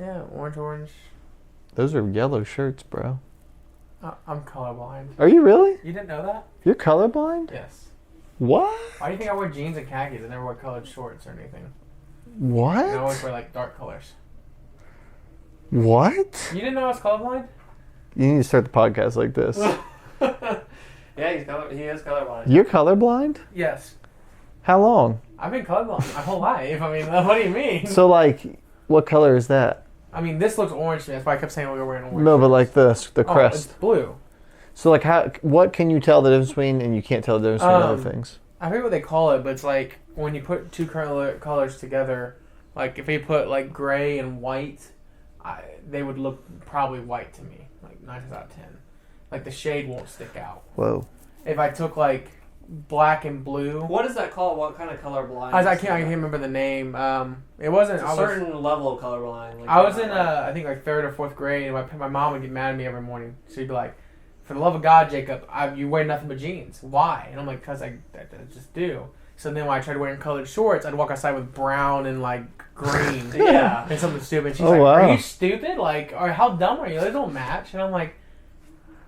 Yeah, orange. Those are yellow shirts, bro. I'm colorblind. Are you really? You didn't know that? You're colorblind? Yes. What? Why do you think I wear jeans and khakis? I never wear colored shorts or anything. What? I always wear like dark colors. What? You didn't know I was colorblind? You need to start the podcast like this. Yeah, he is colorblind. You're colorblind? Yes. How long? I've been colorblind my whole life. I mean, what do you mean? So, like, what color is that? I mean, this looks orange to me. That's why I kept saying we were wearing orange. No, but like the crest. It's blue. So, like, what can you tell the difference between, and you can't tell the difference between other things? I forget what they call it, but it's like when you put two colors together, like if they put like gray and white, they would look probably white to me, like 9 times out of 10. Like the shade won't stick out. Whoa. If I took like black and blue. What is that called? What kind of color blind? I can't remember the name. It wasn't a certain level of colorblind. Like I was in I think like 3rd or 4th grade, and my mom would get mad at me every morning. She'd be like, "For the love of God, Jacob, you wear nothing but jeans. Why?" And I'm like, "Cause I just do." So then when I tried wearing colored shorts, I'd walk outside with brown and like green. Yeah. And something stupid. She's wow. "Are you stupid? Like, or how dumb are you? They don't match." And I'm like,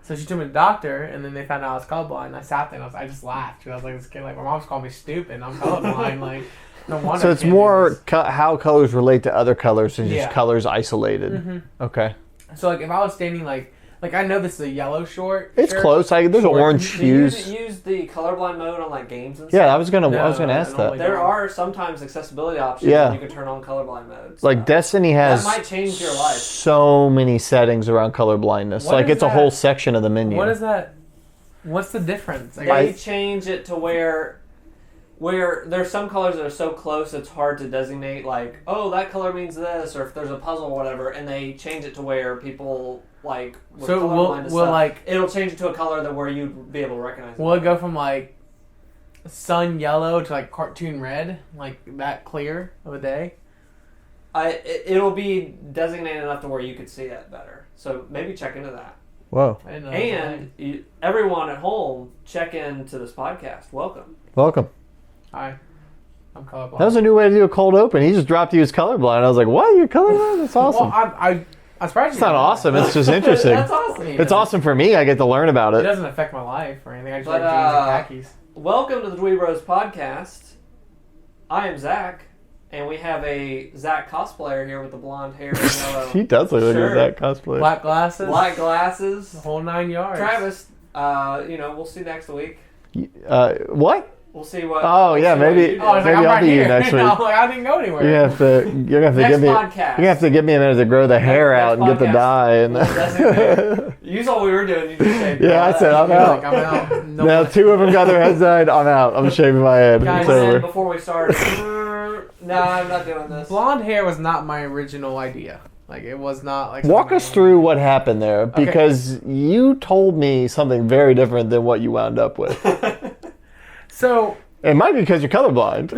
so she took me to the doctor, and then they found out I was colorblind. And I sat there and I just laughed. I was like, this kid, like, my mom's calling me stupid, and I'm colorblind. Like, no wonder. So it's more how colors relate to other colors than just Yeah. colors isolated. Mm-hmm. Okay. So like if I was standing like I know this is a yellow short. It's close. There's orange Do you hues. use the colorblind mode on like games and stuff? Yeah, I was gonna No, ask that. There are sometimes accessibility options. Yeah. And you can turn on colorblind mode. Like so Destiny has that might change your life. so many settings around color blindness. What Like is it's a that? whole section of the menu. What is that? What's the difference? Like, They change it to where there's some colors that are so close it's hard to designate, like, oh, that color means this, or if there's a puzzle or whatever, and they change it to where people like with So colorblind and will stuff, like it'll change it to a color that where you'd be able to recognize will it go from like sun yellow to like cartoon red, like that clear of a day? It'll be designated enough to where you could see it better. So maybe check into that. Whoa. I didn't know. And everyone at home, check into this podcast. Welcome. Welcome. Hi, I'm colorblind. That was a new way to do a cold open. He just dropped you as colorblind. I was like, what? You're colorblind? That's awesome. Well, I'm surprised. It's not awesome. It's just interesting. That's awesome. It's awesome for me. I get to learn about It it. doesn't affect my life or anything. I just But, wear jeans and khakis. Welcome to the DweeBros podcast. I am Zach, and we have a Zach cosplayer here with the blonde hair and yellow He does look like shirt, that cosplay. Black glasses. black glasses. The whole 9 yards. Travis, we'll see next week. What? We'll see what. Oh, yeah, see what maybe- you do. Oh, it's like, Maybe I'm I'll right be you here. next week. I'm like, I didn't go anywhere. You're gonna have to Next give me. podcast. You're gonna have to give me a minute to grow the hair out and get the podcast. dye. And Well, that's you saw what we were doing. You just said, Yeah, I said I'm You're out. like, I'm out. No Now more. 2 of them got their heads dyed. I'm out. I'm shaving my head. Guys, It's And then over. before we start, no, I'm not doing this. Blonde hair was not my original idea. Like, it was not like. Walk something us I through wanted. what happened there, because you told me something very different than what you wound up with. So It might be because you're colorblind.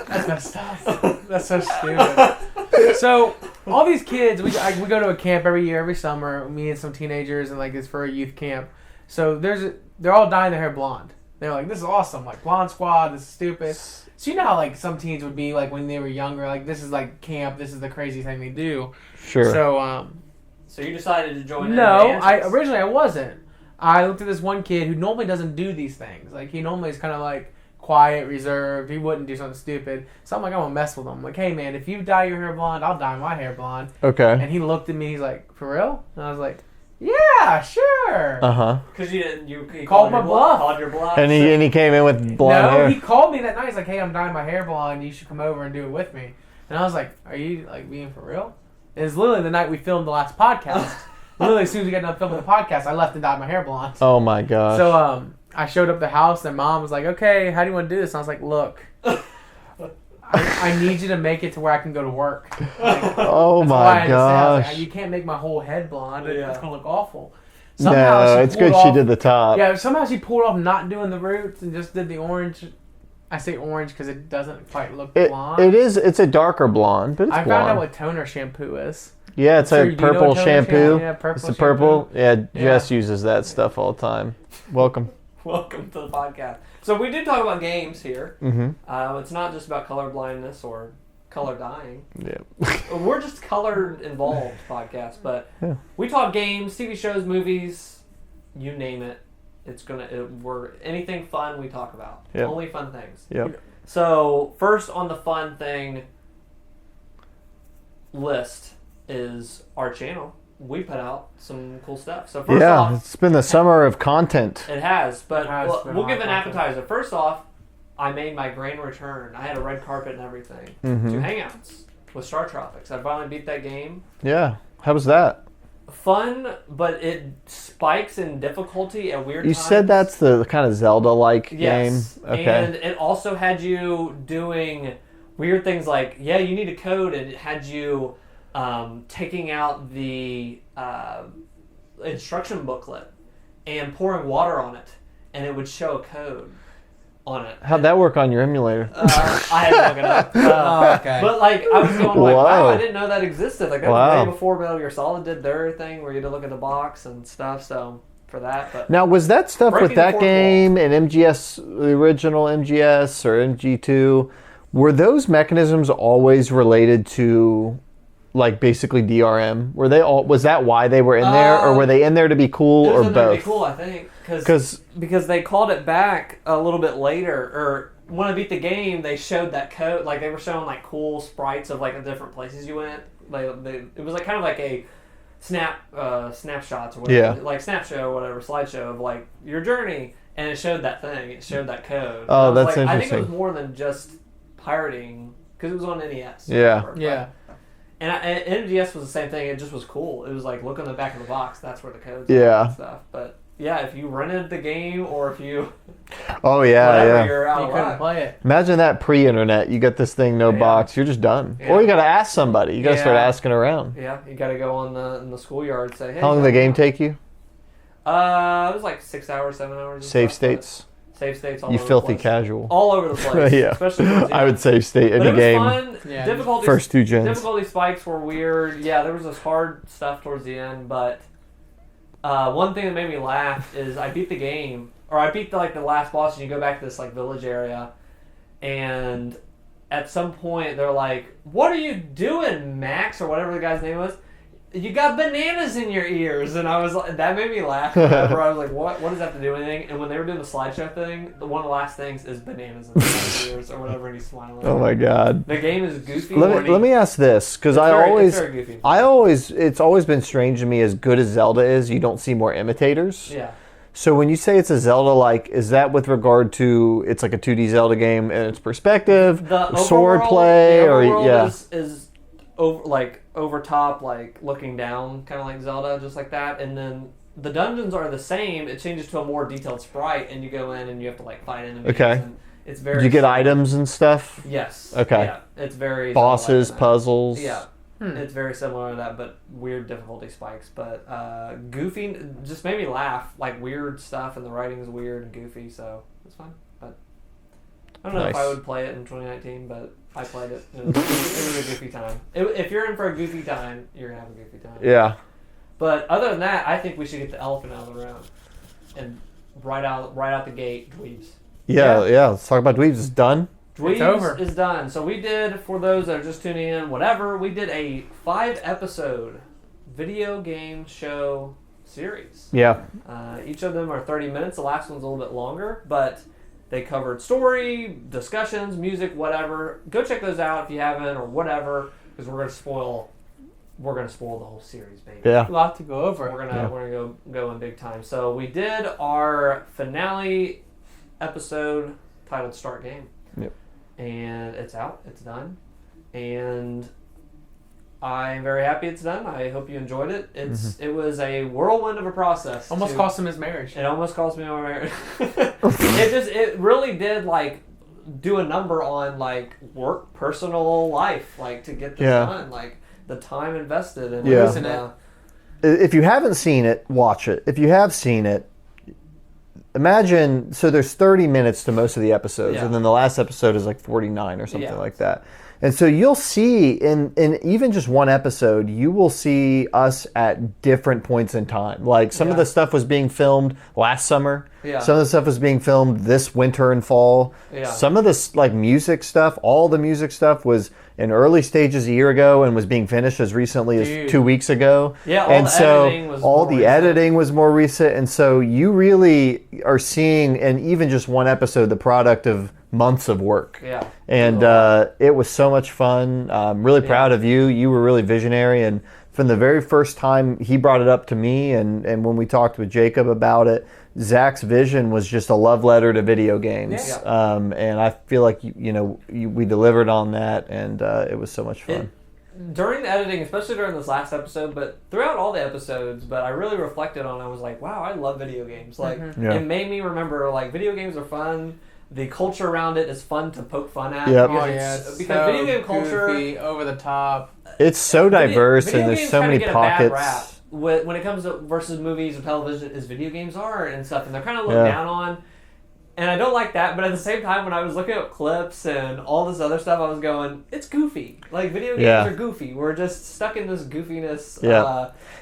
that's messed up. That's so stupid. So all these kids, we go to a camp every year, every summer. Me and some teenagers, and like it's for a youth camp. So they're all dyeing their hair blonde. They're like, this is awesome, like blonde squad. This is stupid. So you know how like some teens would be like when they were younger, like this is like camp. This is the crazy thing they do. Sure. So So you decided to join in no, the I antics. originally I wasn't. I looked at this one kid who normally doesn't do these things. Like he normally is kind of like quiet, reserved. He wouldn't do something stupid. So I'm like, I'm gonna mess with him. I'm like, hey man, if you dye your hair blonde, I'll dye my hair blonde. Okay. And he looked at me. He's like, for real? And I was like, yeah, sure. Uh-huh. Because you didn't, you Called my your bluff. Called your bluff. And he came in with blonde No, hair. he called me that night. He's like, hey, I'm dyeing my hair blonde. You should come over and do it with me. And I was like, are you like being for real? And it's literally the night we filmed the last podcast. Literally, as soon as we got done filming the podcast, I left and dyed my hair blonde. Oh my gosh. So I showed up at the house, and Mom was like, okay, how do you want to do this? And I was like, look, I need you to make it to where I can go to work. Like, Oh that's why my I had to say, I was gosh. like, you can't make my whole head blonde. Yeah. It's going to look awful. No, it's good pulled she off- did the top. Yeah, somehow she pulled off not doing the roots and just did the orange. I say orange because it doesn't quite look blonde. It's a darker blonde, but it's I blonde. found out what toner shampoo is. Yeah, it's So a do you know purple what toner shampoo. shampoo? Yeah, purple It's the purple. shampoo. Yeah, Jess uses that stuff all the time. Welcome. Welcome to the podcast. So we do talk about games here. Mm-hmm. It's not just about color blindness or color dying. Yeah. We're just color involved podcast, but we talk games, TV shows, movies, you name it. We're anything fun we talk about. Yep. Only fun things. Yep. So first on the fun thing list is our channel. We put out some cool stuff. So first off, it's been the summer of content. it has, but we'll give an content. appetizer. First off, I made my grand return. I had a red carpet and everything to Hangouts with Star Tropics. I finally beat that game. Yeah. How was that? Fun, but it spikes in difficulty at weird times. You said that's the kind of Zelda-like Yes. game. Okay. And it also had you doing weird things like, you need a code, and it had you taking out the instruction booklet and pouring water on it, and it would show a code on it. How'd that work on your emulator? I had to look it up. Okay. But like, I was going like, Whoa. wow, I didn't know that existed. Like that was Wow. way before Metal Gear Solid did their thing, where you had to look at the box and stuff. So for that, but Now, was that stuff Breaking with the that fourth game and MGS, the original MGS or MG2, were those mechanisms always related to, like, basically DRM? Were they all? Was that why they were in there, or were they in there to be cool, it was or in there to be both? cool, I think, 'Cause- because they called it back a little bit later, or when I beat the game, they showed that code. Like they were showing like cool sprites of like the different places you went. It was like kind of like a snapshots or whatever, like Snapshow or whatever, slideshow of like your journey, and it showed that thing. It showed that code. Oh, And I was that's like, I think interesting. it was more than just pirating because it was on NES. Yeah. But- Yeah. And MGS was the same thing. It just was cool. It was like, look on the back of the box. That's where the codes Yeah. are and stuff. But yeah, if you rented the game or if you Oh, yeah, whatever, yeah. you're out You of couldn't luck. play it. Imagine that pre-internet. You get this thing, no Yeah. box, you're just done. Yeah. Or you got to ask somebody. You got to start Yeah. asking around. Yeah, you got to go on in the schoolyard and say, hey. How long did the game take you? It was like 6 hours, 7 hours. and Save stuff, but states. Save states all You over filthy the place. casual. All over the place. Yeah. Especially towards the I end. would save state But any it was game. fun. Yeah. Difficulty, First two gens. difficulty spikes were weird. Yeah, there was this hard stuff towards the end, but one thing that made me laugh is I beat the game, or I beat the last boss, and you go back to this like village area, and at some point they're like, "What are you doing, Max?" or whatever the guy's name was. You got bananas in your ears, and I was like, that made me laugh. Forever. I was like, what does that have to do with anything? And when they were doing the slideshow thing, one of the last things is bananas in his ears or whatever, and he's smiling. Oh my God. The game is goofy. Let me ask this, because it's very goofy. it's always been strange to me, as good as Zelda is, you don't see more imitators. Yeah. So when you say it's a Zelda-like, is that with regard to it's like a 2D Zelda game and its perspective, The sword overworld- play, the or overworld yeah? is over top, like looking down, kind of like Zelda, just like that. And then the dungeons are the same. It changes to a more detailed sprite, and you go in and you have to like fight enemies. Okay. And it's very. Do you get items and stuff? Yes. Okay. Yeah. It's very Bosses, Zelda-like in that. puzzles. Yeah. It's very similar to that, but weird difficulty spikes. But goofy just made me laugh. Like weird stuff, and the writing is weird and goofy, so it's fun. But I don't know if Nice. I would play it in 2019, but I played it. It was a goofy time. If you're in for a goofy time, you're gonna have a goofy time. Yeah. But other than that, I think we should get the elephant out of the room, and right out the gate, DWEEBS. Yeah. Let's talk about DWEEBS. It's done. DWEEBS over. is done. So we did, for those that are just tuning in, whatever, we did a 5-episode video game show series. Yeah. Each of them are 30 minutes. The last one's a little bit longer, but they covered story, discussions, music, whatever. Go check those out if you haven't, or whatever, because we're gonna spoil the whole series, baby. Yeah. A lot to go over. We're gonna go in big time. So we did our finale episode titled "Start Game." Yep. And it's out. It's done. And I'm very happy it's done. I hope you enjoyed it. It was a whirlwind of a process. Almost cost him his marriage. It almost cost me my marriage. it really did like do a number on like work, personal life, like to get this done. Like the time invested in Yeah. it. And, If you haven't seen it, watch it. If you have seen it, imagine, so there's 30 minutes to most of the episodes, Yeah. and then the last episode is like 49 or something Yeah. like that. And so you'll see in even just one episode, you will see us at different points in time. Like some of the stuff was being filmed last summer. Yeah. Some of the stuff was being filmed this winter and fall. Yeah. Some of this like music stuff, all the music stuff was in early stages a year ago and was being finished as recently as 2 weeks ago. Yeah, all the editing was more recent. And so you really are seeing in even just one episode the product of months of work. Yeah. And it was so much fun. I'm really proud of you. You were really visionary. And from the very first time he brought it up to me and when we talked with Jacob about it, Zach's vision was just a love letter to video games. Yeah. And I feel like, we delivered on that, and it was so much fun. During the editing, especially during this last episode, but throughout all the episodes, but I really reflected on it. I was like, wow, I love video games. Like, it made me remember, like, video games are fun. The culture around it is fun to poke fun at. Yep. Because video game culture... goofy, over the top. It's so diverse, and there's so many pockets. When it comes to versus movies and television, is video games are and stuff, and they're kind of looked down on. And I don't like that, but at the same time, when I was looking at clips and all this other stuff, I was going, it's goofy. Like, video games are goofy. We're just stuck in this goofiness.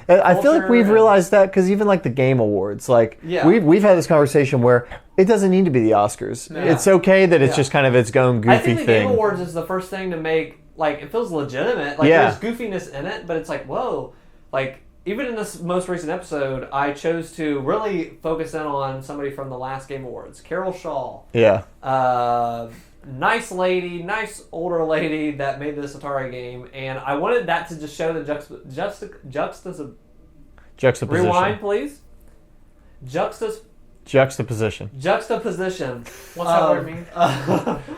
I feel like we've realized that because even like the Game Awards, like we've had this conversation where it doesn't need to be the Oscars. Yeah. It's okay that it's just kind of its own goofy thing. I think the Game Awards is the first thing to make, like, it feels legitimate. Like, there's goofiness in it, but it's like, whoa. Like, even in this most recent episode, I chose to really focus in on somebody from the last Game Awards, Carol Shaw. Yeah. Nice lady, nice older lady that made this Atari game, and I wanted that to just show the juxtaposition. Rewind, please. Juxtaposition. What's that word mean?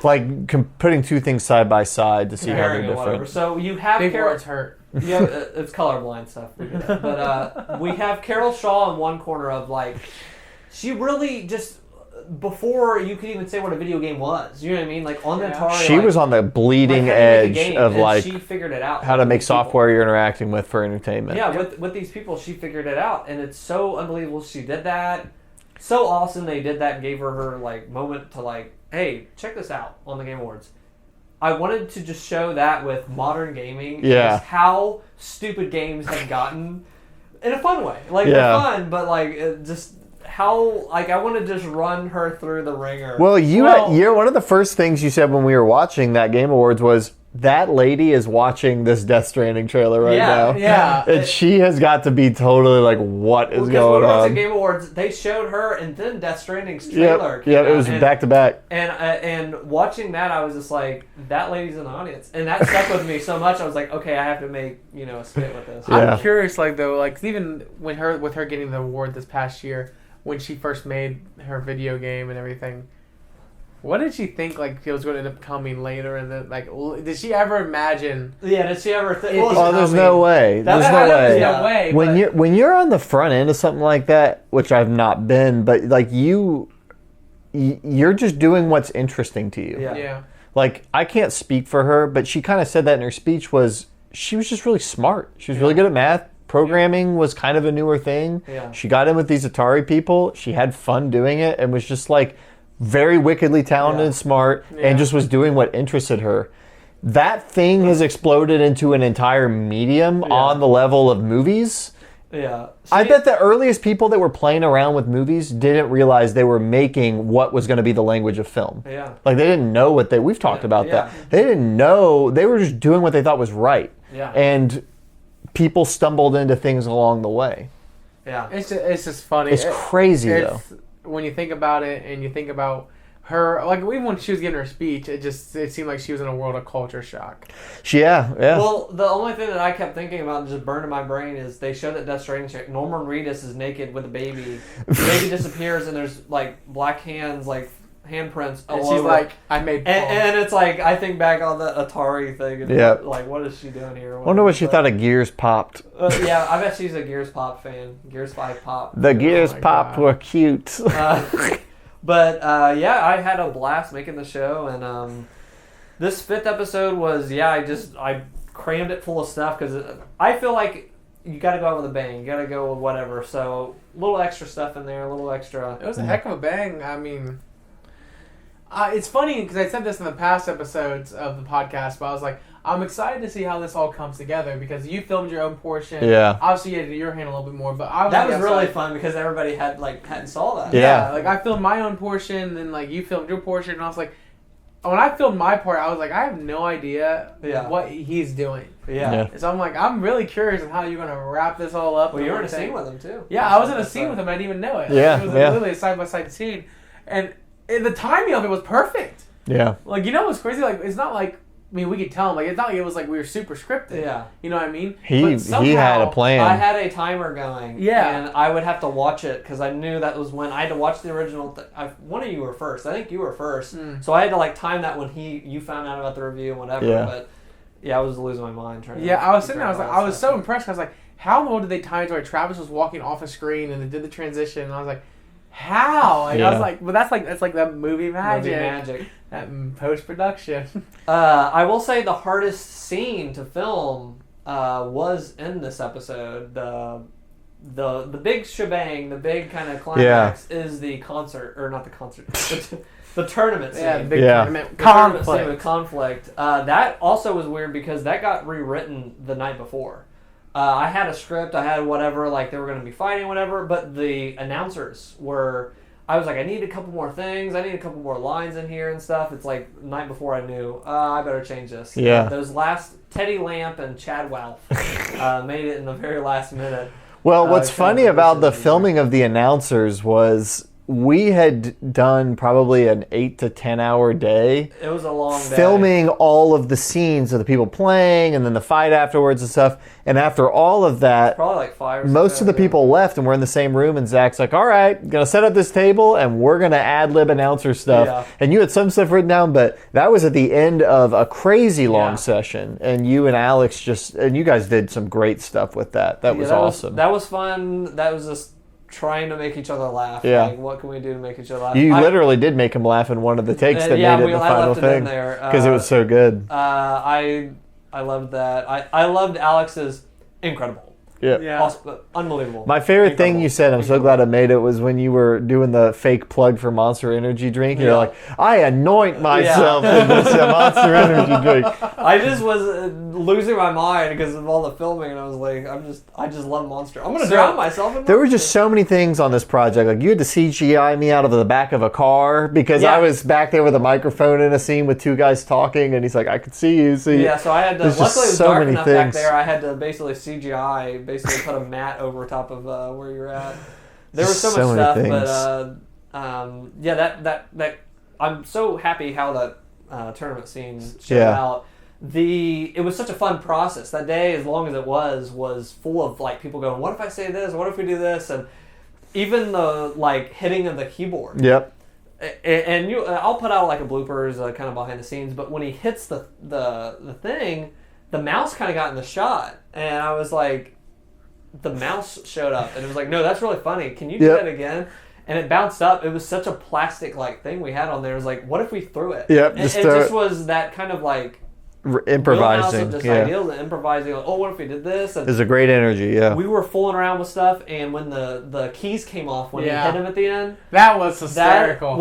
Like putting two things side by side to see how they're different. Whatever. So you have big Carol. words hurt. Yeah, it's colorblind stuff. But we have Carol Shaw in one corner of like, she really just before you could even say what a video game was. You know what I mean? Like on the Atari. She was on the bleeding edge of like she figured it out. How to make software you're interacting with for entertainment. Yeah, with these people, she figured it out, and it's so unbelievable. She did that. So awesome they did that and gave her like moment to like, hey, check this out on the Game Awards. I wanted to just show that with modern gaming, just how stupid games have gotten in a fun way. Like they're fun, but like just how like I want to just run her through the ringer. Well, you're one of the first things you said when we were watching that Game Awards was that lady is watching this Death Stranding trailer right now. Yeah. And she has got to be totally like, what is going on? Because when we went to Game Awards, they showed her and then Death Stranding's trailer came out. It was back to back. And watching that, I was just like, that lady's in the audience. And that stuck with me so much, I was like, okay, I have to make, a skit with this. Yeah. I'm curious, like, though, like, even with her getting the award this past year, when she first made her video game and everything, what did she think, like, it was going to end up coming later? And then, like, did she ever imagine? Yeah, did she ever think? Oh, there's no way. There's no way. When you're on the front end of something like that, which I've not been, but, like, you're just doing what's interesting to you. Yeah. Like, I can't speak for her, but she kind of said that in her speech she was just really smart. She was really good at math. Programming was kind of a newer thing. Yeah. She got in with these Atari people. She had fun doing it and was just, like, very wickedly talented and smart, and just was doing what interested her. That thing has exploded into an entire medium on the level of movies. Yeah. I bet the earliest people that were playing around with movies didn't realize they were making what was going to be the language of film. Yeah. Like, they didn't know we've talked about that. They didn't know, they were just doing what they thought was right. Yeah. And people stumbled into things along the way. Yeah. It's just funny. It's crazy, though. When you think about it and you think about her, like even when she was giving her speech, it seemed like she was in a world of culture shock. Yeah. Well, the only thing that I kept thinking about and just burned in my brain is they showed that Death Stranding, Norman Reedus is naked with a baby. The baby disappears and there's like black hands, like handprints all over. She's like, I made and it's like, I think back on the Atari thing. And like, what is she doing here? I wonder what she thought of Gears Popped. Yeah, I bet she's a Gears Pop fan. Gears 5 Pop. The Gears Popped were cute. But I had a blast making the show, and this 5th episode was, I crammed it full of stuff, because I feel like you got to go out with a bang. You got to go with whatever. So, a little extra stuff in there, a little extra. It was a heck of a bang. I mean, It's funny because I said this in the past episodes of the podcast, but I was like, I'm excited to see how this all comes together because you filmed your own portion. Yeah. Obviously, you had to do your hand a little bit more, but I was that was really fun because everybody hadn't saw that. Yeah. Like I filmed my own portion, and then like you filmed your portion, and I was like, when I filmed my part, I was like, I have no idea what he's doing. Yeah. So I'm like, I'm really curious on how you're gonna wrap this all up. Well, you were in a scene with him too. Yeah, I was in a scene with him. I didn't even know it. Yeah. It was literally a side by side scene, and the timing of it was perfect. Yeah. Like, you know what's crazy? Like, it's not like, I mean, we could tell him, like, it's not like it was like we were super scripted. Yeah. You know what I mean? He had a plan. I had a timer going. Yeah. And I would have to watch it because I knew that was when I had to watch the original. One of you were first. I think you were first. So I had to, like, time that when you found out about the review and whatever. Yeah. But, yeah, I was losing my mind trying to. Yeah, I was sitting there, I was so impressed. I was like, how in the world did they time it to where Travis was walking off a screen and they did the transition? And I was like, how? Like, I was like, but that's like that movie magic. That post-production. I will say the hardest scene to film was in this episode. The big shebang, the big kind of climax is the concert, or not the concert, the tournament scene. Yeah, the big tournament conflict. That also was weird because that got rewritten the night before. I had a script, I had whatever, like they were going to be fighting, whatever, but the announcers were. I was like, I need a couple more things. I need a couple more lines in here and stuff. It's like the night before I knew, I better change this. Yeah. Those last, Teddy Lamp and Chad Walf made it in the very last minute. Well, what's funny about the filming of the announcers was we had done probably an 8 to 10 hour day. It was a long day. Filming all of the scenes of the people playing and then the fight afterwards and stuff. And after all of that, probably like 5 or 6 most of the people left and we're in the same room and Zach's like, all right, going to set up this table and we're going to ad-lib announcer stuff. Yeah. And you had some stuff written down, but that was at the end of a crazy long session. And you and Alex and you guys did some great stuff with that. That was awesome. That was fun. That was just trying to make each other laugh. Yeah. Like, what can we do to make each other laugh? You literally did make him laugh in one of the takes that made it the final thing. Because it was so good. I loved that. I loved Alex's incredible. Yeah. Awesome, unbelievable. My favorite thing you said, I'm so glad I made it, was when you were doing the fake plug for Monster Energy drink. You're like, I anoint myself with this Monster Energy drink. I just was losing my mind because of all the filming, and I was like, I just love Monster. I'm gonna drown myself in Monster. There were just so many things on this project. Like, you had to CGI me out of the back of a car because I was back there with a microphone in a scene with two guys talking, and he's like, I could see you. Yeah, so I had to. Luckily, it was dark enough back there. I had to basically CGI. Basically put a mat over top of where you're at. There was so much stuff, but that I'm so happy how that tournament scene showed out. It was such a fun process. That day, as long as it was full of like people going, what if I say this? What if we do this? And even the like hitting of the keyboard. Yep. And I'll put out like a bloopers kind of behind the scenes, but when he hits the thing, the mouse kind of got in the shot, and I was like, the mouse showed up, and it was like, no, that's really funny. Can you do that again? And it bounced up. It was such a plastic like thing we had on there. It was like, what if we threw it? Yep. And it just was that kind of like improvising. Just ideals and improvising. Like, oh, what if we did this? And there's a great energy. Yeah. We were fooling around with stuff, and when the keys came off when he hit him at the end, that was hysterical.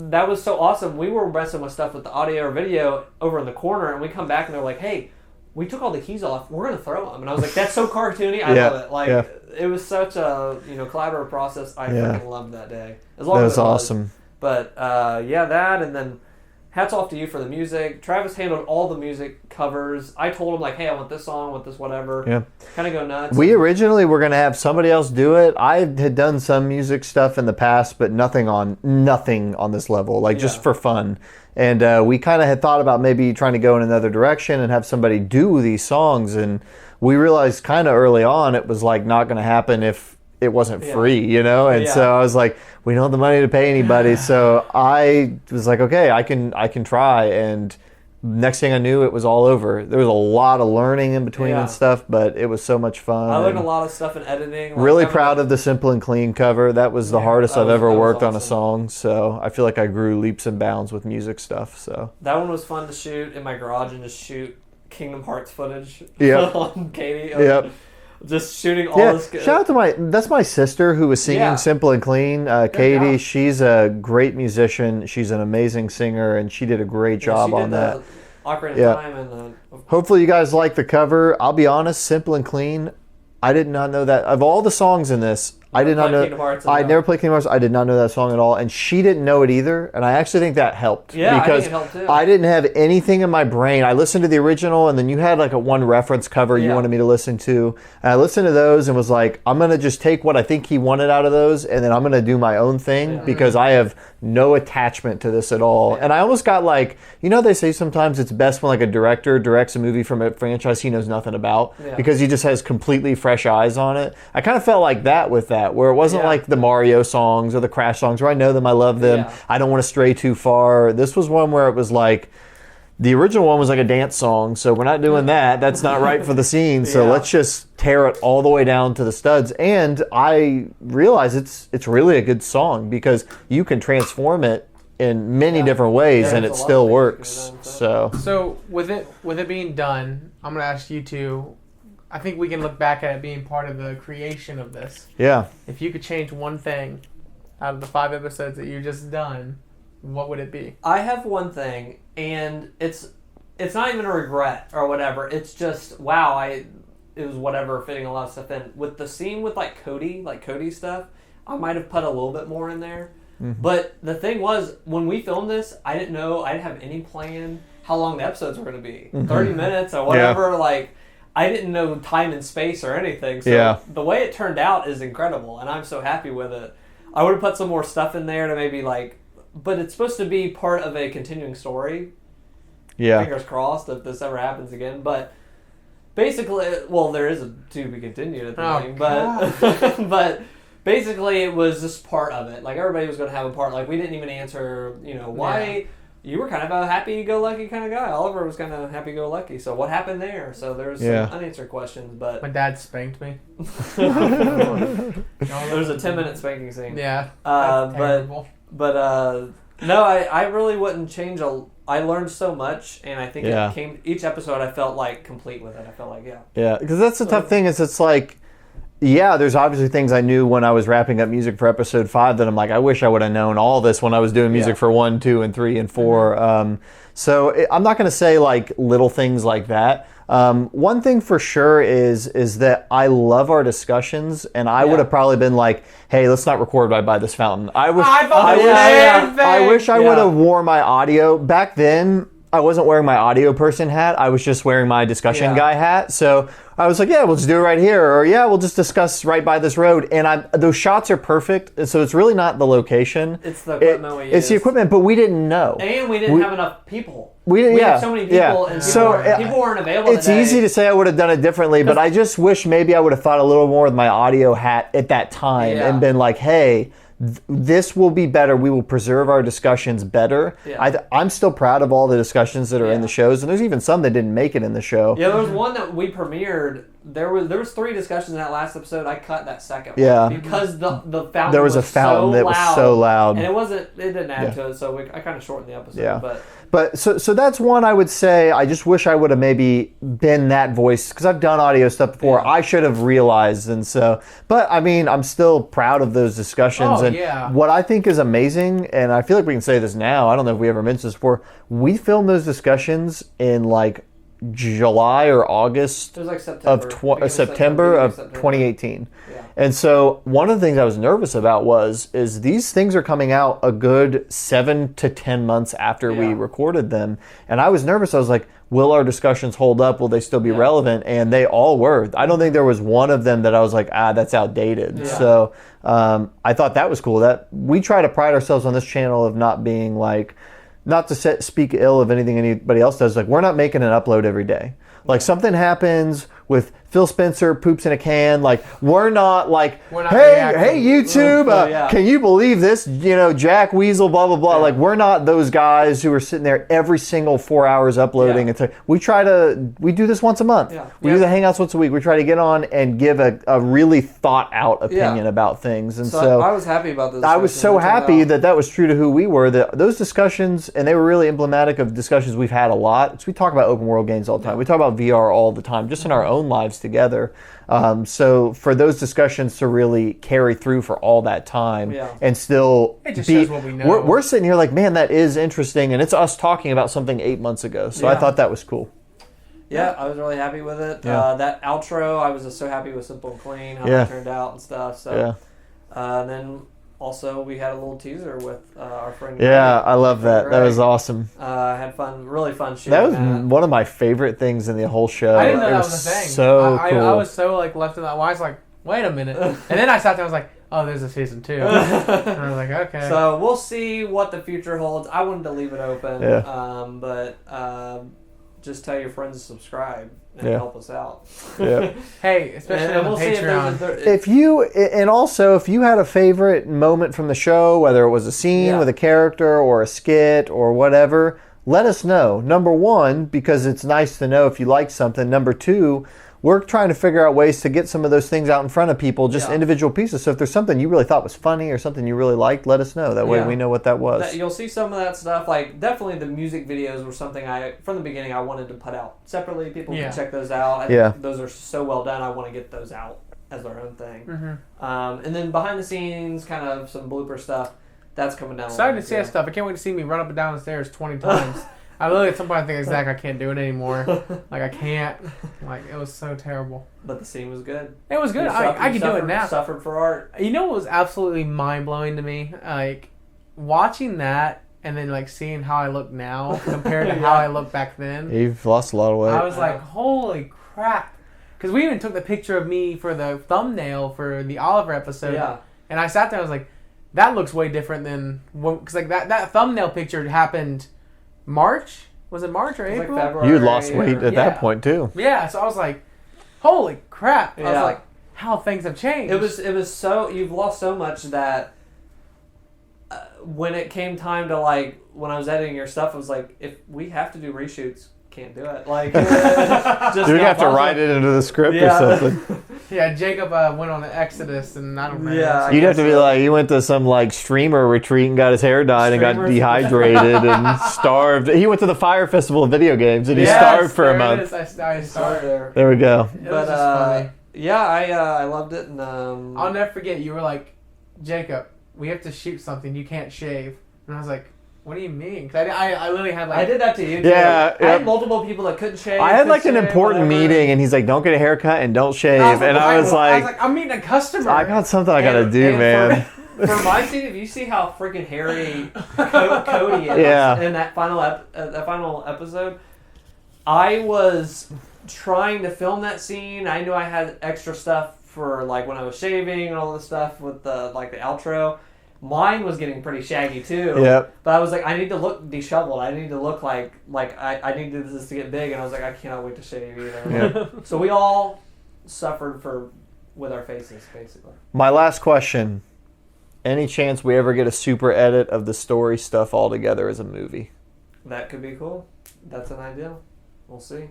That was so awesome. We were messing with stuff with the audio or video over in the corner, and we come back and they're like, hey, we took all the keys off. We're gonna throw them, and I was like, "That's so cartoony. I love it. Like, it was such a collaborative process. I freaking loved that day. As long as it was awesome. But that, and then hats off to you for the music. Travis handled all the music covers. I told him like, "Hey, I want this song, I want this whatever." Yeah, kind of go nuts. We originally were gonna have somebody else do it. I had done some music stuff in the past, but nothing on this level. Like just for fun. And we kind of had thought about maybe trying to go in another direction and have somebody do these songs. And we realized kind of early on it was like not going to happen if it wasn't free, you know? And so I was like, we don't have the money to pay anybody. So I was like, okay, I can try. And next thing I knew, it was all over. There was a lot of learning in between and stuff, but it was so much fun. I learned a lot of stuff in editing. Really proud of the Simple and Clean cover. That was the hardest I've ever worked on a song. So I feel like I grew leaps and bounds with music stuff. So that one was fun to shoot in my garage and just shoot Kingdom Hearts footage yep. on Katie. Yep. just shooting all Yeah, this. shout out to that's my sister who was singing Simple and Clean. Katie, job. she's a great musician. She's an amazing singer, and she did a great job on that. Ocarina of Time and Hopefully you guys like the cover. I'll be honest, Simple and Clean, I did not know that. Of all the songs in this, I did not know. I never played Kingdom Hearts. I did not know that song at all, and she didn't know it either. And I actually think that helped. Yeah, because I think it helped too. I didn't have anything in my brain. I listened to the original, and then you had like a one reference cover you wanted me to listen to. And I listened to those and was like, I'm gonna just take what I think he wanted out of those, and then I'm gonna do my own thing because I have no attachment to this at all. And I almost got like, they say sometimes it's best when like a director directs a movie from a franchise he knows nothing about because he just has completely fresh eyes on it. I kind of felt like that with that, where it wasn't like the Mario songs or the Crash songs where I know them, I love them, I don't want to stray too far. This was one where it was like, the original one was like a dance song, so we're not doing that. That's not right for the scene, so let's just tear it all the way down to the studs. And I realize it's really a good song because you can transform it in many different ways and it still works. So with it being done, I'm gonna ask you two. I think we can look back at it being part of the creation of this. Yeah. If you could change one thing out of the 5 episodes that you've just done, what would it be? I have one thing, and it's not even a regret or whatever. It's just, wow, it was whatever, fitting a lot of stuff in. With the scene with Cody stuff, I might have put a little bit more in there. Mm-hmm. But the thing was, when we filmed this, I didn't have any plan how long the episodes were going to be. 30 minutes or whatever, I didn't know time and space or anything. So the way it turned out is incredible, and I'm so happy with it. I would have put some more stuff in there to maybe but it's supposed to be part of a continuing story. Yeah. Fingers crossed if this ever happens again. But basically, there is a to be continued at the thing, but basically it was just part of it. Like everybody was going to have a part. Like we didn't even answer, why. Yeah. You were kind of a happy-go-lucky kind of guy. Oliver was kind of happy-go-lucky. So what happened there? So there's some unanswered questions, but... My dad spanked me. There's a 10-minute spanking scene. Yeah, no, I really wouldn't change I learned so much, and I think each episode I felt like complete with it. I felt like, Yeah, because that's the tough thing is it's like... Yeah, there's obviously things I knew when I was wrapping up music for episode 5 that I'm like, I wish I would have known all this when I was doing music for 1, 2, and 3, and 4. Mm-hmm. I'm not going to say like little things like that. One thing for sure is that I love our discussions, and I would have probably been like, hey, let's not record right by this fountain. I wish I would have worn my audio. Back then, I wasn't wearing my audio person hat. I was just wearing my discussion guy hat. So I was like, we'll just do it right here. Or we'll just discuss right by this road. And those shots are perfect. So it's really not the location. It's the equipment we used. It's the equipment, but we didn't know. And we didn't have enough people. We had so many people, and people weren't available It's easy to say I would have done it differently, but I just wish maybe I would have thought a little more with my audio hat at that time and been like, hey... This will be better. We will preserve our discussions better. Yeah. I'm still proud of all the discussions that are in the shows, and there's even some that didn't make it in the show. Yeah, there was one that we premiered. There was 3 discussions in that last episode. I cut that second one because the fountain there was a fountain that was so loud, and it didn't add to it. So I kind of shortened the episode. Yeah. But so that's one I would say. I just wish I would have maybe been that voice because I've done audio stuff before. I should have realized, and so. But I mean, I'm still proud of those discussions. What I think is amazing, and I feel like we can say this now. I don't know if we ever mentioned this before. We filmed those discussions in like July or August it was like September of 2018. Yeah. And so one of the things I was nervous about is these things are coming out a good 7 to 10 months after we recorded them. And I was nervous. I was like, will our discussions hold up? Will they still be relevant? And they all were. I don't think there was one of them that I was like, that's outdated. Yeah. So I thought that was cool. That we try to pride ourselves on this channel of not being like, not to speak ill of anything anybody else does, like we're not making an upload every day. Like something happens with Phil Spencer poops in a can, like we're not like, hey YouTube, can you believe this? Jack Weasel, blah blah blah. Yeah. Like we're not those guys who are sitting there every single 4 hours uploading. Yeah. We do this once a month. Yeah. We do the Hangouts once a week. We try to get on and give a really thought out opinion about things. And so I was happy about this. I was so happy that was true to who we were. That those discussions, and they were really emblematic of discussions we've had a lot. So we talk about open world games all the time. We talk about VR all the time, just in our own own lives together. So for those discussions to really carry through for all that time and still it just shows what we know. We're sitting here like, man, that is interesting, and it's us talking about something 8 months ago. So I thought that was cool. Yeah, I was really happy with it. Yeah. That outro, I was just so happy with Simple and Clean, how it turned out and stuff. So, and then also we had a little teaser with our friend Greg. Yeah, I love that. That was awesome. Had fun, really fun shooting that was one of my favorite things in the whole show. I didn't know that was a thing. So cool. I was so like left in that. I was like, wait a minute, and then I sat there. I was like, oh, there's a season 2. And I was like, okay. So we'll see what the future holds. I wanted to leave it open, but just tell your friends to subscribe and help us out. Yeah. Hey, especially on we'll Patreon. If you had a favorite moment from the show, whether it was a scene with a character or a skit or whatever, let us know. Number 1, because it's nice to know if you like something. Number 2, we're trying to figure out ways to get some of those things out in front of people, just individual pieces. So if there's something you really thought was funny or something you really liked, let us know. That way we know what that was. You'll see some of that stuff. Like, definitely the music videos were something from the beginning, I wanted to put out separately. People can check those out. I think those are so well done. I want to get those out as their own thing. Mm-hmm. And then behind the scenes, kind of some blooper stuff. That's coming down. Excited to see that stuff. I can't wait to see me run up and down the stairs 20 times. I literally at some point I think, Zach, I can't do it anymore. Like, I can't. Like, it was so terrible. But the scene was good. It was good. I can do it now. Suffered for art. You know what was absolutely mind-blowing to me? Like, watching that and then, like, seeing how I look now compared to how I looked back then. You've lost a lot of weight. I was like, holy crap. Because we even took the picture of me for the thumbnail for the Oliver episode. Yeah. And I sat there and I was like, that looks way different than... Because, like, that thumbnail picture happened... March? Was it March or April? Like February. You had lost weight at that point too. Yeah, so I was like, holy crap. I was like, how things have changed. It was so, you've lost so much that when it came time to, like, when I was editing your stuff, I was like, if we have to do reshoots, can't do it. Like, just we have to write it into the script or something. Yeah, Jacob went on an exodus, and I don't know. Yeah, you'd have to be like, he went to some like streamer retreat and got his hair dyed and got dehydrated and starved. He went to the Fire Festival of video games and he starved for a month. I started there. There we go. It was just funny. Yeah, I loved it, and I'll never forget. You were like, Jacob, we have to shoot something. You can't shave, and I was like, what do you mean? Because I literally had like... I did that to you, too. Yeah. I had multiple people that couldn't shave. I had like an important meeting, and he's like, don't get a haircut and don't shave. I was like, I'm meeting a customer. I got something I got to do, man. For my scene, if you see how freaking hairy Cody is in that final episode, I was trying to film that scene. I knew I had extra stuff for like when I was shaving and all this stuff with the like the outro. Mine was getting pretty shaggy too. Yep. But I was like, I need to look disheveled. I need to look like I need this to get big. And I was like, I cannot wait to shave either. Yep. So we all suffered with our faces, basically. My last question. Any chance we ever get a super edit of the story stuff all together as a movie? That could be cool. That's an idea. We'll see.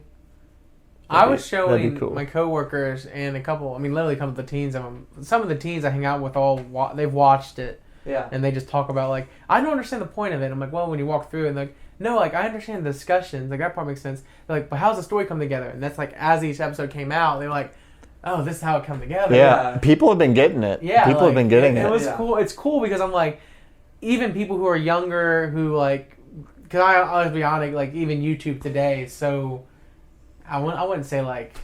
I was showing my coworkers and literally a couple of the teens. Some of the teens I hang out with they've watched it. Yeah. And they just talk about, like, I don't understand the point of it. I'm like, well, when you walk through it, and like, no, like, I understand the discussions. Like, that part makes sense. They're like, but how's the story come together? And that's like, as each episode came out, they're like, oh, this is how it come together. Yeah. People have been getting it. Yeah. People have been getting it. It was cool. It's cool because I'm like, even people who are younger who, like, because I'll be honest, like, even YouTube today is so, I wouldn't say, like,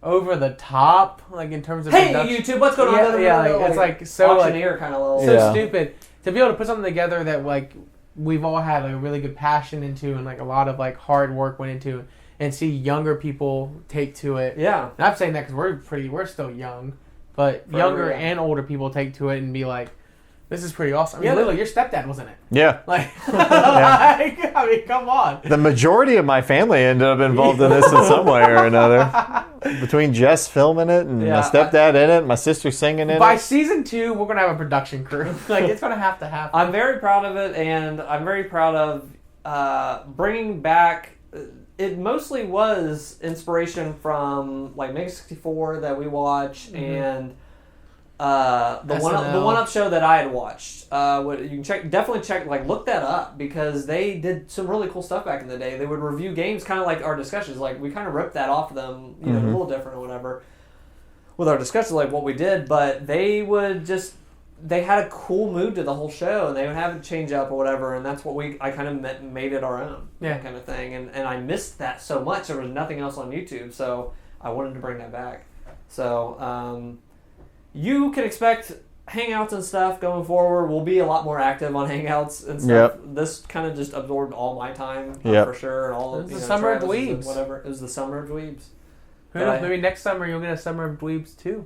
over the top, like in terms of YouTube, what's going on? Yeah, like, it's like so auctioneer kind of level. So stupid to be able to put something together that like we've all had like a really good passion into and like a lot of like hard work went into, and see younger people take to it. Yeah, and I'm saying that because we're still young, but younger and older people take to it and be like, this is pretty awesome. I mean, literally, your stepdad was in it. Yeah. Like, I mean, come on. The majority of my family ended up involved in this in some way or another. Between Jess filming it and my stepdad in it, and my sister singing in it. By season 2, we're going to have a production crew. Like, it's going to happen. I'm very proud of it, and I'm very proud of bringing back... It mostly was inspiration from, like, Mega 64 that we watch, and... the SNL. one up show that I had watched. You can definitely check, like look that up because they did some really cool stuff back in the day. They would review games, kind of like our discussions. Like we kind of ripped that off of them, you know, a little different or whatever, with our discussions, like what we did. But they would they had a cool mood to the whole show, and they would have it change up or whatever, and that's what I kind of made it our own, kind of thing. And I missed that so much. There was nothing else on YouTube, so I wanted to bring that back. So you can expect Hangouts and stuff going forward. We'll be a lot more active on Hangouts and stuff. Yep. This kind of just absorbed all my time, Yep. for sure. And all It was the summer of Travis's and dweebs. whatever. It was the summer of dweebs. Who knows? Maybe next summer you'll get a summer of dweebs too.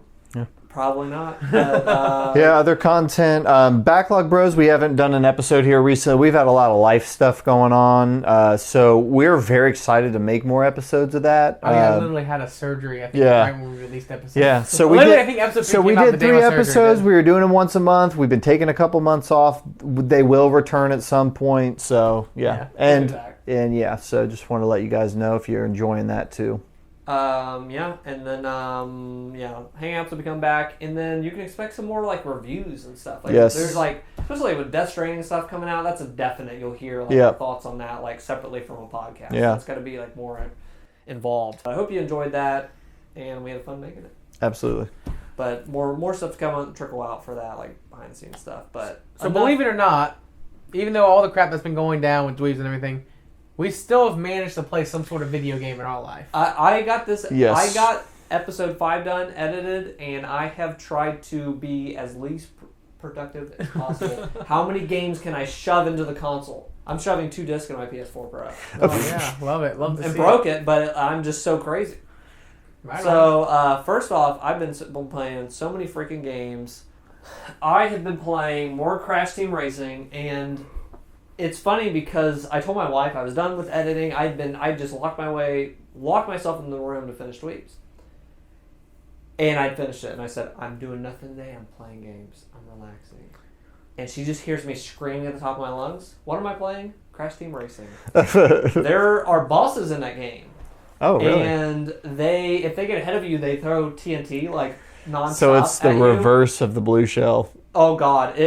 Probably not. But, Other content. Backlog Bros, we haven't done an episode here recently. We've had a lot of life stuff going on. So we're very excited to make more episodes of that. I literally had a surgery, I think, right when we released episodes. Yeah, so we did, I think episode 3 we came out did the day 3 my surgery episodes. did. We were doing them once a month. We've been taking a couple months off. They will return at some point. So, and so just want to let you guys know if you're enjoying that too. And then Hangouts will become back, and then you can expect some more like reviews and stuff. Like, there's like, especially with Death Stranding stuff coming out, that's a definite. You'll hear like our thoughts on that like separately from a podcast. Yeah, it's got to be like more involved. I hope you enjoyed that, and we had fun making it. Absolutely. But more stuff to come on, trickle out for that, like behind the scenes stuff. But so believe it or not, even though all the crap that's been going down with dweebs and everything, we still have managed to play some sort of video game in our life. I got this. Yes. I got episode 5 done, edited, and I have tried to be as least productive as possible. How many games can I shove into the console? I'm shoving 2 discs in my PS4 Pro. Oh yeah, love it. Love to see and broke it, but I'm just so crazy. Right so first off, I've been playing so many freaking games. I have been playing more Crash Team Racing, and it's funny because I told my wife I was done with editing. I just locked myself in the room to finish Dweebs. And I finished it, and I said, I'm doing nothing today. I'm playing games. I'm relaxing. And she just hears me screaming at the top of my lungs. What am I playing? Crash Team Racing. There are bosses in that game. Oh, really? And if they get ahead of you, they throw TNT like nonstop. So it's the reverse of the blue shell. Oh God,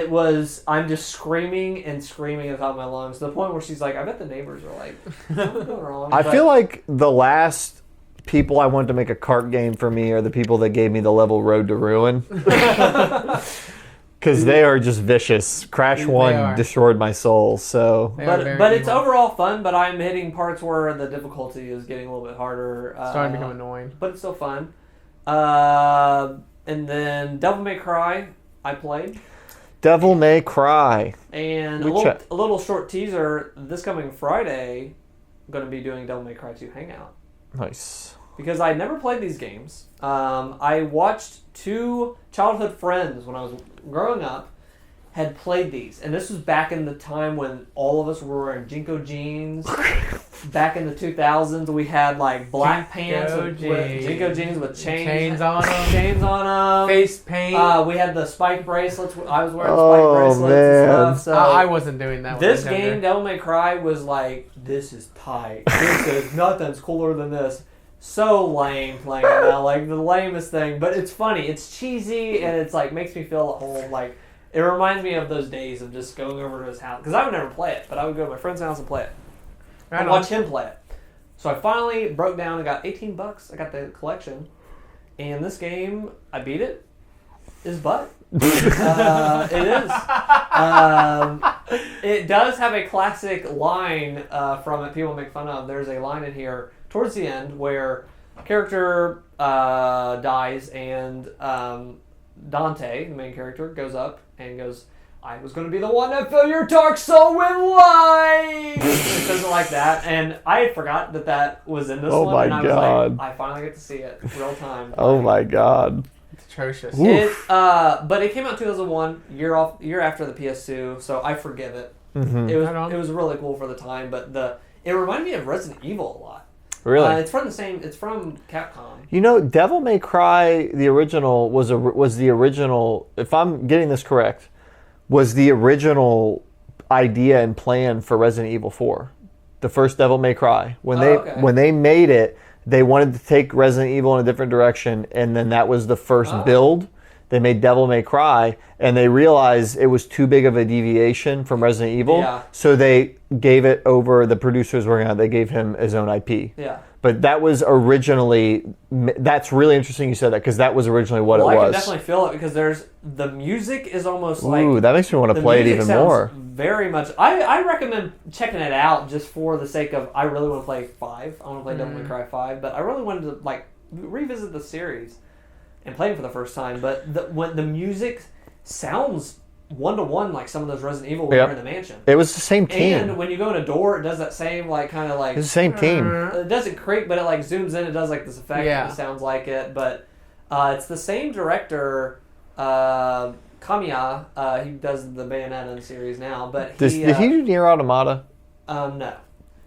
I'm just screaming and screaming at the top of my lungs to the point where she's like, I bet the neighbors are like, what's going wrong? I feel like the last people I wanted to make a kart game for me are the people that gave me the level Road to Ruin. Because they are just vicious. Crash 1 destroyed my soul, so... But it's overall fun, but I'm hitting parts where the difficulty is getting a little bit harder. Starting to become annoying. But it's still fun. And then Devil May Cry, I played. Devil May Cry. And a little short teaser, this coming Friday, I'm going to be doing Devil May Cry 2 Hangout. Nice. Because I never played these games. I watched 2 childhood friends when I was growing up had played these. And this was back in the time when all of us were wearing Jinco jeans. Back in the 2000s, we had like black pants with Jinco jeans with chains on them. Face paint. We had the spike bracelets. I was wearing spike bracelets and stuff. So I wasn't doing that. This game, Devil May Cry, was like, this is tight. Nothing's cooler than this. So lame playing it now, like the lamest thing. But it's funny. It's cheesy and it's like makes me feel at home. Like it reminds me of those days of just going over to his house because I would never play it, but I would go to my friend's house and play it. And watch him play it. So I finally broke down and got $18. I got the collection, and this game I beat it. Is butt. It is. It does have a classic line from it. People make fun of. There's a line in here towards the end where a character dies and Dante, the main character, goes up and goes, I was going to be the one to fill your dark soul with light! It says it like that, and I forgot that was in this one. Oh my and I God. was like, I finally get to see it real time. Oh my God. It's atrocious. But it came out in 2001, year after the PS2, so I forgive it. Mm-hmm. It was really cool for the time, but it reminded me of Resident Evil a lot. Really? It's from Capcom. You know, Devil May Cry, the original, was the original, if I'm getting this correct, was the original idea and plan for Resident Evil 4. The first Devil May Cry. When they made it, they wanted to take Resident Evil in a different direction, and then that was the first build they made Devil May Cry, and they realized it was too big of a deviation from Resident Evil. Yeah. So they gave it over, the producers working on it, they gave him his own IP. Yeah. But that was originally, that's really interesting you said that, because that was originally what it was. I can definitely feel it, because the music is almost like... Ooh, that makes me want to play it even more. Very much. I recommend checking it out just for the sake of, I really want to play 5. I want to play Devil May Cry 5, but I really wanted to like revisit the series and play it for the first time. But when the music sounds one-to-one like some of those Resident Evil when you're in the mansion. It was the same team. And when you go in a door, it does that same like kind of like... It's the same team. It doesn't creak, but it like zooms in. It does like this effect. Yeah. And it sounds like it. But it's the same director, Kamiya. He does the Bayonetta series now. But Did he do Nier Automata? No.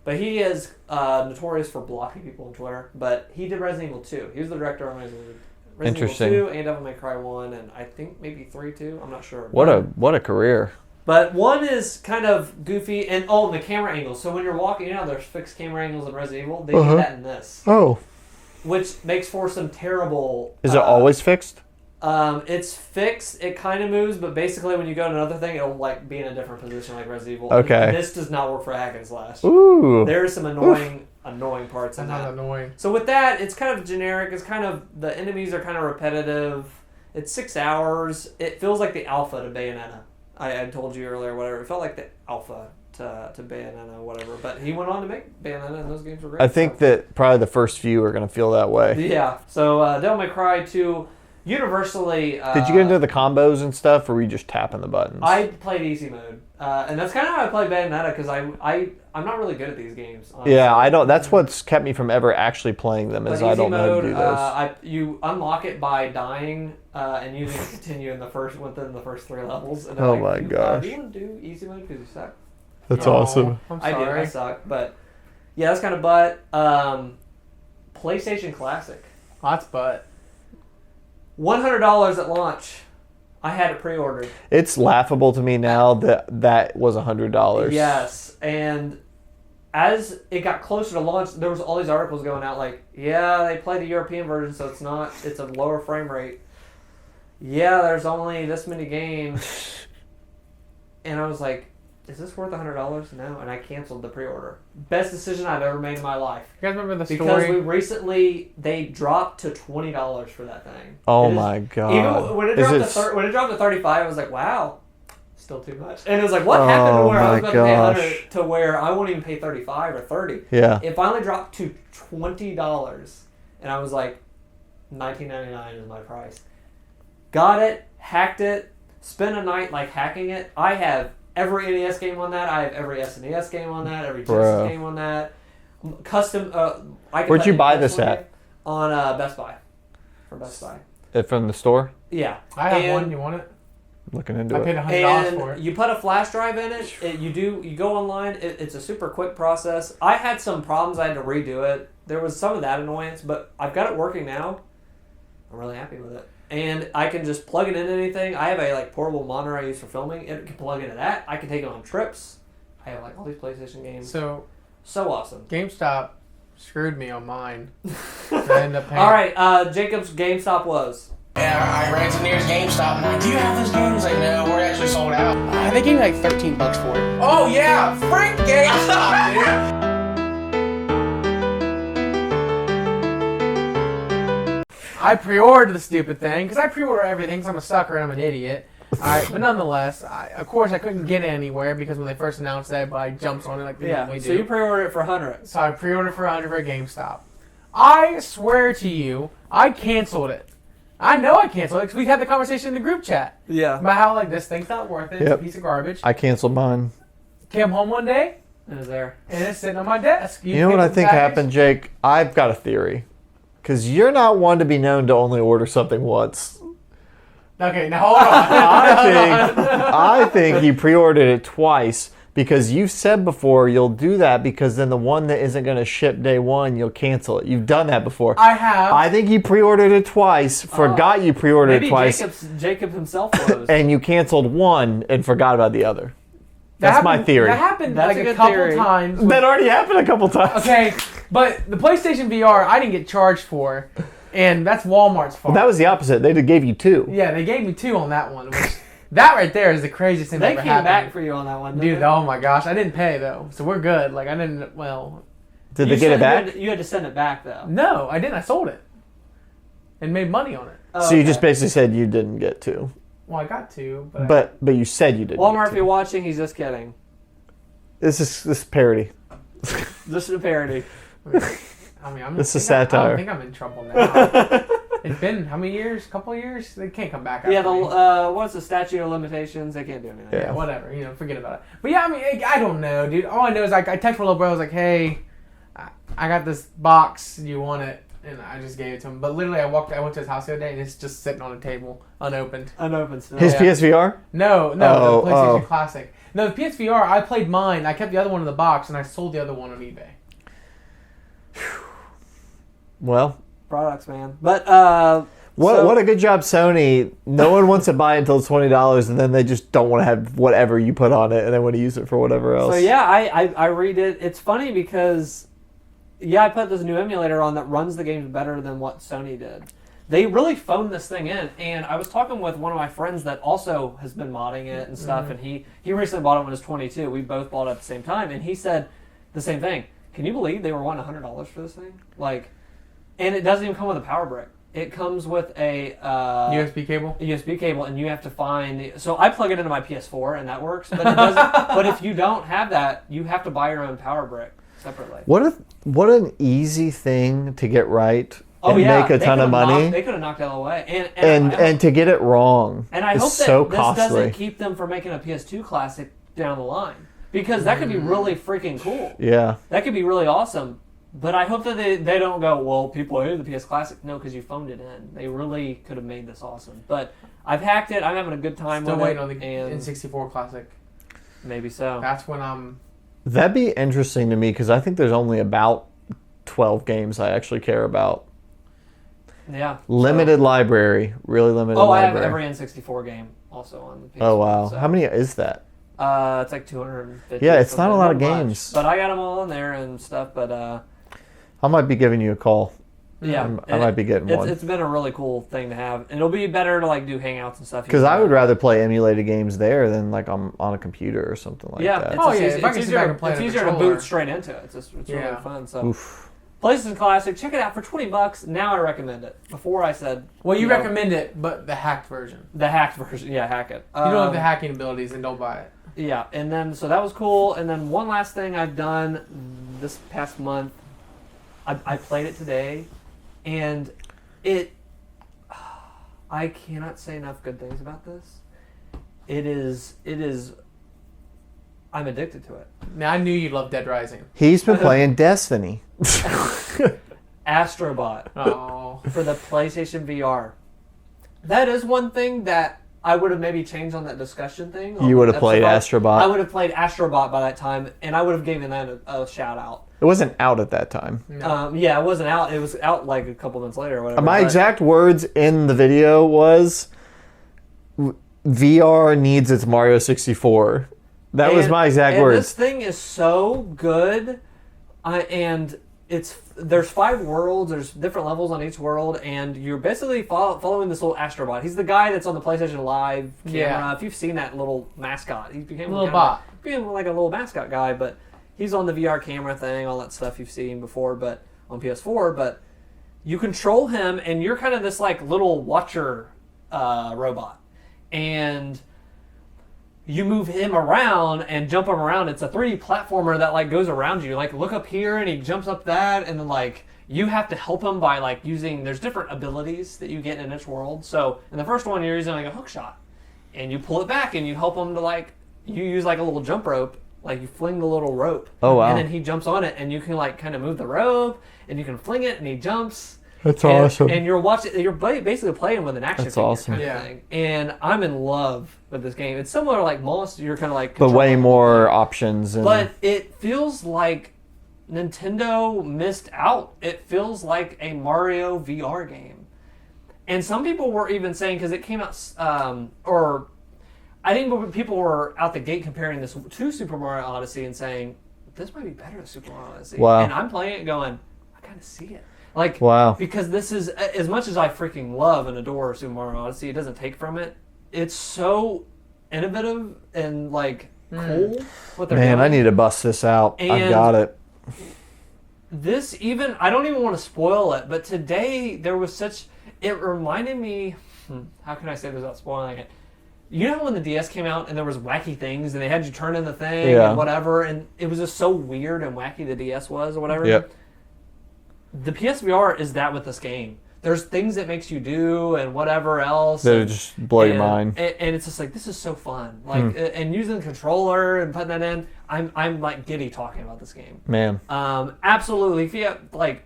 But he is notorious for blocking people on Twitter. But he did Resident Evil 2. He was the director on Resident Evil 2 and Devil May Cry 1, and I think maybe 3 too. I'm not sure. What a career. But 1 is kind of goofy, and the camera angles. So when you're walking, there's fixed camera angles in Resident Evil. They do that in this. Oh. Which makes for some terrible... Is it always fixed? It's fixed. It kind of moves, but basically when you go to another thing, it'll like be in a different position like Resident Evil. Okay. And this does not work for hack and slash. Ooh. There are some annoying parts in That's that. annoying. So with that, it's kind of generic. It's kind of, the enemies are kind of repetitive. It's 6 hours. It feels like the alpha to Bayonetta. I told you earlier, whatever. It felt like the alpha to Bayonetta, whatever. But he went on to make Bayonetta, and those games were great. I think that probably the first few are going to feel that way. Yeah. So Devil May Cry 2, universally... Did you get into the combos and stuff, or were you just tapping the buttons? I played easy mode. And that's kind of how I play Bayonetta, because I'm not really good at these games. Honestly. Yeah, I don't. That's what's kept me from ever actually playing them. Is I don't know how to do this. You unlock it by dying and using it to continue within the first 3 levels. And Oh my gosh! Do you want to do easy mode because you suck? That's awesome. I'm I sorry. do. I suck, but yeah, that's kind of butt. PlayStation Classic. That's butt. $100 at launch. I had it pre-ordered. It's laughable to me now that was $100. Yes, and as it got closer to launch, there was all these articles going out like, yeah, they play the European version, so it's a lower frame rate. Yeah, there's only this many games. And I was like, is this worth $100? No, and I canceled the pre-order. Best decision I've ever made in my life. You guys remember the Because story? they dropped to $20 for that thing. Oh my god! Even when it dropped to 35, I was like, wow, still too much. And it was like, what happened to where I was about to pay 100 to where I won't even pay 35 or 30? Yeah. It finally dropped to $20, and I was like, $19.99 is my price. Got it, hacked it, spent a night like hacking it. I have every NES game on that. I have every SNES game on that. Every Genesis game on that. Custom. Where'd you buy this at? On Best Buy. From Best Buy. From the store? Yeah. I have one. You want it? Looking into I it. paid $100 for it. You put a flash drive in it. You go online. It's a super quick process. I had some problems. I had to redo it. There was some of that annoyance, but I've got it working now. I'm really happy with it. And I can just plug it into anything. I have a portable monitor I use for filming. It can plug into that. I can take it on trips. I have all these PlayStation games. So awesome. GameStop screwed me on mine. I ended up paying. All right, Jacob's GameStop was. Yeah, I ran to the nearest GameStop and I'm like, do you have those games? Like, no, we're actually sold out. They gave me like $13 for it. Oh yeah, freak GameStop, dude. I pre-ordered the stupid thing because I pre-order everything because I'm a sucker and I'm an idiot. All right, but nonetheless, of course I couldn't get it anywhere because when they first announced that, everybody jumps on it like they normally do. So you pre-ordered it for 100. So I pre-ordered for 100 for GameStop. I swear to you, I canceled it. I know I canceled it because we had the conversation in the group chat. Yeah. About how this thing's not worth it. It's a piece of garbage. I canceled mine. Came home one day. It was there. And it's sitting on my desk. You know what I think happened, Jake? I've got a theory. Because you're not one to be known to only order something once. Okay, now hold on. I think you pre-ordered it twice because you said before you'll do that because then the one that isn't going to ship day one, you'll cancel it. You've done that before. I have. I think you pre-ordered it twice, forgot you pre-ordered it twice. Maybe Jacob himself was. And you canceled one and forgot about the other. That's my theory. That happened That's like a a good couple theory. times. That already happened a couple times. Okay, but the PlayStation VR I didn't get charged for. And that's Walmart's fault. Well, that was the opposite. They gave you 2. Yeah, they gave me 2 on that one. Which, that right there is the craziest thing that They ever came happened. back for you on that one, Dude, didn't oh my gosh. I didn't pay, though. So we're good. Like, I didn't, well... Did they get it back? You had to send it back, though. No, I didn't. I sold it. And made money on it. Oh, So you just basically said you didn't get 2. Well, I got 2, but... But you said you didn't Walmart, get if 2. you're watching, he's just kidding. This is parody. This is a parody. I mean, This is I satire. don't think I'm in trouble now. It's been how many years? A couple of years? They can't come back. Yeah, after me. what's the statute of limitations? They can't do anything. Yeah. Yeah, whatever. Forget about it. But yeah, I mean, I don't know, dude. All I know is I text my little bro. I was like, hey, I got this box. You want it? And I just gave it to him. But literally, I went to his house the other day, and it's just sitting on a table, unopened. Unopened still. His Yeah. PSVR? No, the Oh, PlayStation Classic. No, the PSVR, I played mine. I kept the other one in the box, and I sold the other one on eBay. Well, Products, man. But, what a good job, Sony. No one wants to buy it until it's $20, and then they just don't want to have whatever you put on it, and they want to use it for whatever else. So yeah, I read it. It's funny because, I put this new emulator on that runs the games better than what Sony did. They really phoned this thing in, and I was talking with one of my friends that also has been modding it and stuff, and he recently bought it when he was 22. We both bought it at the same time, and he said the same thing. Can you believe they were wanting $100 for this thing? Like, and it doesn't even come with a power brick. It comes with a USB cable? USB cable, and you have to find. So I plug it into my PS4, and that works. But it doesn't. But if you don't have that, you have to buy your own power brick separately. What an easy thing to get right and yeah, make a ton of money. They could have knocked that away, and to get it wrong and I is hope that so this costly. doesn't keep them from making a PS2 classic down the line, because that could be really freaking cool. Yeah. That could be really awesome. But I hope that they don't go, well, people hate the PS Classic. No, because you phoned it in. They really could have made this awesome. But I've hacked it. I'm having a good time Still with waiting it. on the and N64 Classic. maybe so. That's when I'm... That'd be interesting to me because I think there's only about 12 games I actually care about. Yeah. Limited library. Really limited Oh, I have library. every N64 game also on the PS4. Oh, wow. So. How many is that? It's like 250. Yeah, it's not a lot of Not much. games. But I got them all in there and stuff. But I might be giving you a call. yeah, I might be getting one. It's been a really cool thing to have, and it'll be better to like do hangouts and stuff. Because I would rather play emulated games there than like on a computer or something like Yeah, that. it's, Oh, it's yeah, easy- if I it's can sit easier, back and play it's on a easier to controller. boot straight into it. It's really Yeah. fun. So, Oof. PlayStation Classic, check it out for $20. Now I recommend it. Before I said, Well, you know, recommend it, but the hacked version. the hacked version. Yeah, hack it. If you don't have the hacking abilities, then don't buy it. Yeah, and then so that was cool. And then one last thing I've done this past month, I played it today, and I cannot say enough good things about this. It is. I'm addicted to it. Now, I knew you'd love Dead Rising. He's been playing Destiny. Astrobot Oh. for the PlayStation VR. That is one thing that I would have maybe changed on that discussion thing. You would have played Astrobot. I would have played Astrobot by that time, and I would have given that a shout out. It wasn't out at that time. No. Yeah, it wasn't out. It was out like a couple months later or whatever. My but- exact words in the video was VR needs its Mario 64. That was my exact and words. This thing is so good, and there's 5 worlds. There's different levels on each world, and you're basically following this little Astrobot. He's the guy that's on the PlayStation Live camera. Yeah. If you've seen that little mascot, he became Little kind bot. of became like a little mascot guy. But he's on the VR camera thing, all that stuff you've seen before, but on PS4. But you control him, and you're kind of this like little watcher robot, and you move him around and jump him around. It's a 3D platformer that like goes around you. Like look up here and he jumps up that, and then like you have to help him by like using. There's different abilities that you get in each world. So in the first one you're using like a hook shot, and you pull it back and you help him to like you use like a little jump rope. Like you fling the little rope. Oh, wow. And then he jumps on it, and you can like kind of move the rope, and you can fling it, and he jumps. That's And- awesome. And you're watching. You're basically playing with an action That's figure awesome. kind of Yeah. thing. And I'm in love with this game. It's similar to like Moss. You're kind of like. But way controlling- more options. And But it feels like Nintendo missed out. It feels like a Mario VR game. And some people were even saying, because it came out, or I think people were out the gate comparing this to Super Mario Odyssey and saying, this might be better than Super Mario Odyssey. Wow. And I'm playing it going, I kind of see it. Like, Wow. because this is, as much as I freaking love and adore Super Mario Odyssey, it doesn't take from it. It's so innovative and, like, cool what they're doing. Man, I need to bust this out. I've And got it. This even, I don't even want to spoil it, but today there was such, it reminded me, how can I say this without spoiling it? You know when the DS came out and there was wacky things and they had you turn in the thing and whatever, and it was just so weird and wacky the DS was or whatever? Yep. The PSVR is that with this game. There's things it makes you do and whatever else. That just blow your mind. And it's just like, this is so fun. Like, and using the controller and putting that in, I'm like giddy talking about this game. Man. Absolutely. If you like,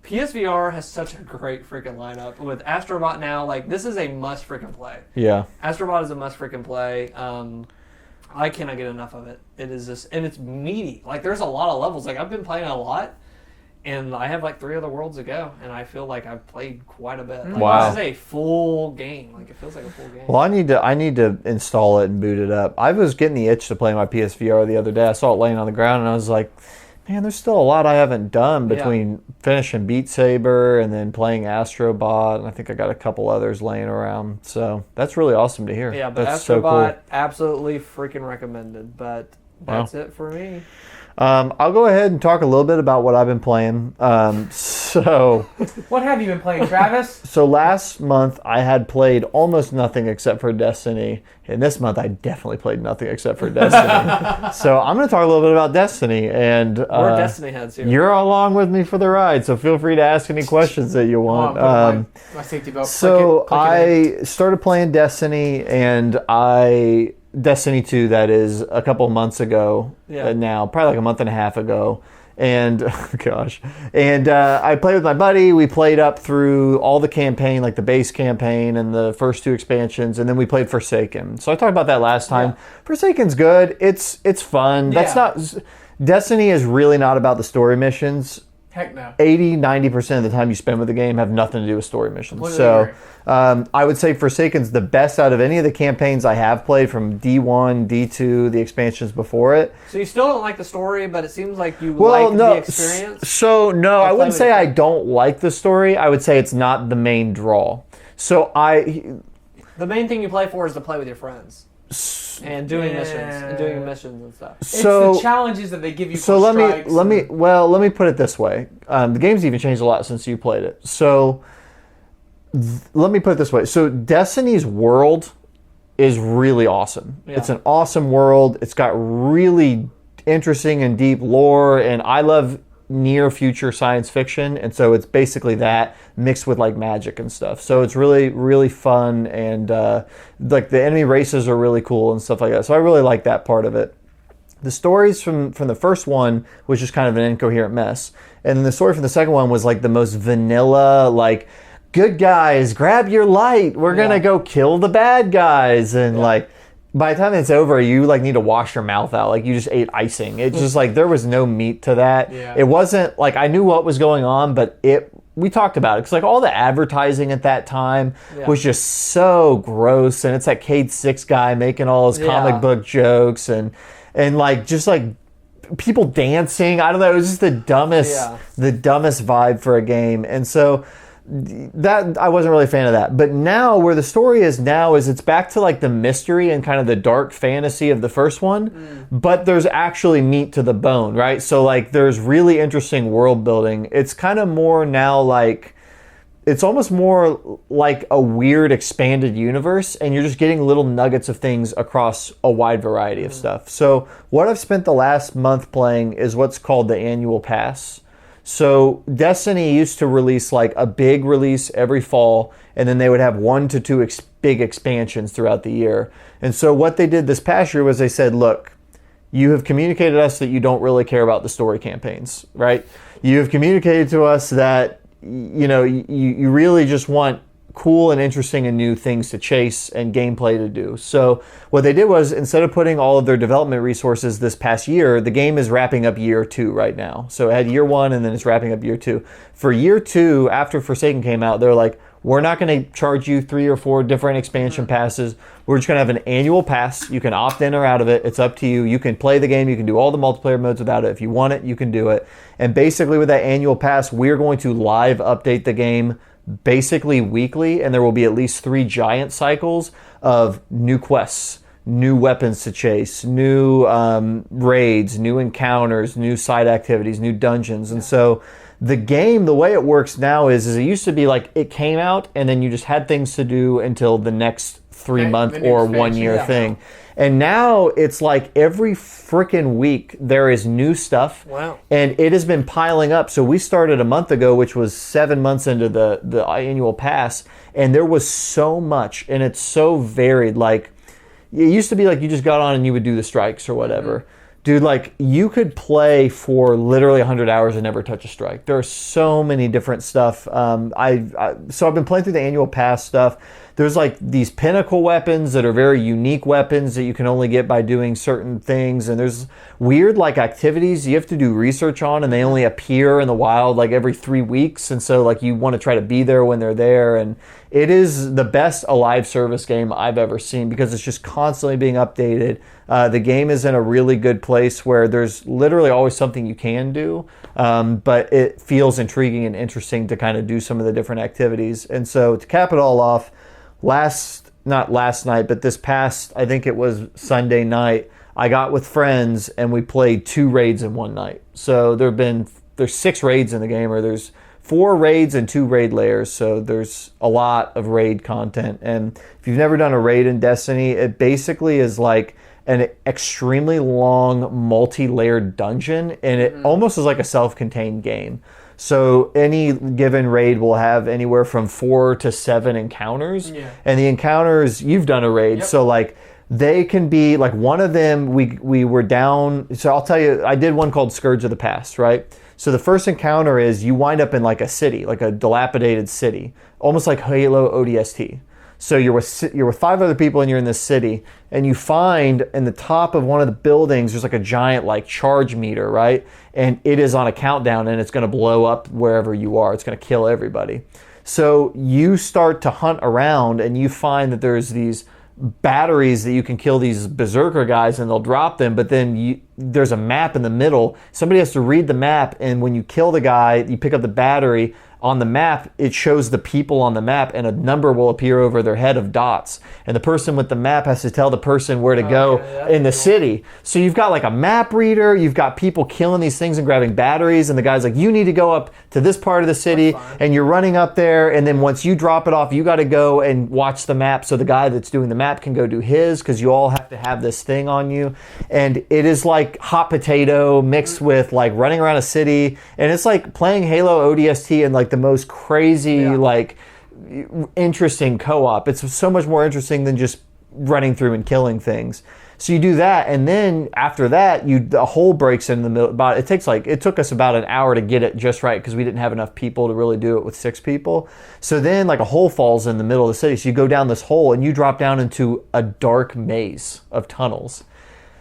PSVR has such a great freaking lineup. With Astrobot now, like, this is a must freaking play. Yeah. Astrobot is a must freaking play. I cannot get enough of it. It is just, and it's meaty. Like, there's a lot of levels. Like, I've been playing a lot. And I have like 3 other worlds to go, and I feel like I've played quite a bit. Like, wow. This is a full game. Like, it feels like a full game. Well, I need to install it and boot it up. I was getting the itch to play my PSVR the other day. I saw it laying on the ground, and I was like, man, there's still a lot I haven't done between finishing Beat Saber and then playing Astrobot, and I think I got a couple others laying around. So that's really awesome to hear. Yeah, but that's Astrobot, so cool. absolutely freaking recommended. But that's it for me. I'll go ahead and talk a little bit about what I've been playing. So What have you been playing, Travis? So last month I had played almost nothing except for Destiny, and this month I definitely played nothing except for Destiny. So I'm going to talk a little bit about Destiny, and we're Destiny heads here. You're along with me for the ride, so feel free to ask any questions that you want. My safety belt. So Click it I started playing Destiny, and Destiny 2, that is, a couple months ago now, probably like a month and a half ago. And, I played with my buddy. We played up through all the campaign, like the base campaign and the first 2 expansions, and then we played Forsaken. So I talked about that last time. Yeah. Forsaken's good. It's fun. That's not... Destiny is really not about the story missions. Heck no. 80-90% of the time you spend with the game have nothing to do with story missions. Completely So I would say Forsaken's the best out of any of the campaigns I have played, from D1, D2, the expansions before it. So you still don't like the story, but it seems like you like the experience? So no, I wouldn't say I don't like the story. I would say it's not the main draw. So the main thing you play for is to play with your friends. And doing missions and stuff. So, it's the challenges that they give you. So let me put it this way. The game's even changed a lot since you played it. So let me put it this way. So Destiny's world is really awesome. Yeah. It's an awesome world. It's got really interesting and deep lore, and I love near future science fiction, and so it's basically that mixed with like magic and stuff. So it's really, really fun, and like the enemy races are really cool and stuff like that. So I really like that part of it. The stories from the first one was just kind of an incoherent mess, and then the story from the second one was like the most vanilla, like, good guys, grab your light, we're gonna go kill the bad guys, and like, by the time it's over, you like need to wash your mouth out. Like, you just ate icing. It's just like there was no meat to that. Yeah. It wasn't like, I knew what was going on, but we talked about it because like all the advertising at that time was just so gross, and it's that Cade Six guy making all his comic book jokes and like just like people dancing. I don't know. It was just the dumbest vibe for a game, and so. That I wasn't really a fan of that. But now where the story is now is it's back to like the mystery and kind of the dark fantasy of the first one, but there's actually meat to the bone, right? So like there's really interesting world building. It's kind of more now like, it's almost more like a weird expanded universe, and you're just getting little nuggets of things across a wide variety of stuff. So what I've spent the last month playing is what's called the annual pass. So Destiny used to release like a big release every fall, and then they would have 1 to 2 big expansions throughout the year. And so what they did this past year was they said, look, you have communicated to us that you don't really care about the story campaigns, right? You have communicated to us that, you know, you really just want cool and interesting and new things to chase and gameplay to do. So what they did was, instead of putting all of their development resources this past year, the game is wrapping up year 2 right now. So it had year 1 and then it's wrapping up year 2. For year 2, after Forsaken came out, they're like, we're not going to charge you 3 or 4 different expansion passes. We're just going to have an annual pass. You can opt in or out of it. It's up to you. You can play the game. You can do all the multiplayer modes without it. If you want it, you can do it. And basically with that annual pass, we're going to live update the game basically weekly, and there will be at least 3 giant cycles of new quests, new weapons to chase, new raids, new encounters, new side activities, new dungeons. And so the game, the way it works now is it used to be like it came out and then you just had things to do until the next 3-month or 1 year thing. And now it's like every freaking week there is new stuff. Wow. And it has been piling up. So we started a month ago, which was 7 months into the annual pass. And there was so much, and it's so varied. Like, it used to be like you just got on and you would do the strikes or whatever. Mm-hmm. Dude, like, you could play for literally 100 hours and never touch a strike. There are so many different stuff. So I've been playing through the annual pass stuff. There's like these pinnacle weapons that are very unique weapons that you can only get by doing certain things. And there's weird like activities you have to do research on, and they only appear in the wild like every 3 weeks. And so like you want to try to be there when they're there. And it is the best alive service game I've ever seen because it's just constantly being updated. The game is in a really good place where there's literally always something you can do, but it feels intriguing and interesting to kind of do some of the different activities. And so to cap it all off, not last night, but this past, I think it was Sunday night, I got with friends and we played 2 raids in one night. So there's 6 raids in the game, or there's 4 raids and 2 raid layers. So there's a lot of raid content. And if you've never done a raid in Destiny, it basically is like an extremely long multi-layered dungeon, and it almost is like a self-contained game. So any given raid will have anywhere from 4 to 7 encounters. Yeah. And the encounters, you've done a raid, yep. So like they can be like one of them we were down. So I'll tell you, I did one called Scourge of the Past, right? So the first encounter is you wind up in like a city, like a dilapidated city, almost like Halo ODST. So you're with 5 other people and you're in this city, and you find in the top of one of the buildings there's like a giant like charge meter, right? And it is on a countdown and it's going to blow up wherever you are. It's going to kill everybody. So you start to hunt around and you find that there's these batteries that you can kill these berserker guys and they'll drop them, but then there's a map in the middle. Somebody has to read the map, and when you kill the guy, you pick up the battery. On the map, it shows the people on the map, and a number will appear over their head of dots. And the person with the map has to tell the person where to go in the city. So you've got like a map reader, you've got people killing these things and grabbing batteries, and the guy's like, you need to go up to this part of the city, and you're running up there, and then once you drop it off, you got to go and watch the map so the guy that's doing the map can go do his, because you all have to have this thing on you. And it is like hot potato mixed with like running around a city, and it's like playing Halo ODST and like the most crazy, like interesting co-op. It's so much more interesting than just running through and killing things. So you do that, and then after that, the hole breaks in the middle. It took us about an hour to get it just right because we didn't have enough people to really do it with 6 people. So then like a hole falls in the middle of the city. So you go down this hole and you drop down into a dark maze of tunnels.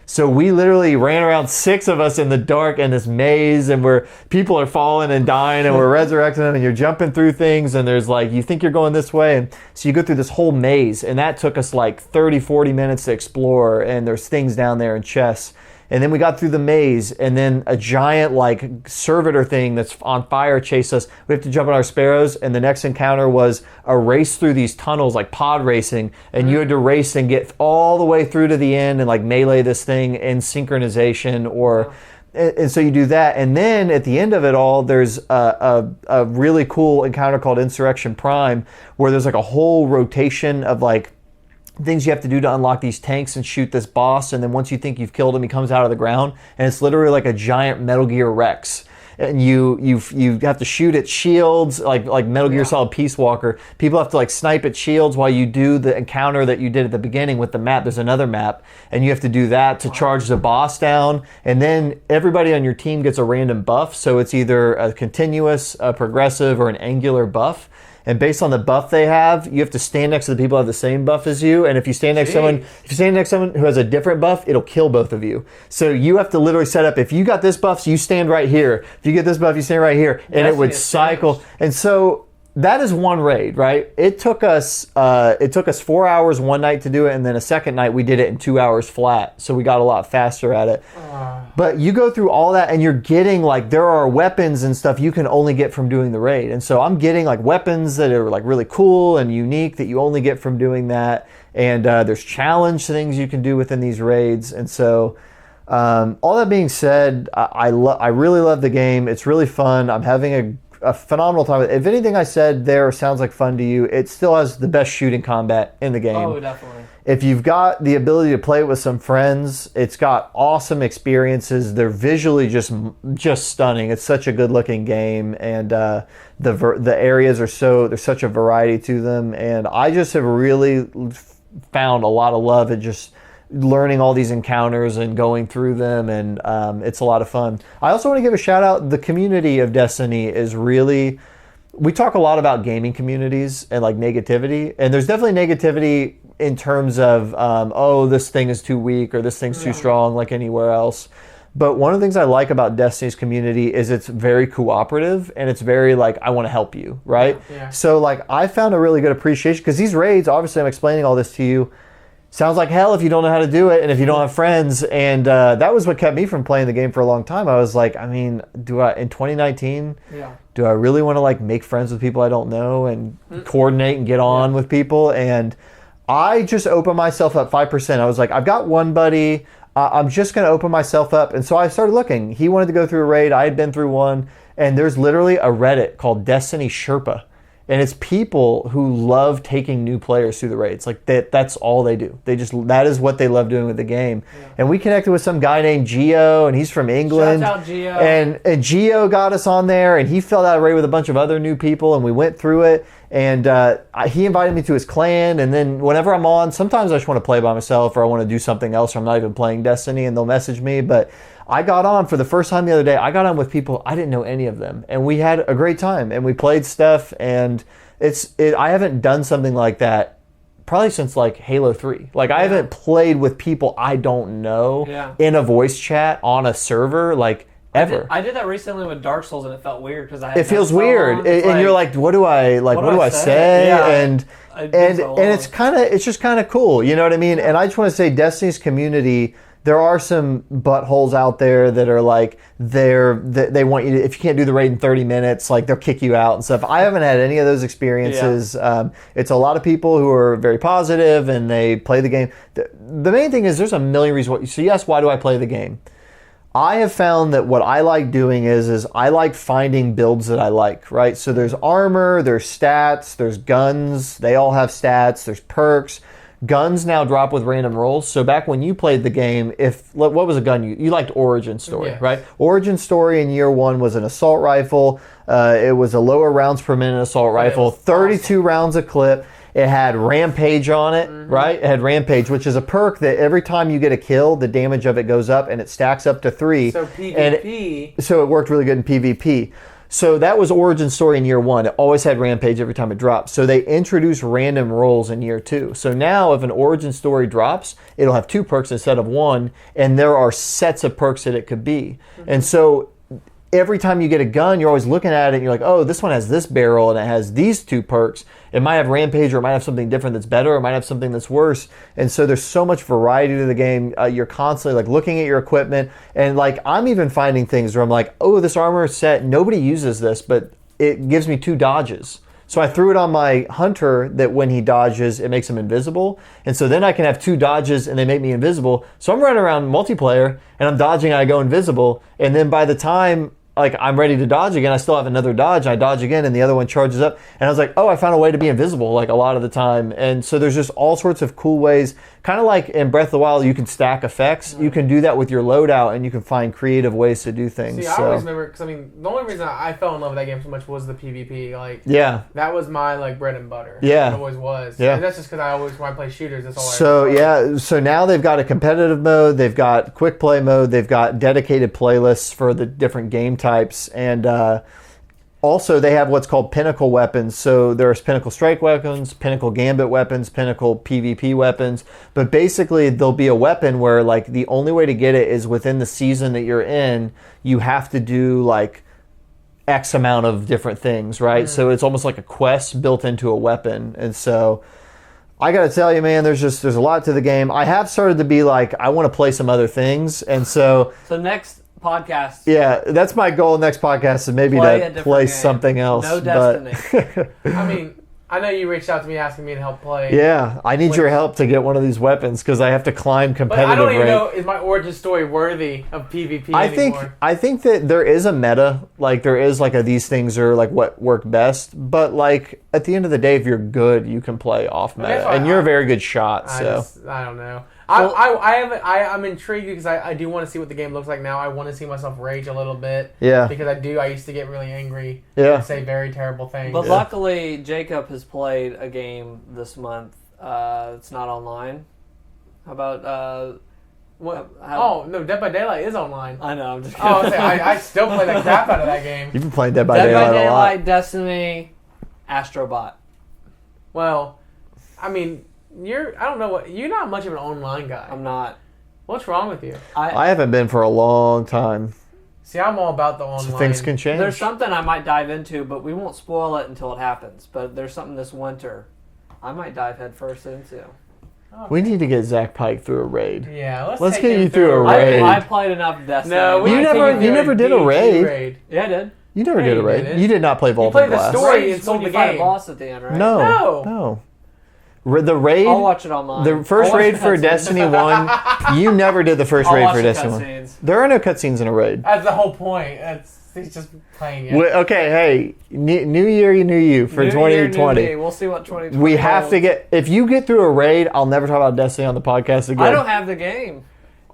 So we literally ran around, 6 of us in the dark in this maze, and people are falling and dying, and we're resurrecting them, and you're jumping through things, and there's like, you think you're going this way, and so you go through this whole maze, and that took us like 30, 40 minutes to explore, and there's things down there and chests. And then we got through the maze, and then a giant like servitor thing that's on fire chased us. We have to jump on our sparrows, and the next encounter was a race through these tunnels, like pod racing, and you had to race and get all the way through to the end and like melee this thing in synchronization, or and so you do that. And then at the end of it all, there's a really cool encounter called Insurrection Prime, where there's like a whole rotation of like things you have to do to unlock these tanks and shoot this boss, and then once you think you've killed him, he comes out of the ground, and it's literally like a giant Metal Gear Rex, and you have to shoot at shields like Metal Gear Solid Peace Walker. People have to like snipe at shields while you do the encounter that you did at the beginning with the map. There's another map, and you have to do that to charge the boss down, and then everybody on your team gets a random buff, so it's either a continuous, a progressive, or an angular buff. And based on the buff they have, you have to stand next to the people who have the same buff as you. And if you stand next to someone who has a different buff, it'll kill both of you. So you have to literally set up, if you got this buff, so you stand right here. If you get this buff, you stand right here. And it would cycle. And so that is one raid, right? It took us 4 hours one night to do it, and then a second night we did it in 2 hours flat. So we got a lot faster at it. But you go through all that, and you're getting like there are weapons and stuff you can only get from doing the raid. And so I'm getting like weapons that are like really cool and unique that you only get from doing that. And there's challenge things you can do within these raids. And so all that being said, I really love the game. It's really fun. I'm having a phenomenal time. If anything I said there sounds like fun to you, it still has the best shooting combat in the game. Oh, definitely. If you've got the ability to play it with some friends, it's got awesome experiences. They're visually just stunning. It's such a good looking game, and the areas are there's such a variety to them. And I just have really found a lot of love at just learning all these encounters and going through them, and it's a lot of fun. I also want to give a shout out. The community of Destiny is really, we talk a lot about gaming communities and like negativity, and there's definitely negativity in terms of this thing is too weak or this thing's too strong, like anywhere else. But one of the things I like about Destiny's community is it's very cooperative, and it's very like, I want to help you, right? Yeah. So like I found a really good appreciation, because these raids, obviously I'm explaining all this to you, sounds like hell if you don't know how to do it and if you don't have friends. And that was what kept me from playing the game for a long time. I was like, I mean, in 2019, do I really want to like make friends with people I don't know and coordinate and get on with people? And I just opened myself up 5%. I was like, I've got one buddy. I'm just going to open myself up. And so I started looking. He wanted to go through a raid. I had been through one. And there's literally a Reddit called Destiny Sherpa. And it's people who love taking new players through the raids. Like that's all they do. That is what they love doing with the game. Yeah. And we connected with some guy named Gio, and he's from England. Shout out Gio. And Gio got us on there, and he filled out a raid with a bunch of other new people, and we went through it. And he invited me to his clan. And then whenever I'm on, sometimes I just want to play by myself, or I want to do something else, or I'm not even playing Destiny, and they'll message me. But I got on for the first time the other day. I got on with people, I didn't know any of them, and we had a great time, and we played stuff. And I haven't done something like that probably since like Halo 3. Like I haven't played with people I don't know in a voice chat on a server like ever. I did that recently with Dark Souls, and it felt weird because it feels weird, and you're like, what do I say? Yeah. And it's just kind of cool, you know what I mean? And I just want to say, Destiny's community, there are some buttholes out there that are like, they want you to, if you can't do the raid in 30 minutes, like they'll kick you out and stuff. I haven't had any of those experiences. Yeah. It's a lot of people who are very positive and they play the game. The main thing is there's a million reasons. So yes, why do I play the game? I have found that what I like doing is I like finding builds that I like, right? So there's armor, there's stats, there's guns. They all have stats. There's perks. Guns now drop with random rolls. So back when you played the game, what was a gun you liked? Origin Story, right? Origin Story in year one was an assault rifle. It was a lower rounds per minute assault rifle, 32 rounds a clip. It had Rampage on it, right? It had Rampage, which is a perk that every time you get a kill, the damage of it goes up, and it stacks up to 3. So PvP. So it worked really good in PvP. So that was Origin Story in year one. It always had Rampage every time it dropped. So they introduced random rolls in year 2. So now if an Origin Story drops, it'll have 2 perks instead of 1, and there are sets of perks that it could be. And so every time you get a gun, you're always looking at it and you're like, oh, this one has this barrel and it has these 2 perks. It might have Rampage, or it might have something different that's better, or it might have something that's worse. And so there's so much variety to the game. You're constantly like looking at your equipment, and like I'm even finding things where I'm like, oh, this armor set, nobody uses this, but it gives me 2 dodges. So I threw it on my hunter that when he dodges, it makes him invisible. And so then I can have 2 dodges and they make me invisible. So I'm running around multiplayer and I'm dodging and I go invisible. And then by the time like I'm ready to dodge again, I still have another dodge. I dodge again and the other one charges up. And I was like, oh, I found a way to be invisible like a lot of the time. And so there's just all sorts of cool ways. Kind of like in Breath of the Wild, you can stack effects. You can do that with your loadout, and you can find creative ways to do things. See, I always remember, because I mean, the only reason I fell in love with that game so much was the PvP. Like, that was my like bread and butter. Yeah, it always was. Yeah, and that's just because when I play shooters, that's all. So now they've got a competitive mode. They've got quick play mode. They've got dedicated playlists for the different game types, and also they have what's called pinnacle weapons. So there's pinnacle strike weapons, pinnacle gambit weapons, pinnacle PvP weapons. But basically there'll be a weapon where like the only way to get it is within the season that you're in. You have to do like X amount of different things, right? So it's almost like a quest built into a weapon. And so I got to tell you, man, there's a lot to the game. I have started to be like, I want to play some other things. And so next podcast. Yeah, that's my goal next podcast is maybe to play something else. No Destiny. I mean, I know you reached out to me asking me to help play. Yeah, I need your help to get one of these weapons because I have to climb competitive. But I don't even rate. know, is my origin story worthy of PvP anymore? I think that there is a meta, like there is like these things are like what work best, but like at the end of the day, if you're good, you can play off meta, and you're a very good shot. I don't know. I'm intrigued because I do want to see what the game looks like now. I want to see myself rage a little bit. Yeah. Because I used to get really angry. Yeah. And say very terrible things. But luckily, Jacob has played a game this month. It's not online. How about what? No, Dead by Daylight is online. I know. I'm just kidding. I still play the crap out of that game. You've been playing Dead by Daylight a lot. Destiny, Astrobot. Well, I mean. You're not much of an online guy. I'm not. What's wrong with you? I haven't been for a long time. See, I'm all about the online. So things can change. There's something I might dive into, but we won't spoil it until it happens. But there's something this winter I might dive headfirst into. Okay. We need to get Zach Pike through a raid. Yeah, let's get you through a raid. I played enough Destiny. No, you never did a raid. Yeah, I did. You never did a raid. You did not play Vault of Glass. You played the story and sold the game. You boss at the end, right? No. The raid. I'll watch it online. The first raid for Destiny 1. You never did the first raid for Destiny 1. There are no cutscenes in a raid. That's the whole point. He's just playing it. Okay, hey, new year, new you for 2020. We'll see what 2020. We have to get. If you get through a raid, I'll never talk about Destiny on the podcast again. I don't have the game.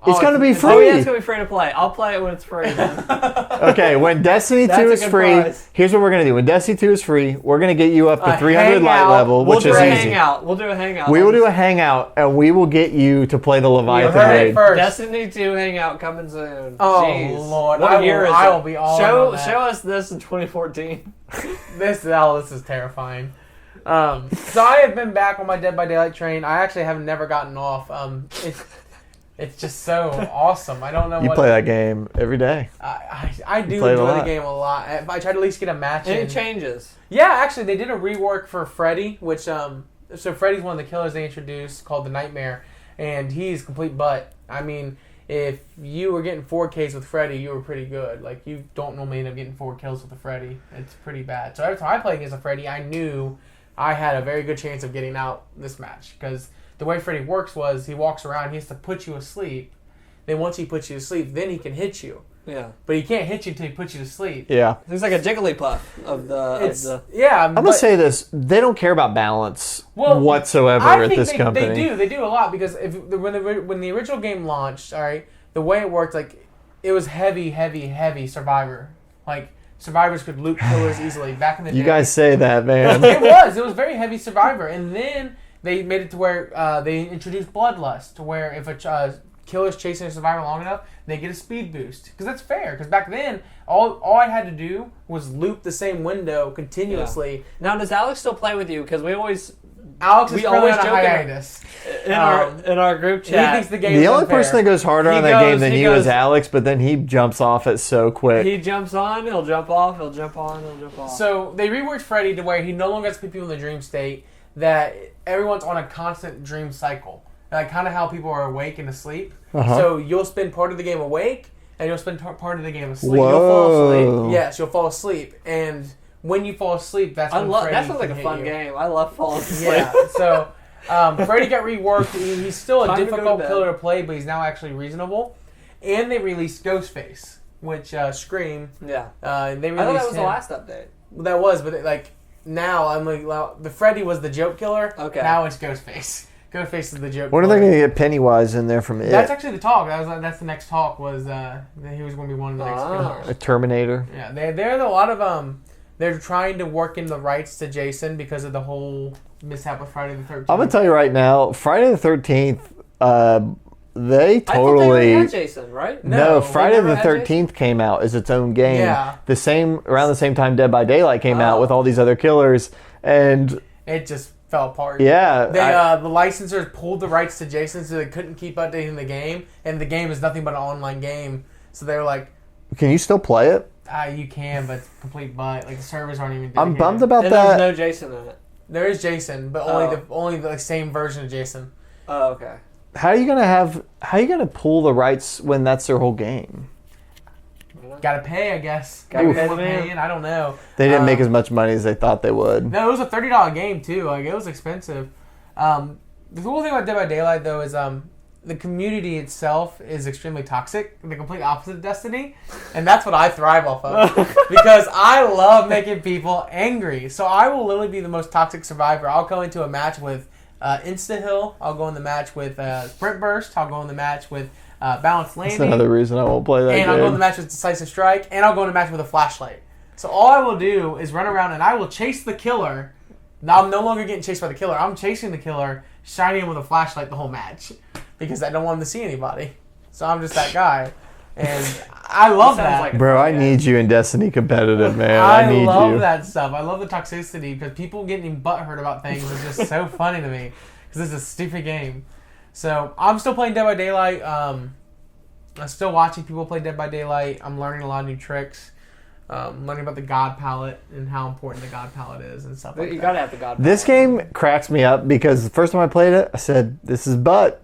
It's going to be free. Oh, yeah, it's going to be free to play. I'll play it when it's free. Okay, when Destiny 2 is free, here's what we're going to do. When Destiny 2 is free, we're going to get you up to 300 light level, which is easy. We'll do a hangout. We will do a hangout, and we will get you to play the Leviathan raid. Destiny 2 hangout coming soon. Oh, jeez. Lord. What year is it? I will be all Show us this in 2014. This is terrifying. So I have been back on my Dead by Daylight train. I actually have never gotten off. It's just so awesome. I don't know. You play that game every day. I do enjoy the game a lot. I try to at least get a match in. Any changes? Yeah, actually, they did a rework for Freddy, which so Freddy's one of the killers they introduced called the Nightmare, and he's complete butt. I mean, if you were getting 4Ks with Freddy, you were pretty good. Like, you don't normally end up getting 4 kills with a Freddy. It's pretty bad. So every time I played against a Freddy, I knew I had a very good chance of getting out this match because the way Freddy works was he walks around, he has to put you asleep. Then once he puts you to sleep, then he can hit you. Yeah. But he can't hit you until he puts you to sleep. Yeah. He's like a Jigglypuff of the... Yeah. I'm going to say this. They don't care about balance whatsoever at this company. They do a lot because when the original game launched, all right, the way it worked, like, it was heavy Survivor. Like, survivors could loot killers easily back in the day. You guys say that, man. It was very heavy Survivor. And then they made it to where they introduced Bloodlust, to where if a killer's chasing a survivor long enough, they get a speed boost. Because that's fair. Because back then, all I had to do was loop the same window continuously. Yeah. Now, does Alex still play with you? Because Alex is currently on a hiatus. In our group chat. He thinks the game is the only unfair. person that goes harder on that game than you is Alex, but then he jumps off it so quick. He jumps on, he'll jump off, he'll jump on, he'll jump off. So they reworked Freddy to where he no longer has to put people in the dream state, that everyone's on a constant dream cycle. Like kind of how people are awake and asleep. So you'll spend part of the game awake, and you'll spend part of the game asleep. Whoa. You'll fall asleep. Yes, you'll fall asleep. And when you fall asleep, that's when Freddy that sounds like a can fun hit you. game. I love falling asleep. Yeah, so Freddy got reworked. He's still a difficult killer to play, but he's now actually reasonable. And they released Ghostface, which Scream. Yeah. They released I thought that was him. the last update. That was, but now I'm like, the Freddy was the joke killer. Okay. Now it's Ghostface. Ghostface is the joke. When are they going to get Pennywise in there from it? That's actually the talk. That's the next talk. Was that he was going to be one of the next killers. A Terminator. Yeah, there's a lot of They're trying to work in the rights to Jason because of the whole mishap with Friday the 13th. I'm going to tell you right now, Friday the 13th, they totally... I thought they already had Jason, right? No, Friday the 13th came out as its own game. Yeah. Around the same time Dead by Daylight came out with all these other killers, and... It just fell apart. Yeah. The licensors pulled the rights to Jason so they couldn't keep updating the game, and the game is nothing but an online game. So they were like, Can you still play it? You can, but it's complete butt. Like the servers aren't even. I'm dedicated. bummed about And that. there's no Jason in it. There is Jason, but only the same version of Jason. Oh, okay. How are you gonna pull the rights when that's their whole game? Gotta pay, I guess. Gotta Maybe pay we're the man. paying. I don't know. They didn't make as much money as they thought they would. No, it was a $30 game too. Like it was expensive. The cool thing about Dead by Daylight though is the community itself is extremely toxic. The complete opposite of Destiny, and that's what I thrive off of because I love making people angry. So I will literally be the most toxic survivor. I'll go into a match with Insta Hill. I'll go in the match with Sprint Burst. I'll go in the match with Balanced Landing. That's another reason I won't play that game. And I'll go in the match with Decisive Strike, and I'll go in the match with a flashlight. So all I will do is run around and I will chase the killer. Now I'm no longer getting chased by the killer. I'm chasing the killer, shining him with a flashlight the whole match because I don't want him to see anybody. So I'm just that guy. And I love that. like Bro, I need you in Destiny competitive, man. I need love you. that stuff. I love the toxicity because people getting butthurt about things is just so funny to me because it's a stupid game. So I'm still playing Dead by Daylight. I'm still watching people play Dead by Daylight. I'm learning a lot of new tricks. Learning about the God palette and how important the God palette is and stuff like that. You gotta have the God. This game cracks me up because the first time I played it, I said, this is butt.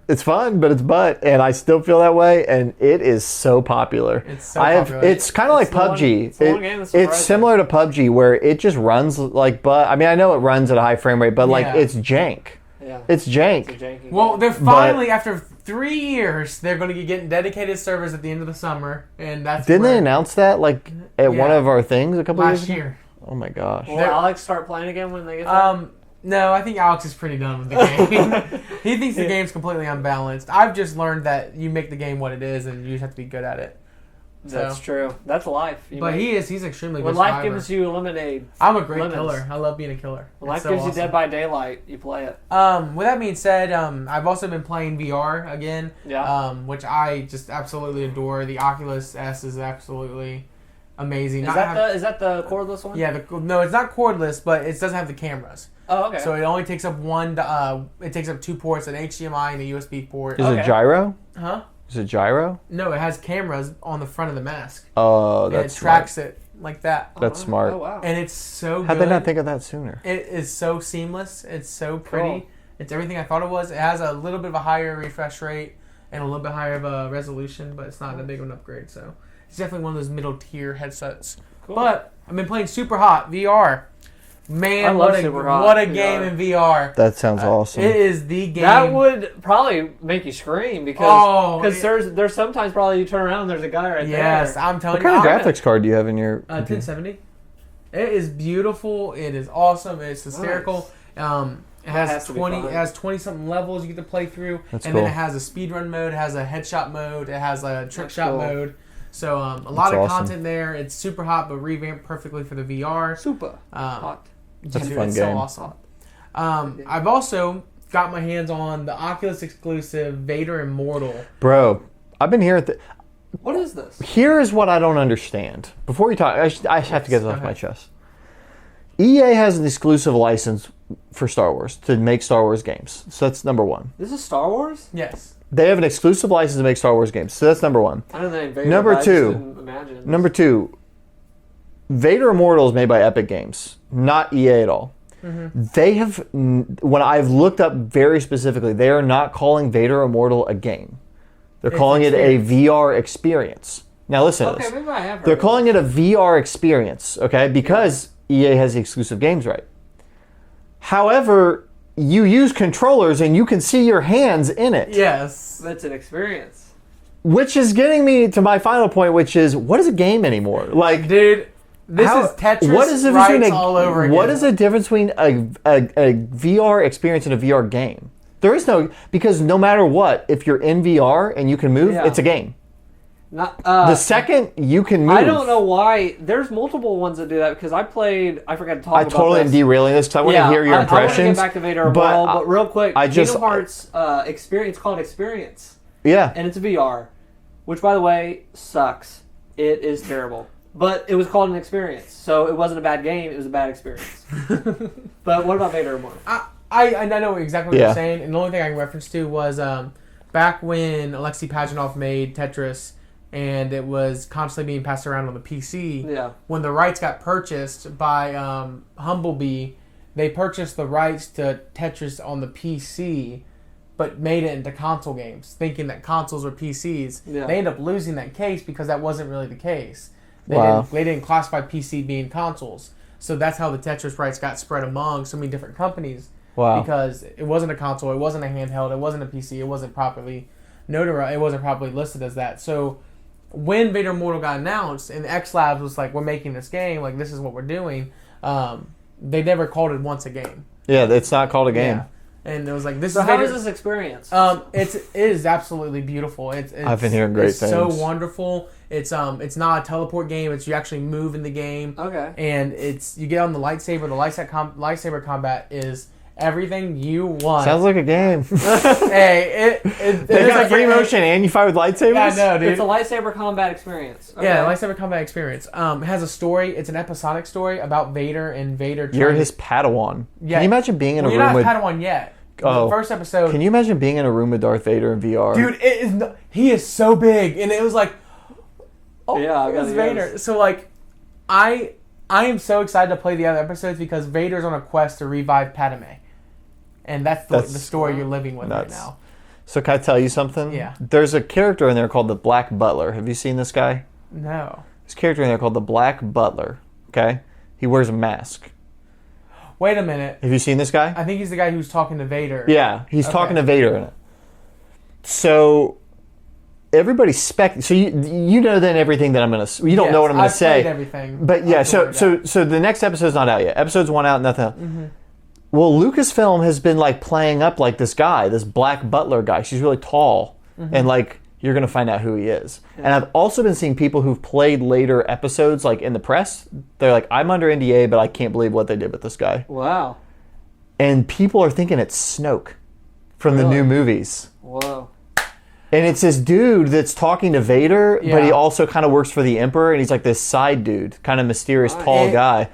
It's fun, but it's butt. And I still feel that way, and it is so popular. It's so popular. It's kind of like PUBG. It's the one game that's surprising. It's similar to PUBG where it just runs like butt. I mean, I know it runs at a high frame rate, but like Yeah. it's jank. Yeah. It's jank. It's a janky Well, game. they're finally, after 3 years, they're going to be getting dedicated servers at the end of the summer, and that's Didn't they where- announce that like at one Yeah. of our things a couple years last ago? year. Oh my gosh. Will Alex start playing again when they get there? No, I think Alex is pretty done with the game. He thinks the game's completely unbalanced. I've just learned that you make the game what it is, and you just have to be good at it. That's true. That's life. But he's extremely good. When life survivor. gives you lemonade, I'm a great lemons. killer. I love being a killer. when life It's so gives you awesome. Dead by Daylight, you play it. With that being said, I've also been playing VR again. Yeah. Which I just absolutely adore. The Oculus S is absolutely amazing. Is that the cordless one? Yeah. No, it's not cordless, but it doesn't have the cameras. Oh, okay. So it only takes up one. It takes up 2 ports: an HDMI and a USB port. Is it Okay. gyro? Huh? Is it gyro? No, it has cameras on the front of the mask. Oh, And that's it tracks it like that. That's smart. Oh, wow. And it's so good. How'd they not think of that sooner? It is so seamless. It's so pretty. Cool. It's everything I thought it was. It has a little bit of a higher refresh rate and a little bit higher of a resolution, but it's not a big of an upgrade. So it's definitely one of those middle tier headsets. Cool. But I've been playing Super Hot VR. I Man, love what a Superhot what a VR. game in VR. That sounds awesome. It is the game. That would probably make you scream because it- there's sometimes probably you turn around and there's a guy right Yes, there. I'm telling What kind of you. graphics card do you have in your computer? 1070. It is beautiful. It is awesome. It's hysterical. It has has to be 20. fun. It has 20 something levels you get to play through, That's and cool. then it has a speedrun mode. It has a headshot mode. It has a trick That's shot cool. mode. So a lot That's of awesome. content there. It's super hot, but revamped perfectly for the VR. Super Um, hot. That's a dude, fun it's game. so awesome. I've also got my hands on the Oculus exclusive Vader Immortal. Bro, I've been here at the... What is this? Here is what I don't understand. Before you talk, I have to get this off go my ahead. chest. EA has an exclusive license for Star Wars, to make Star Wars games. So that's number one. This is Star Wars? Yes. They have an exclusive license to make Star Wars games. So that's number one. I don't know. Vader, Number but I just two. didn't imagine. Number two, Vader Immortal is made by Epic Games, not EA at all. They have, when I've looked up very specifically, they are not calling Vader Immortal a game. They're It's calling it a experience. VR experience. Now listen to Okay, this. maybe I have heard They're of calling it a VR experience, okay? Because EA has the exclusive games right. However, you use controllers and you can see your hands in it. Yes. it. That's an experience. Which is getting me to my final point, which is, what is a game anymore? Like, Dude, this is Tetris what is the difference rights between all over again. What is the difference between a VR experience and a VR game? There is no, because no matter what, if you're in VR and you can move, Yeah. it's a game. Not, The second you can move. I don't know why. There's multiple ones that do that because I forgot to talk I about totally am this. derailing this because I want to hear your I want to impressions. get back to Vader but Immortal, but real quick, I just- Kingdom Hearts experience called Experience, yeah. and it's VR, which by the way sucks. It is terrible, but it was called an experience, so it wasn't a bad game. It was a bad experience. But what about Vader Immortal? I know exactly what Yeah. you're saying, and the only thing I can reference to was back when Alexei Pajitnov made Tetris, and it was constantly being passed around on the PC. Yeah. When the rights got purchased by Humblebee, they purchased the rights to Tetris on the PC, but made it into console games, thinking that consoles were PCs. Yeah. They ended up losing that case because that wasn't really the case. Wow. They didn't classify PC being consoles. So that's how the Tetris rights got spread among so many different companies. Wow. Because it wasn't a console, it wasn't a handheld, it wasn't a PC, it wasn't properly notarized, it wasn't properly listed as that. So when Vader Immortal got announced and X Labs was like, we're making this game, like this is what we're doing, they never called it once a game. Yeah, it's not called a game. Yeah. And it was like, this So is how Vader. is this experience? It is absolutely beautiful. It's I've been hearing great it's things. so wonderful. It's not a teleport game. It's you actually move in the game. Okay. And it's you get on the lightsaber. The lightsaber combat is everything you want. Sounds like a game. Hey, it They is got like free motion and you fight with lightsabers? Yeah, I know, dude. It's a lightsaber combat experience. Okay. Yeah, lightsaber combat experience. It has a story. It's an episodic story about Vader and Vader. You're trying his Padawan. Yeah. Can you imagine being in a Well, room you're with... not Padawan yet. Oh. The first episode. Can you imagine being in a room with Darth Vader in VR? Dude, it is. He is so big, and it was like, oh, Yeah, I it's guess. Vader. So like, I am so excited to play the other episodes because Vader's on a quest to revive Padme, and that's the story you're living with nuts. right now. So can I tell you something? Yeah. There's a character in there called the Black Butler. Have you seen this guy? No. There's a character in there called the Black Butler. Okay? He wears a mask. Wait a minute. Have you seen this guy? I think he's the guy who's talking to Vader. Yeah, he's Okay. talking to Vader in it. So everybody's so you know then everything that I'm gonna. You don't know what I'm gonna I've say. played everything. But yeah, I've so the next episode's not out yet. Episode's 1 out, nothing else. Mm-hmm. Well, Lucasfilm has been like playing up like this guy, this Black Butler guy. She's really tall, Mm-hmm. and like you're gonna find out who he is. And I've also been seeing people who've played later episodes, like in the press. They're like, I'm under NDA, but I can't believe what they did with this guy. Wow. And people are thinking it's Snoke from the Really? new movies. Whoa. And it's this dude that's talking to Vader, but he Yeah. also kind of works for the Emperor, and he's like this side dude, kind of mysterious, tall guy.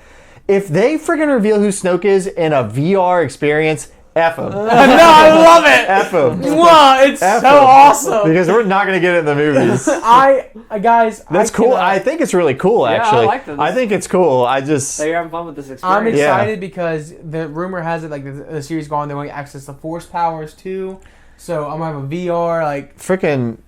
If they freaking reveal who Snoke is in a VR experience, F him. No, I love it. F him. Wow, it's F so him. awesome. Because we're not going to get it in the movies. Guys, That's cool. I think it's really cool, Yeah, I actually. like this. I think it's cool. I just... So you're having fun with this experience. I'm Yeah. excited because the rumor has it like the series going. They want to access the Force powers too. So I'm gonna have a VR like. Freaking...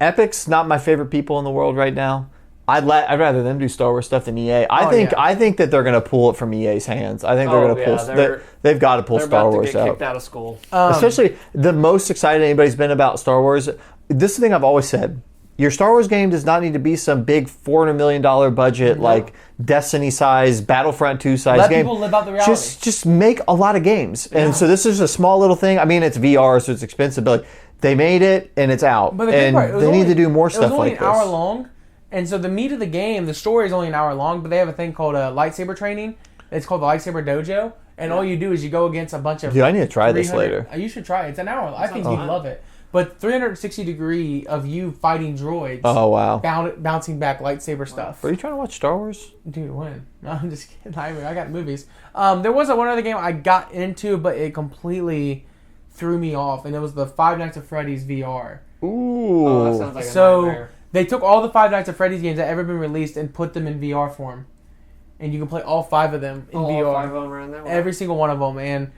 Epic's not my favorite people in the world right now. I'd rather them do Star Wars stuff than EA. I think that they're gonna pull it from EA's hands. I think they're gonna pull. They've got to pull They're Star about Wars to get out. kicked out of school. Especially the most excited anybody's been about Star Wars. This is the thing I've always said. Your Star Wars game does not need to be some big $400 million budget, like Destiny-size, Battlefront 2-size Let game. people live out the reality. Just make a lot of games. And so this is a small little thing. I mean, it's VR, so it's expensive, but they made it and it's out. But the and thing part, it was they need only- to do more It stuff was only like an hour this. long, and so the meat of the game, the story is only an hour long. But they have a thing called a lightsaber training. It's called the lightsaber dojo, and all you do is you go against a bunch of. Dude, I need to try this 300 later. You should try it. It's an hour. I think sounds you'd fun. love it. But 360 degree of you fighting droids. Oh, wow. Bouncing back lightsaber stuff. Are you trying to watch Star Wars? Dude, when? No, I'm just kidding. I got movies. There was one other game I got into, but it completely threw me off, and it was the Five Nights at Freddy's VR. Ooh. Oh, that sounds like a So nightmare. they took all the Five Nights at Freddy's games that ever been released and put them in VR form, and you can play all 5 of them in All VR. 5 of them are in there? Wow. Every single one of them, and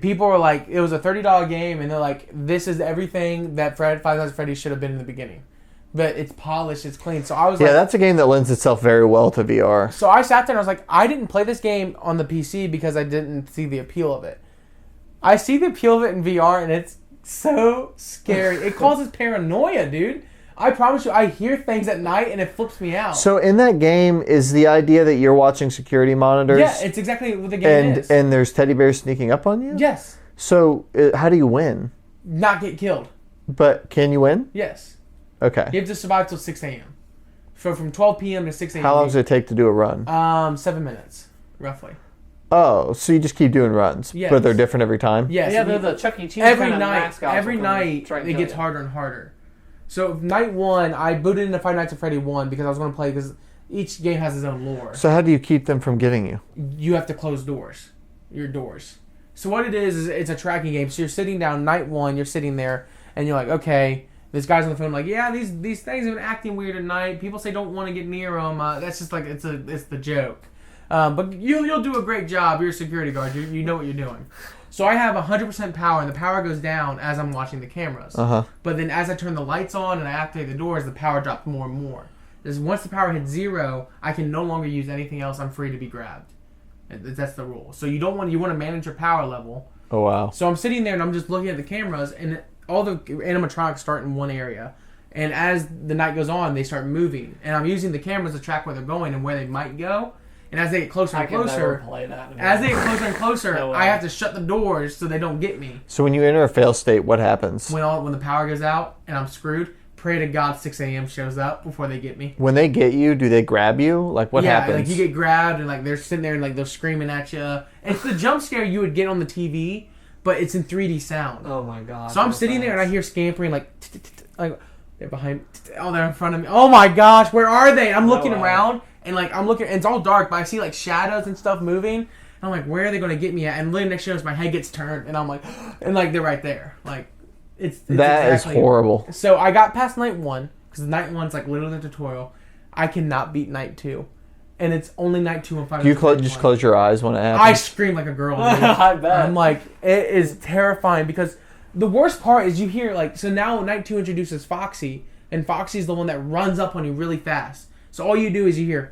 people were like, it was a $30 game, and they're like, this is everything that Five Nights at Freddy's should have been in the beginning, but it's polished, it's clean. So I was Yeah, like, that's a game that lends itself very well to VR. so I sat there and I was like, I didn't play this game on the PC because I didn't see the appeal of it. I see the appeal of it in VR, and it's so scary. It causes paranoia, dude. I promise you, I hear things at night and it flips me out. So in that game is the idea that you're watching security monitors. Yeah, it's exactly what the game is. And there's teddy bears sneaking up on you. Yes. So how do you win? Not get killed. But can you win? Yes. Okay. You have to survive till 6 a.m. So from 12 p.m. to 6 a.m. How long does it take to do a run? 7 minutes, roughly. Oh, so you just keep doing runs, Yes. but they're different every time. Yes. Yeah, they're the Chuck E. Cheese every kind of night. mascots Every will come night try and it kill gets you. harder and harder. So night 1, I booted into Five Nights at Freddy 1 because I was going to play because each game has its own lore. So how do you keep them from getting you? You have to close your doors. So what it is it's a tracking game. So you're sitting down night 1, you're sitting there, and you're like, okay, This guy's on the phone like, yeah, these things have been acting weird at night. People say don't want to get near them. That's just like it's the joke. But you'll do a great job. You're a security guard. You know what you're doing. So I have 100% power, and the power goes down as I'm watching the cameras. But then as I turn the lights on and I activate the doors, the power drops more and more. Because once the power hits 0, I can no longer use anything else. I'm free to be grabbed. That's the rule. So you want to manage your power level. Oh wow. So I'm sitting there and I'm just looking at the cameras, and all the animatronics start in one area. And as the night goes on, they start moving. And I'm using the cameras to track where they're going and where they might go. And as they get closer and closer, I have to shut the doors so they don't get me. So when you enter a fail state, what happens? When the power goes out and I'm screwed, pray to God 6 a.m. shows up before they get me. When they get you, do they grab you? Like what happens? Yeah, like you get grabbed and like they're sitting there and like they're screaming at you. It's the jump scare you would get on the TV, but it's in 3D sound. Oh my God. So I'm sitting there and I hear scampering like they're behind. Oh, they're in front of me. Oh my gosh, where are they? I'm looking around. And like I'm looking, and it's all dark, but I see like shadows and stuff moving. And I'm like, where are they going to get me at? And literally next thing you know, my head gets turned, and I'm like, and like they're right there. Like it's that exactly, is horrible. So I got past night 1 because night 1's like literally the tutorial. I cannot beat night 2, and it's only night 2 and 5. Do you just close your eyes when it happens? I scream like a girl. I bet. I'm like, it is terrifying because the worst part is you hear like, so now night 2 introduces Foxy, and Foxy's the one that runs up on you really fast. So all you do is you hear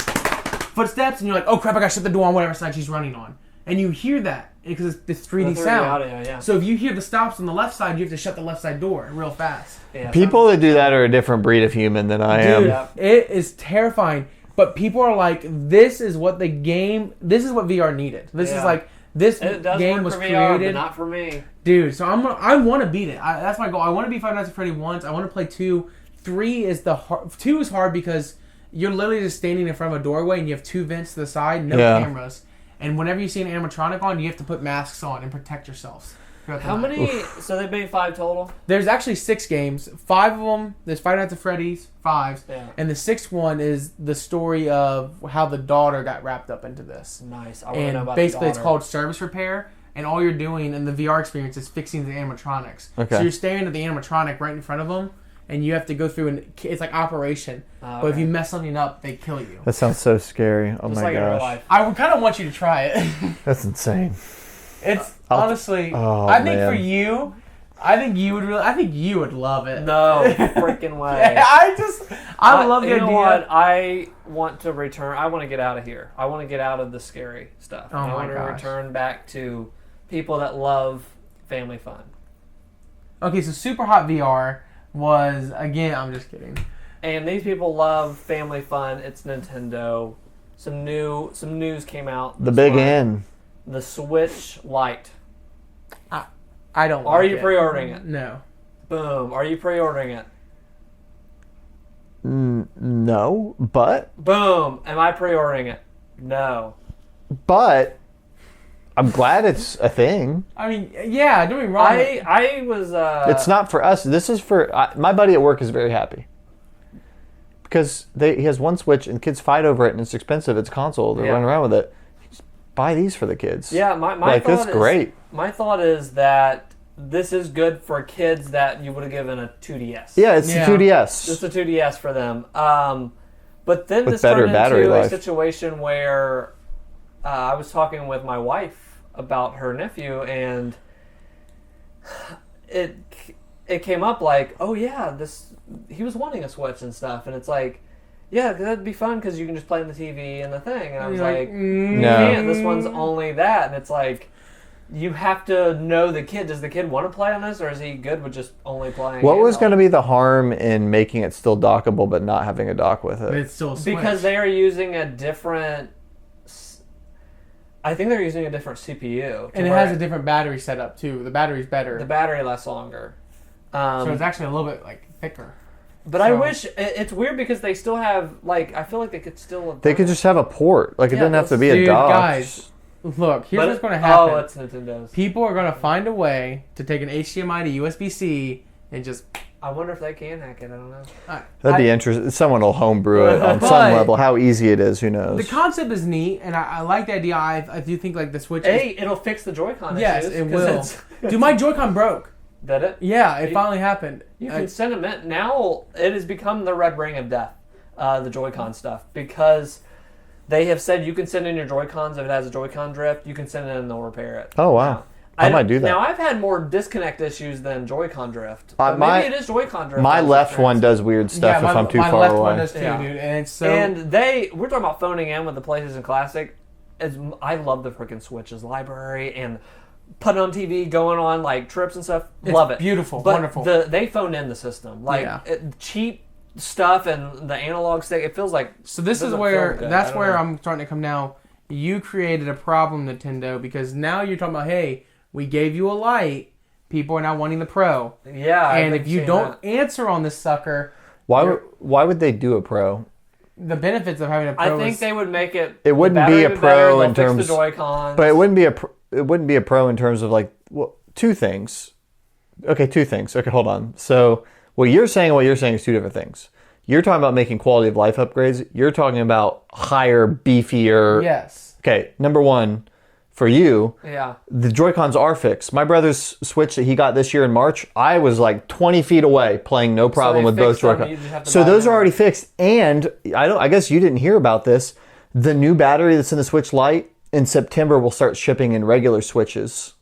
footsteps, and you're like, oh crap, I gotta shut the door on whatever side she's running on. And you hear that because it's this 3D sound. Audio, yeah. So if you hear the stops on the left side, you have to shut the left side door real fast. Yeah, people that do that are a different breed of human than I am. Dude, it is terrifying. But people are like, this is what VR needed. This is like, this game was created. But not for me. Dude, so I want to beat it. That's my goal. I want to beat Five Nights at Freddy's once. I want to play 2. 3 is 2 is hard because you're literally just standing in front of a doorway and you have 2 vents to the side, no cameras. And whenever you see an animatronic on, you have to put masks on and protect yourselves. How many? So they've made 5 total? There's actually 6 games. 5 of them, there's Five Nights at Freddy's, 5. Yeah. And the 6th one is the story of how the daughter got wrapped up into this. Nice. I want to know about basically the it's called service repair. And all you're doing in the VR experience is fixing the animatronics. Okay. So you're staring at the animatronic right in front of them. And you have to go through, and it's like operation. Okay. But if you mess something up, they kill you. That sounds so scary. Oh Just my like in real gosh. life. I would kind of want you to try it. That's insane. It's honestly, oh, I think man. for you, I think you would love it. No freaking way. Yeah, I love the you idea. know what? I want to return. I want to get out of here. I want to get out of the scary stuff. Oh I my want to gosh. return back to people that love family fun. Okay, so Super Hot VR was, again, I'm just kidding. And these people love family fun. It's Nintendo. Some news came out. The big N. The Switch Lite. I don't Are like you it. pre-ordering it? No. Boom. Are you pre-ordering it? No, but Boom. Am I pre-ordering it? No. I'm glad it's a thing. I mean, yeah, don't get me wrong. I was... It's not for us. This is for... my buddy at work is very happy. Because he has one Switch and kids fight over it and it's expensive. It's a console. They run around with it. Just buy these for the kids. Yeah, my like, thought this is... great. My thought is that this is good for kids that you would have given a 2DS. Yeah, it's the 2DS. Just a 2DS for them. But then With this better turned battery into a life. situation where I was talking with my wife about her nephew, and it came up like, oh yeah, he was wanting a Switch and stuff, and it's like, yeah, that'd be fun because you can just play on the TV and the thing, and I was like, you can't. This one's only that, and it's like, you have to know the kid. Does the kid want to play on this, or is he good with just only playing? What was going to be the harm in making it still dockable but not having a dock with But it? it's still a Switch. Because they are using a different... I think they're using a different CPU. And it has a different battery setup, too. The battery's better. The battery lasts longer. So it's actually a little bit, like, thicker. But I wish... It's weird because they still have... Like, I feel like they could still... They could just have a port. Like, it doesn't have to be a Dude, dock. guys, look, here's what's going to happen. Oh, it's Nintendo's. People are going to find a way to take an HDMI to USB-C and just... I wonder if they can hack it. I don't know. That'd be interesting. Someone will homebrew it on some level. How easy it is, who knows? The concept is neat, and I like the idea. I do think, like, the Switch... It'll fix the Joy-Con Yes, issues. it will. Dude, my Joy-Con broke. Did it? Yeah, it finally happened. You can send them in. Now it has become the red ring of death, the Joy-Con stuff, because they have said you can send in your Joy-Cons if it has a Joy-Con drift. You can send it in and they'll repair it. Oh, wow. I might do that. Now, I've had more disconnect issues than Joy-Con drift. My- Maybe it is Joy-Con drift. My left one does weird stuff if I'm too my far left away. one does too, Yeah. dude. And it's so... And we're talking about phoning in with the PlayStation Classic. I love the freaking Switch's library and put on TV, going on like trips and stuff. Love it. Beautiful, but wonderful. They phoned in the system. Like cheap stuff and the analog stick. It feels like So this is where that's where I'm starting to come now. You created a problem, Nintendo, because now you're talking about, hey, we gave you a Lite. People are now wanting the Pro. Yeah, and if you don't answer on this sucker, why would they do a Pro? The benefits of having a Pro. I think they would make it. It wouldn't be a Pro in terms of the Joy-Cons. But it wouldn't be a Pro in terms of like two things. Okay, two things. Okay, hold on. So what you're saying is two different things. You're talking about making quality of life upgrades. You're talking about higher, beefier. Yes. Okay, number one, for you, the Joy-Cons are fixed. My brother's Switch that he got this year in March, I was like 20 feet away playing no problem with both Joy-Cons. So those are already fixed. And I guess you didn't hear about this. The new battery that's in the Switch Lite in September will start shipping in regular Switches.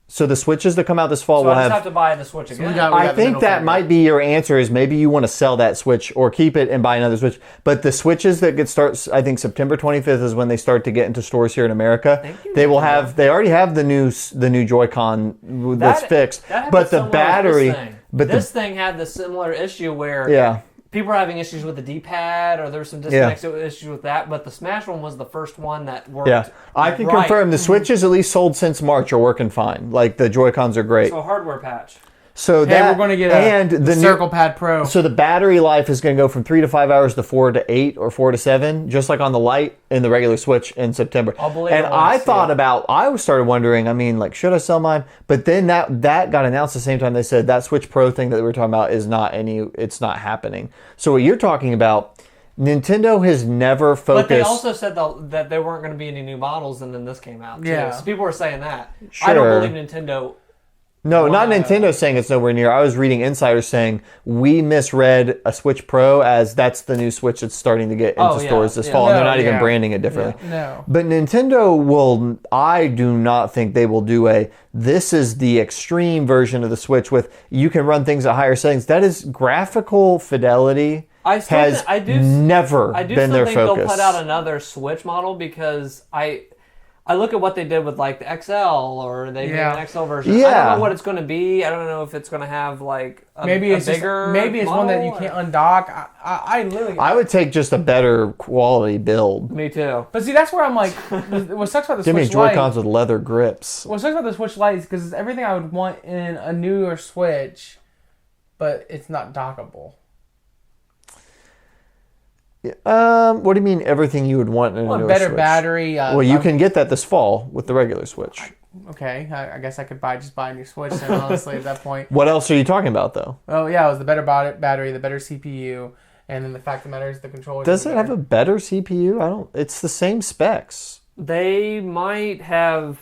So the Switches that come out this fall will I just have to buy the Switch again. I think that might be your answer, is maybe you want to sell that Switch or keep it and buy another Switch. But the Switches that start, I think September 25th is when they start to get into stores here in America. They already have the new Joy-Con that's fixed. But the battery, this thing had the similar issue where people were having issues with the D-pad, or there were some disconnects issues with that, but the Smash one was the first one that worked. Yeah, I can confirm the Switches at least sold since March are working fine. Like the Joy-Cons are great. So a hardware patch. So we're going to get the Circle Pad Pro. So the battery life is going to go from 3 to 5 hours to 4 to 8 or 4 to 7, just like on the Lite and the regular Switch in September. And I started wondering, I mean, like, should I sell mine? But then that got announced at the same time. They said that Switch Pro thing that we were talking about it's not happening. So what you're talking about, Nintendo has never focused. But they also said that there weren't going to be any new models, and then this came out too. Yeah. So people were saying that. Sure. I don't believe Nintendo. No, not Nintendo saying it's nowhere near. I was reading insiders saying we misread a Switch Pro as that's the new Switch that's starting to get into stores this fall. And they're not even branding it differently. Yeah. No. But Nintendo I do not think they will do this is the extreme version of the Switch with you can run things at higher settings. That is graphical fidelity. I do never been their think focus. They'll put out another Switch model because I look at what they did with like the XL, or they made an XL version. Yeah. I don't know what it's going to be. I don't know if it's going to have like maybe it's bigger. Maybe it's one that you can't undock. I would take just a better quality build. Me too. But see, that's where I'm like, what sucks about the Give me Switch Lite. Joy-Cons with leather grips. What sucks about the Switch Lite is because it's everything I would want in a newer Switch, but it's not dockable. What do you mean everything you would want in a newer better Switch? Battery. You can get that this fall with the regular Switch. Okay, I guess I could buy a new Switch then, honestly, at that point. What else are you talking about, though? Oh, yeah, it was the better battery, the better CPU, and then the fact of the matter is the controller. Does it have a better CPU? It's the same specs. They might have.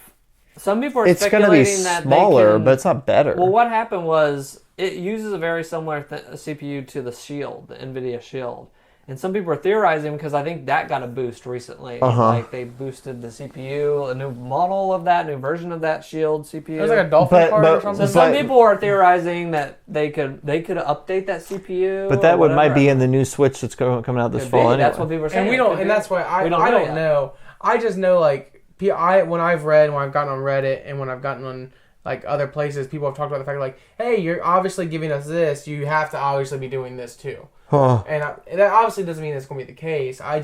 Some people are It's going to be smaller, but it's not better. Well, what happened was it uses a very similar CPU to the Shield, the NVIDIA Shield. And some people are theorizing because I think that got a boost recently. Like they boosted the CPU, a new model of that, new version of that Shield CPU. It was like a Dolphin card or something. So some people are theorizing that they could update that CPU. But that might be in the new Switch that's coming out this fall anyway. That's what people are saying. And that's why I don't know. I just know like when I've read, when I've gotten on Reddit, and when I've gotten on like other places, people have talked about the fact like, hey, you're obviously giving us this, you have to obviously be doing this too. And that obviously doesn't mean it's going to be the case. I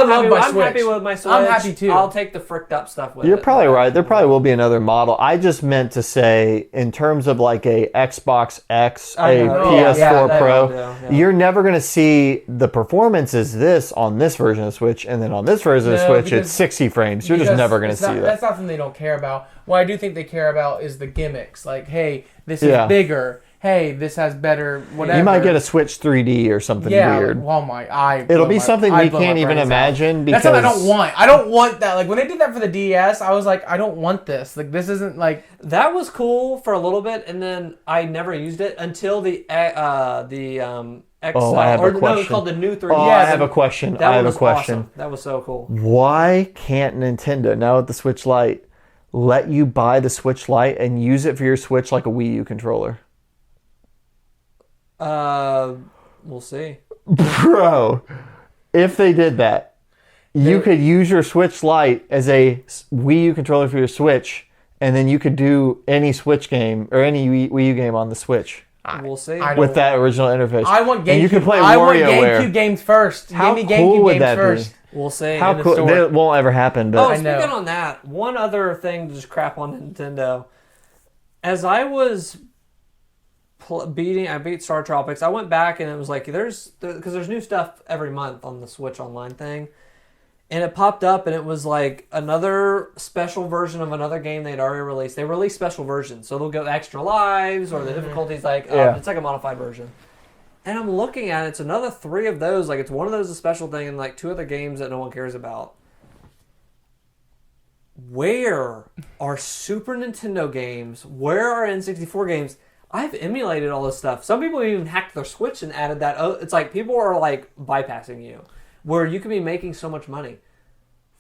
love my Switch. I'm happy with my Switch. I'm happy too. I'll take the fricked up stuff with it. You're probably right. There probably will be another model. I just meant to say, in terms of like a Xbox X, PS4 Pro, you're never going to see the performance is this on this version of Switch, and then on this version of Switch, it's 60 frames. You're just never going to see that. That's not something they don't care about. What I do think they care about is the gimmicks. Like, hey, this is bigger. hey, this has better whatever. You might get a Switch 3D or something weird. Well, It'll be something we can't even imagine because that's what I don't want. I don't want that. Like when they did that for the DS, I was like, I don't want this. Like this isn't like that was cool for a little bit, and then I never used it until the X. Oh, I have a question. No, it's called the new 3D. Oh, I have a question. I have a question. Awesome. That was so cool. Why can't Nintendo, now with the Switch Lite, let you buy the Switch Lite and use it for your Switch like a Wii U controller? We'll see. Bro, if they did that, you could use your Switch Lite as a Wii U controller for your Switch, and then you could do any Switch game or any Wii U game on the Switch. We'll see. With that original interface. I want GameCube. And you can play I want WarioWare. GameCube games first. How Give me cool GameCube would games that first. be? We'll see. How cool? It won't ever happen. But Oh, speaking on that, one other thing to just crap on Nintendo. As I was I beat Star Tropics. I went back and it was like because there's new stuff every month on the Switch Online thing, and it popped up and it was like another special version of another game they'd already released. They release special versions, so they'll go extra lives or the difficulties it's like a modified version. And I'm looking at it, it's another 3 of those. Like it's one of those a special thing and like 2 other games that no one cares about. Where are Super Nintendo games? Where are N64 games? I've emulated all this stuff. Some people even hacked their Switch and added that. Oh, it's like people are like bypassing you, where you could be making so much money.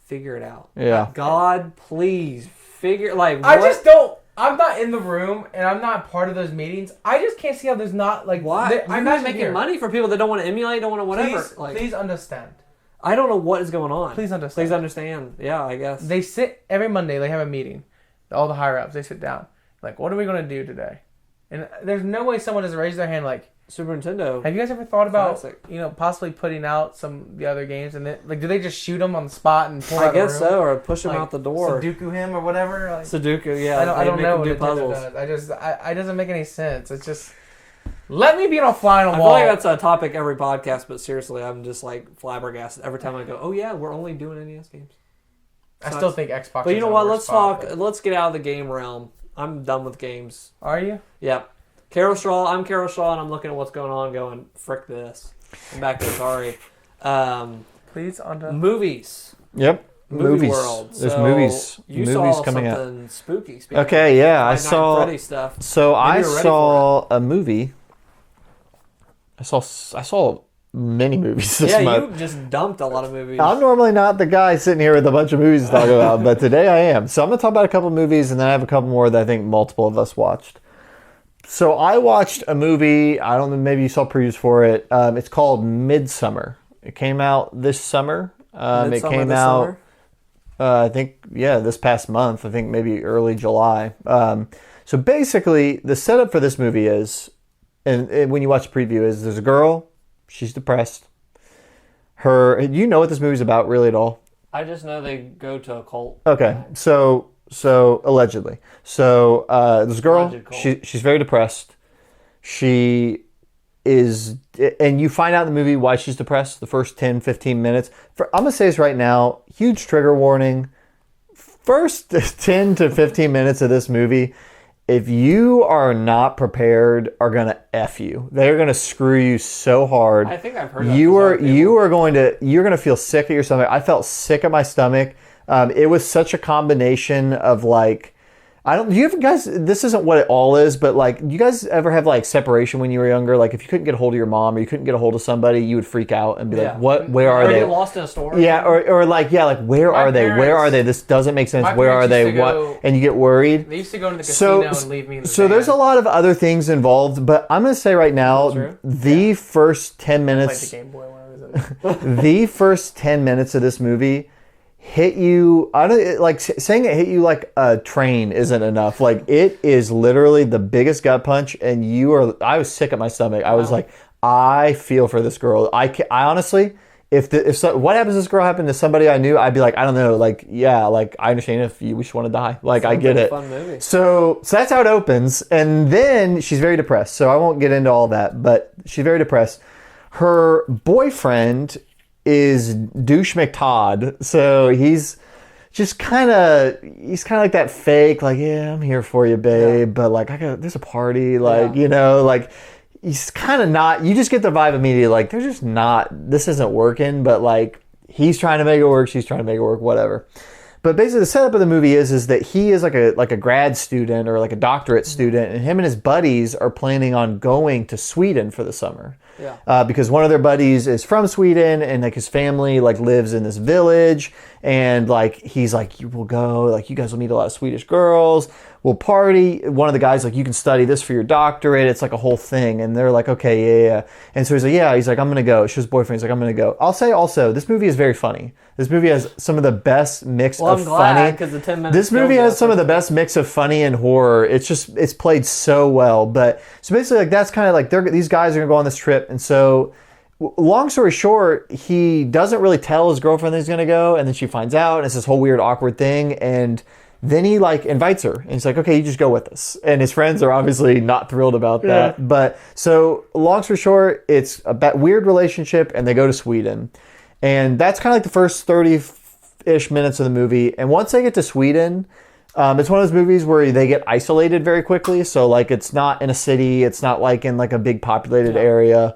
Figure it out. Yeah. God, please figure I just don't. I'm not in the room and I'm not part of those meetings. I just can't see how there's not like why I'm not making money for people that don't want to emulate, don't want to whatever. Please understand. I don't know what is going on. Please understand. Please understand. Yeah, I guess they sit every Monday. They have a meeting. All the higher ups. They sit down. Like, what are we going to do today? And there's no way someone has raised their hand like Super Nintendo. Have you guys ever thought about Classic. Possibly putting out some of the other games and then do they just shoot them on the spot and pull out I guess the room? so, or push them out the door. Sudoku him or whatever. Sudoku, yeah. I don't know what do puzzles. Does. It doesn't make any sense. It's just let me be on a fly on a wall. I feel like that's a topic every podcast, but seriously, I'm just like flabbergasted every time I go. Oh yeah, we're only doing NES games. I still think Xbox. But you know what? Let's get out of the game realm. I'm done with games. Are you? Yep. Carol Shaw. I'm Carol Shaw, and I'm looking at what's going on, going frick this. I'm back to sorry. Please onto movies. Yep. Movie world. There's movies. You movies saw coming something out. spooky. Okay, yeah, I saw. Freddy stuff. So I saw a movie. I saw many movies this month. You just dumped a lot of movies. I'm normally not the guy sitting here with a bunch of movies to talk about, but today I am. So I'm going to talk about a couple of movies, and then I have a couple more that I think multiple of us watched. So I watched a movie, I don't know, maybe you saw previews for it. It's called Midsummer. It came out this summer. It came out, I think, this past month. I think maybe early July. So basically, the setup for this movie is, and when you watch the preview, is there's a girl, she's depressed. You know what this movie's about really at all? I just know they go to a cult. Okay, so allegedly. So this girl, she's very depressed. She is, and you find out in the movie why she's depressed the first 10, 15 minutes. I'm going to say this right now, huge trigger warning. First 10 to 15 minutes of this movie, if you are not prepared, are going to F you. They're going to screw you so hard. I think I've heard that. You're going to feel sick at your stomach. I felt sick at my stomach. It was such a combination of like, do you guys, this isn't what it all is, but like, do you guys ever have like separation when you were younger? Like if you couldn't get a hold of your mom or you couldn't get a hold of somebody, you would freak out and be like, where are they? Or get lost in a store. Yeah. Or like, where are they? Where are they? This doesn't make sense. Where are they? What? And you get worried. They used to go to the casino and leave me in the van. There's a lot of other things involved, but I'm going to say right now, the first 10 minutes, I played the Game Boy when I was in the first 10 minutes of this movie hit you. I don't like saying it hit you like a train isn't enough. Like it is literally the biggest gut punch, and I was sick at my stomach. I was like, I feel for this girl. I honestly, what happens to this girl happened to somebody I knew, I'd be like, I don't know, like like I understand if you just want to die. Like sounds I get it. Fun movie. So that's how it opens, and then she's very depressed. So I won't get into all that, but she's very depressed. Her boyfriend is douche McTodd, so just kind of, he's kind of like that fake, like, yeah, I'm here for you, babe, but like, there's a party, like, you know, like, he's kind of not, you just get the vibe immediately, like, they're just not, this isn't working, but like, he's trying to make it work, she's trying to make it work, whatever. But basically the setup of the movie is that he is like a grad student or like a doctorate student, and him and his buddies are planning on going to Sweden for the summer. Yeah. Because one of their buddies is from Sweden, and like his family like lives in this village, and like he's like, you will go, like you guys will meet a lot of Swedish girls, we'll party. One of the guys like, you can study this for your doctorate. It's like a whole thing. And they're like, okay, yeah. And so he's like, yeah. He's like, I'm gonna go. It's his boyfriend. He's like, I'm gonna go. I'll say also, this movie is very funny. This movie has some of the best mix of funny. Because the 10 minutes. This movie has some of the best mix of funny and horror. It's played so well. But so basically, like that's kind of like these guys are gonna go on this trip, and so long story short, he doesn't really tell his girlfriend that he's gonna go, and then she finds out, and it's this whole weird awkward thing, and then he like invites her, and he's like, okay, you just go with us. And his friends are obviously not thrilled about that. Yeah. But so long story short, it's a weird relationship, and they go to Sweden. And that's kind of like the first 30-ish minutes of the movie. And once they get to Sweden, it's one of those movies where they get isolated very quickly. So like it's not in a city, it's not like in like a big populated area.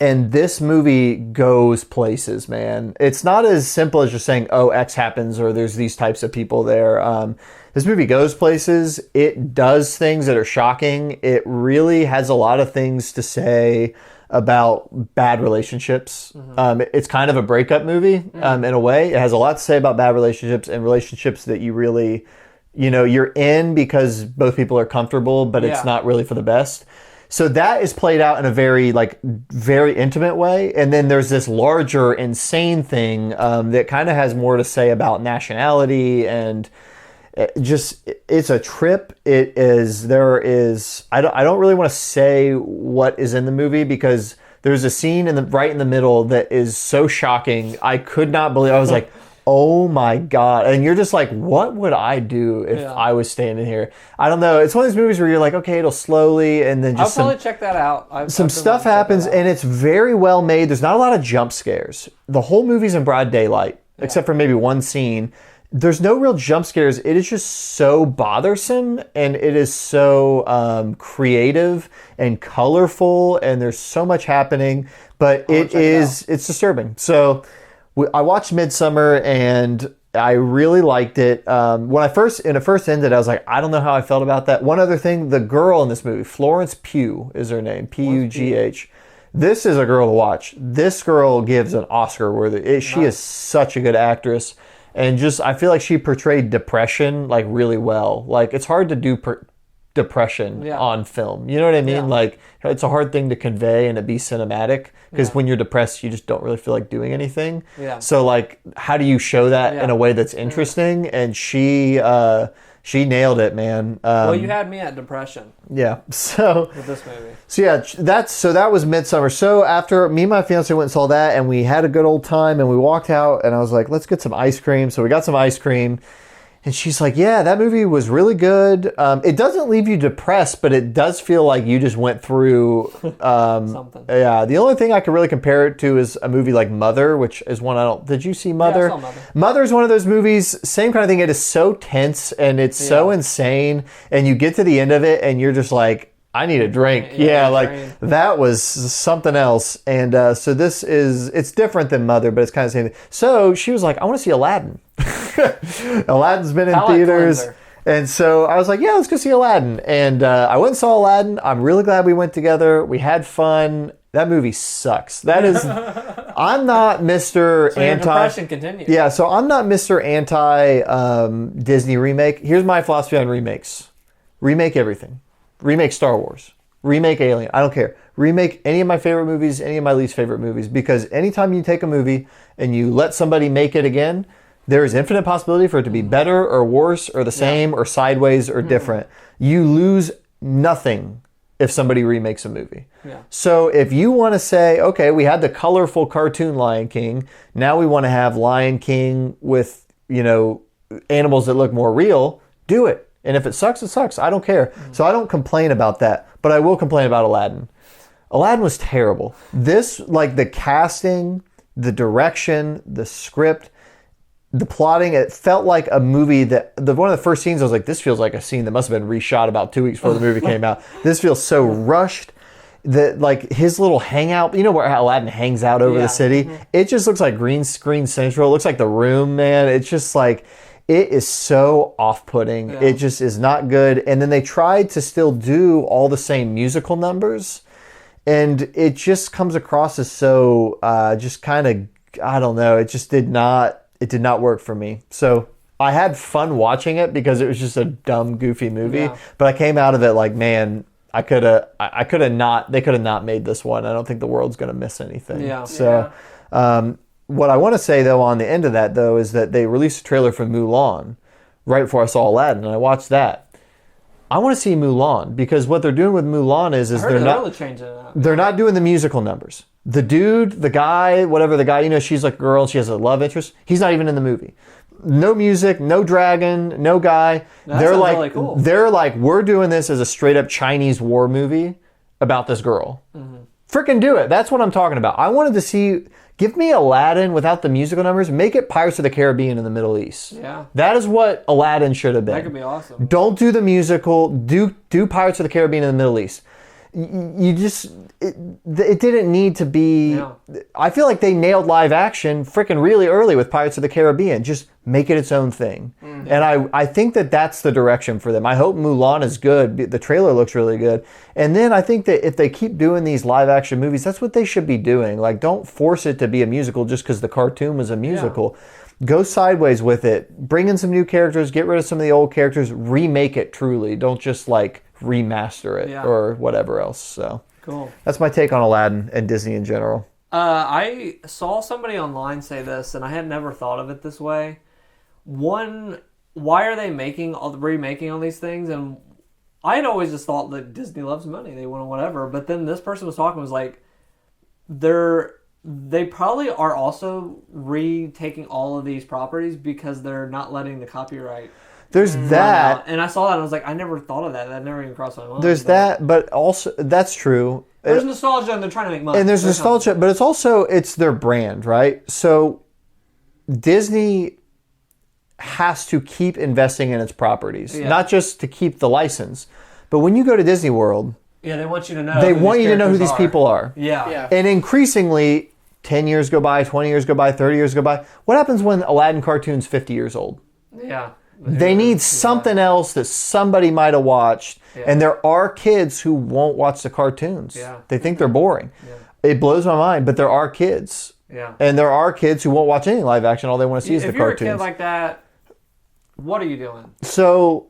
And this movie goes places, man. It's not as simple as just saying, oh, X happens or there's these types of people there. This movie goes places. It does things that are shocking. It really has a lot of things to say about bad relationships. Mm-hmm. It's kind of a breakup movie in a way. It has a lot to say about bad relationships and relationships that you really, you know, you're in because both people are comfortable, but it's not really for the best. So that is played out in a very intimate way. And then there's this larger, insane thing that kind of has more to say about nationality and it's a trip. I don't really want to say what is in the movie because there's a scene right in the middle that is so shocking. I could not believe, I was like, oh my God. And you're just like, what would I do if I was standing here? I don't know. It's one of these movies where you're like, okay, it'll slowly, and then just I'll probably check that out. Some stuff happens, and it's very well made. There's not a lot of jump scares. The whole movie's in broad daylight, except for maybe one scene. There's no real jump scares. It is just so bothersome, and it is so creative and colorful, and there's so much happening, but it's disturbing. So I watched Midsummer, and I really liked it. When it first ended, I was like, I don't know how I felt about that. One other thing, the girl in this movie, Florence Pugh is her name, P-U-G-H. This is a girl to watch. This girl gives an Oscar worthy. She is such a good actress. And just, I feel like she portrayed depression like really well. Like it's hard to do depression on film. You know what I mean? Yeah. Like it's a hard thing to convey and to be cinematic because when you're depressed, you just don't really feel like doing anything. Yeah. So like, how do you show that in a way that's interesting? And she nailed it, man. Well, you had me at depression. Yeah. So with this movie. So yeah, that was Midsummer. So after me and my fiance went and saw that, and we had a good old time, and we walked out, and I was like, let's get some ice cream. So we got some ice cream. And she's like, yeah, that movie was really good. It doesn't leave you depressed, but it does feel like you just went through something. Yeah, the only thing I could really compare it to is a movie like Mother, which is one did you see Mother? Yeah, I saw Mother. Mother's one of those movies, same kind of thing. It is so tense and it's so insane. And you get to the end of it and you're just like, I need a drink. That was something else. And so it's different than Mother, but it's kind of the same thing. So she was like, I want to see Aladdin. Aladdin's been in theaters. Cleanser. And so I was like, yeah, let's go see Aladdin. And I went and saw Aladdin. I'm really glad we went together. We had fun. That movie sucks. That is, I'm not Mr. So your depression continues. Yeah, so I'm not Mr. Anti Disney remake. Here's my philosophy on remakes. Remake everything. Remake Star Wars. Remake Alien. I don't care. Remake any of my favorite movies, any of my least favorite movies. Because anytime you take a movie and you let somebody make it again, there is infinite possibility for it to be better or worse or the same or sideways or different. You lose nothing if somebody remakes a movie. Yeah. So if you want to say, okay, we had the colorful cartoon Lion King, now we want to have Lion King with, animals that look more real, do it. And if it sucks, it sucks. I don't care. So I don't complain about that, but I will complain about Aladdin. Aladdin was terrible. This, like the casting, the direction, the script, the plotting, it felt like a movie that one of the first scenes I was like, this feels like a scene that must have been reshot about 2 weeks before the movie came out. This feels so rushed. That like his little hangout, you know where Aladdin hangs out over the city? It just looks like green screen central. It looks like The Room, man. It's just like, it is so off-putting. It just is not good. And then they tried to still do all the same musical numbers, and it just comes across as so just kind of, I don't know. It just did not work for me. So I had fun watching it because it was just a dumb, goofy movie. But I came out of it like, man, they could have not made this one. I don't think the world's going to miss anything. So what I want to say, though, on the end of that, though, is that they released a trailer for Mulan right before I saw Aladdin, and I watched that. I want to see Mulan because what they're doing with Mulan is they're not really changing it up. They're not doing the musical numbers. The dude, the guy, whatever the guy, she's like a girl, she has a love interest. He's not even in the movie. No music, no dragon, no guy. They're like, really cool. They're like, we're doing this as a straight up Chinese war movie about this girl. Freaking do it. That's what I'm talking about. I wanted to see, give me Aladdin without the musical numbers. Make it Pirates of the Caribbean in the Middle East. Yeah. That is what Aladdin should have been. That could be awesome. Don't do the musical. Do Pirates of the Caribbean in the Middle East. You just, it didn't need to be. Yeah. I feel like they nailed live action freaking really early with Pirates of the Caribbean. Just make it its own thing. And I think that that's the direction for them. I hope Mulan is good. The trailer looks really good. And then I think that if they keep doing these live action movies, that's what they should be doing. Like, don't force it to be a musical just because the cartoon was a musical. Yeah. Go sideways with it. Bring in some new characters. Get rid of some of the old characters. Remake it truly. Don't just like remaster it or whatever else. So cool. That's my take on Aladdin and Disney in general. I saw somebody online say this, and I had never thought of it this way. One, why are they remaking all these things? And I had always just thought that Disney loves money. They want whatever. But then this person was talking, was like, they probably are also retaking all of these properties because they're not letting the copyright. There's that. And I saw that and I was like, I never thought of that. That never even crossed my mind. There's that, but also, that's true. There's nostalgia and they're trying to make money. And there's nostalgia, but it's their brand, right? So Disney has to keep investing in its properties, not just to keep the license. But when you go to Disney World, they want you to know. They want you to know who these people are. Yeah. And increasingly, 10 years go by, 20 years go by, 30 years go by. What happens when Aladdin cartoon's 50 years old? Yeah. They need something else that somebody might have watched. Yeah. And there are kids who won't watch the cartoons. Yeah. They think they're boring. Yeah. It blows my mind, but there are kids. Yeah. And there are kids who won't watch any live action. All they want to see is the cartoons. If you're a kid like that, what are you doing? So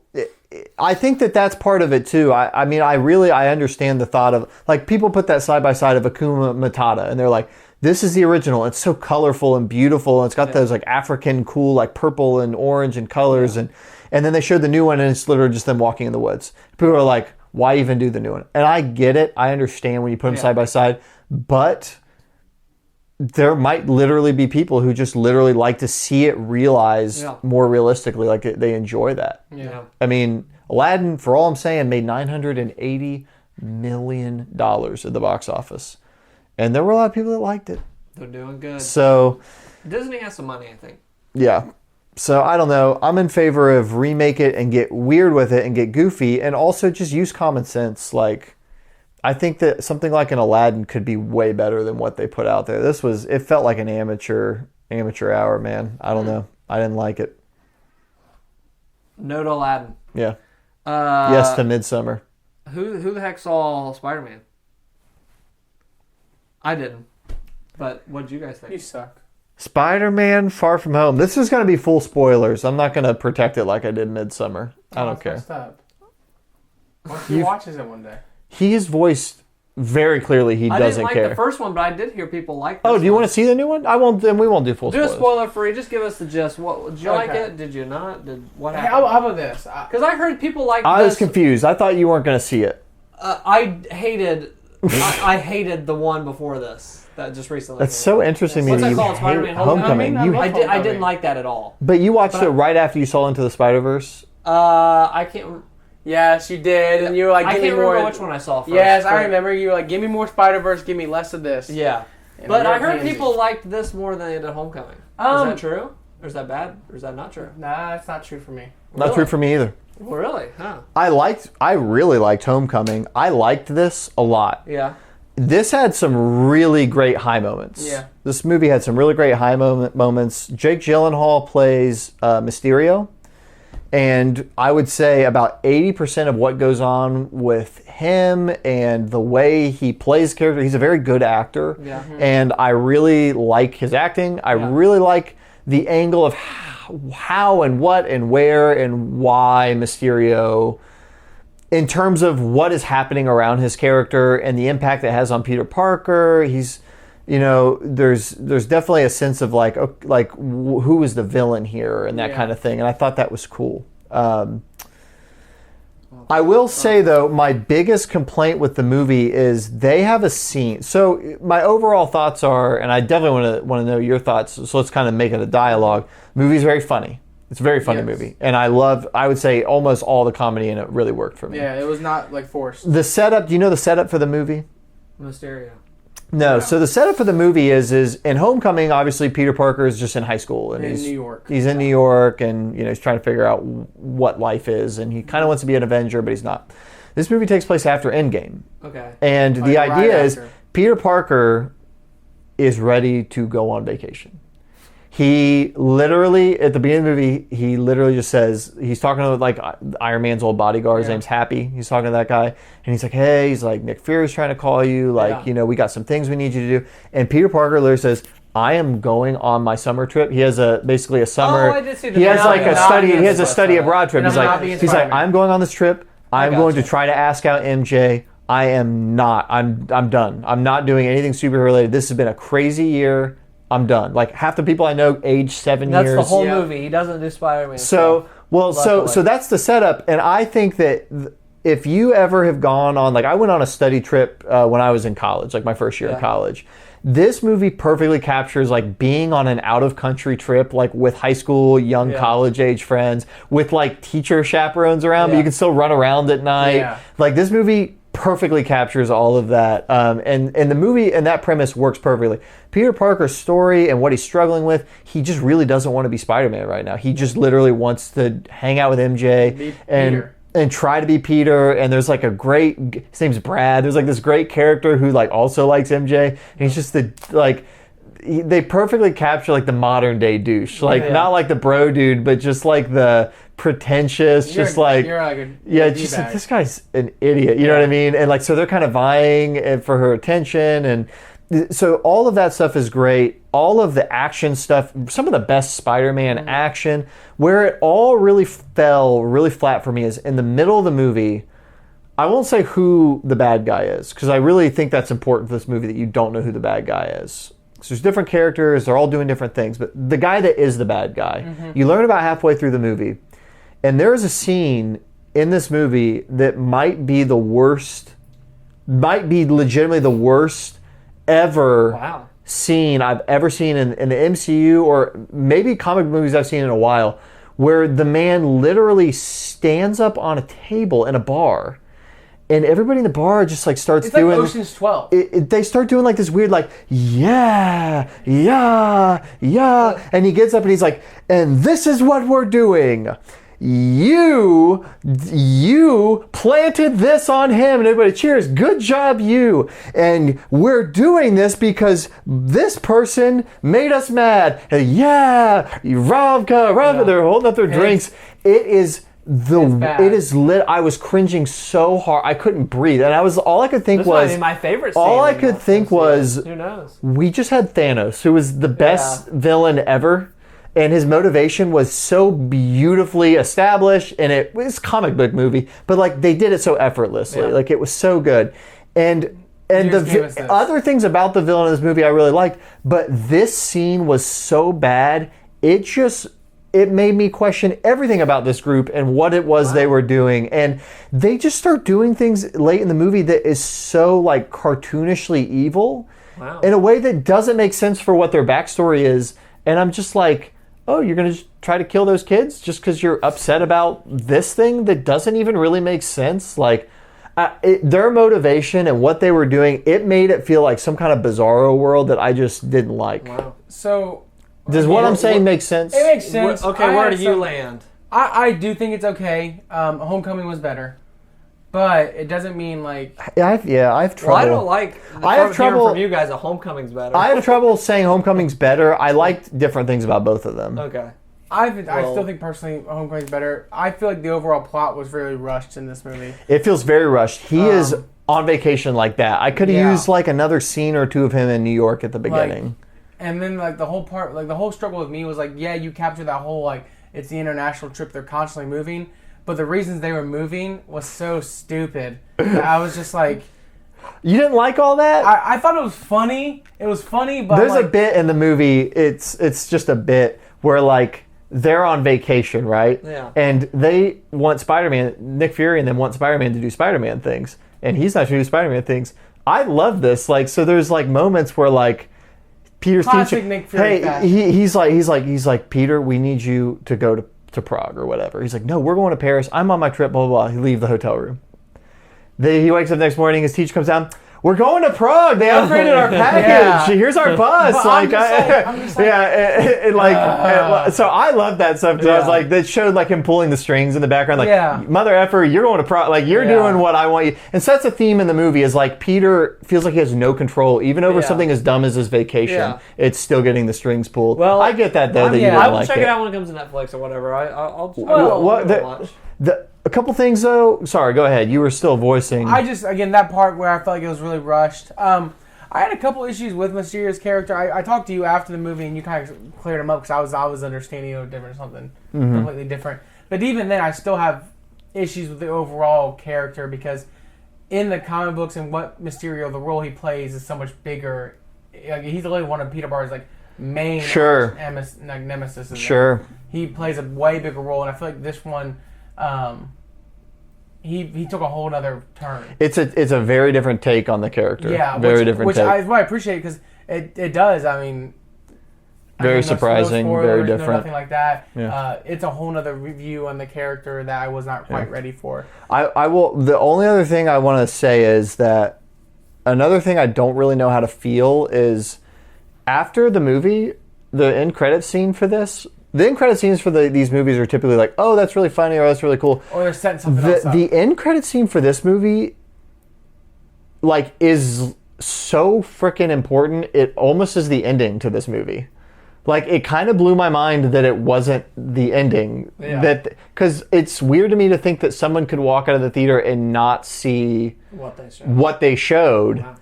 I think that that's part of it too. I mean, I understand the thought of, like, people put that side by side of Hakuna Matata and they're like, this is the original. It's so colorful and beautiful. And it's got those like African cool, like purple and orange and colors. And then they showed the new one and it's literally just them walking in the woods. People are like, why even do the new one? And I get it. I understand when you put them side by side. But there might literally be people who just literally like to see it realized more realistically. Like they enjoy that. Yeah. I mean, Aladdin, for all I'm saying, made $980 million at the box office. And there were a lot of people that liked it. They're doing good. So Disney has some money, I think. Yeah. So I don't know. I'm in favor of remake it and get weird with it and get goofy and also just use common sense. Like, I think that something like an Aladdin could be way better than what they put out there. It felt like an amateur hour, man. I don't know. I didn't like it. No to Aladdin. Yeah. Yes to Midsummer. Who the heck saw Spider-Man? I didn't. But what did you guys think? You suck. Spider-Man Far From Home. This is going to be full spoilers. I'm not going to protect it like I did Midsummer. I don't care. Stop. What if he watches it one day? He is voiced very clearly. He doesn't care. I didn't like the first one, but I did hear people like this. Oh, do you want to see the new one? I won't. Then we won't do full spoilers. Do a spoiler free. Just give us the gist. What did you like it? Did you not? What happened? How about this? Because I heard people like. I was confused. I thought you weren't going to see it. I hated. I hated the one before this. That just recently. That's so interesting to me that you hate Homecoming. I didn't like that at all. But you watched it right after you saw Into the Spider-Verse? I can't. Yes, you did, and you were like, "Give me more." I can't remember which one I saw first. Yes, I remember. You were like, "Give me more Spider-Verse. Give me less of this." Yeah, but I heard people liked this more than they did Homecoming. Is that true? Or is that bad? Or is that not true? Nah, it's not true for me. Not true for me either. Really? Huh. I really liked Homecoming. I liked this a lot. Yeah. This had some really great high moments. Yeah. This movie had some really great high moments. Jake Gyllenhaal plays Mysterio. And I would say about 80% of what goes on with him and the way he plays character, he's a very good actor. Yeah. And I really like his acting. I really like the angle of how and what and where and why Mysterio, in terms of what is happening around his character and the impact it has on Peter Parker. He's, there's definitely a sense of who is the villain here and that kind of thing. And I thought that was cool. I will say though, my biggest complaint with the movie is they have a scene. So my overall thoughts are, and I definitely want to know your thoughts. So let's kind of make it a dialogue. The movie's very funny. It's a very funny movie. And I would say almost all the comedy in it really worked for me. Yeah, it was not forced. The setup, do you know the setup for the movie? Mysterio. No, so the setup for the movie is in Homecoming, obviously Peter Parker is just in high school. And in New York. He's in New York and he's trying to figure out what life is. And he kind of wants to be an Avenger, but he's not. This movie takes place after Endgame. Okay. And the idea is Peter Parker is ready to go on vacation. He literally, at the beginning of the movie, he literally just says, he's talking to Iron Man's old bodyguard, his name's Happy. He's talking to that guy, and he's like, hey, he's like, Nick Fury's trying to call you, we got some things we need you to do. And Peter Parker literally says, I am going on my summer trip. He has basically a summer. Oh, I did see that. He has a study abroad trip. He's like, I'm going on this trip. I'm going to try to ask out MJ. I am not. I'm done. I'm not doing anything superhero related. This has been a crazy year. I'm done. Like half the people I know age 7 years. That's the whole movie. He doesn't do Spider-Man. So that's the setup. And I think that if you ever have gone on, I went on a study trip when I was in college, my first year of college. This movie perfectly captures being on an out-of-country trip, with high school, young college-age friends, with teacher chaperones around, but you can still run around at night. Yeah. This movie perfectly captures all of that. And the movie and that premise works perfectly. Peter Parker's story and what he's struggling with, he just really doesn't want to be Spider-Man right now. He just literally wants to hang out with MJ and try to be Peter. And there's his name's Brad. There's this great character who also likes MJ. And he's just they perfectly capture the modern day douche. Not the bro dude, but just the pretentious, this guy's an idiot. You know what I mean? And so they're kind of vying for her attention, and so all of that stuff is great. All of the action stuff, some of the best Spider-Man action. Where it all really fell really flat for me is in the middle of the movie. I won't say who the bad guy is because I really think that's important for this movie that you don't know who the bad guy is. So there's different characters, they're all doing different things, but the guy that is the bad guy, you learn about halfway through the movie. And there is a scene in this movie that might be legitimately the worst ever scene I've ever seen in the MCU or maybe comic movies I've seen in a while, where the man literally stands up on a table in a bar. And everybody in the bar just starts it's doing. It's Ocean's 12. They start doing this weird yeah, and he gets up and he's like, and this is what we're doing. You planted this on him, and everybody cheers. Good job, you. And we're doing this because this person made us mad. And Ravka, they're holding up their drinks. It is lit. I was cringing so hard I couldn't breathe, and all I could think was my favorite scene. All I could think was, who knows? We just had Thanos, who was the best villain ever, and his motivation was so beautifully established, and it was a comic book movie, but they did it so effortlessly, it was so good, and the other things about the villain in this movie I really liked, but this scene was so bad, it made me question everything about this group and what it was they were doing. And they just start doing things late in the movie that is so cartoonishly evil in a way that doesn't make sense for what their backstory is. And I'm just oh, you're going to try to kill those kids just because you're upset about this thing that doesn't even really make sense? Their motivation and what they were doing, it made it feel like some kind of bizarro world that I just didn't like. Wow. So Does what I'm saying make sense? It makes sense. Okay, where do you land? I do think it's okay. Homecoming was better. But it doesn't mean like... I have trouble. Well, I don't like... I have trouble from you guys that Homecoming's better. I have trouble saying Homecoming's better. I liked different things about both of them. Okay. I still think personally Homecoming's better. I feel like the overall plot was very rushed in this movie. It feels very rushed. He is on vacation like that. I could have used like another scene or two of him in New York at the beginning. And then like the whole part, like the whole struggle with me was like, yeah, you capture that whole like it's the international trip. They're constantly moving. But the reasons they were moving was so stupid. I was just like... You didn't like all that? I thought it was funny. It was funny, but... There's a bit in the movie, it's just a bit, where like they're on vacation, right? Yeah. And they want Spider-Man, Nick Fury and them want Spider-Man to do Spider-Man things. And he's not going to do Spider-Man things. I love this. Like, so there's like moments where like Peter's classic teaching... Nick Fury hey, he's like, Peter, we need you to go to Prague or whatever. He's like, no, we're going to Paris. I'm on my trip, blah, blah, blah. He leaves the hotel room. He wakes up the next morning, his teacher comes down, we're going to Prague. They upgraded our package. Yeah. Here's our bus. But like, so I love that stuff because I was like, that showed like him pulling the strings in the background. Like, mother effer, you're going to Prague. Like, you're doing what I want you. And so that's the theme in the movie is like Peter feels like he has no control, even over something as dumb as his vacation. Yeah. It's still getting the strings pulled. Well, I get that though. That you didn't I will like check it out when it comes to Netflix or whatever. I'll watch. A couple things though. Sorry, go ahead. You were still voicing. Again, that part where I felt like it was really rushed. I had a couple issues with Mysterio's character. I talked to you after the movie and you kind of cleared him up because I was understanding it different, something completely different. But even then, I still have issues with the overall character because in the comic books and what Mysterio, the role he plays is so much bigger. Like, he's literally one of Peter Parker's like main nemesis. Sure. He plays a way bigger role, and I feel like this one. He took a whole other turn. It's a very different take on the character. Yeah, very different take. Which I appreciate because it does. I mean, very surprising, very different. Nothing like that. Yeah. It's a whole other review on the character that I was not quite ready for. I will. The only other thing I want to say is that another thing I don't really know how to feel is after the movie, the end credit scene for this. The end credit scenes for these movies are typically like, oh, that's really funny or that's really cool. Or they're setting something else up. The end credit scene for this movie, like, is so freaking important. It almost is the ending to this movie. Like, it kind of blew my mind that it wasn't the ending. Yeah. Because it's weird to me to think that someone could walk out of the theater and not see what they showed. Wow.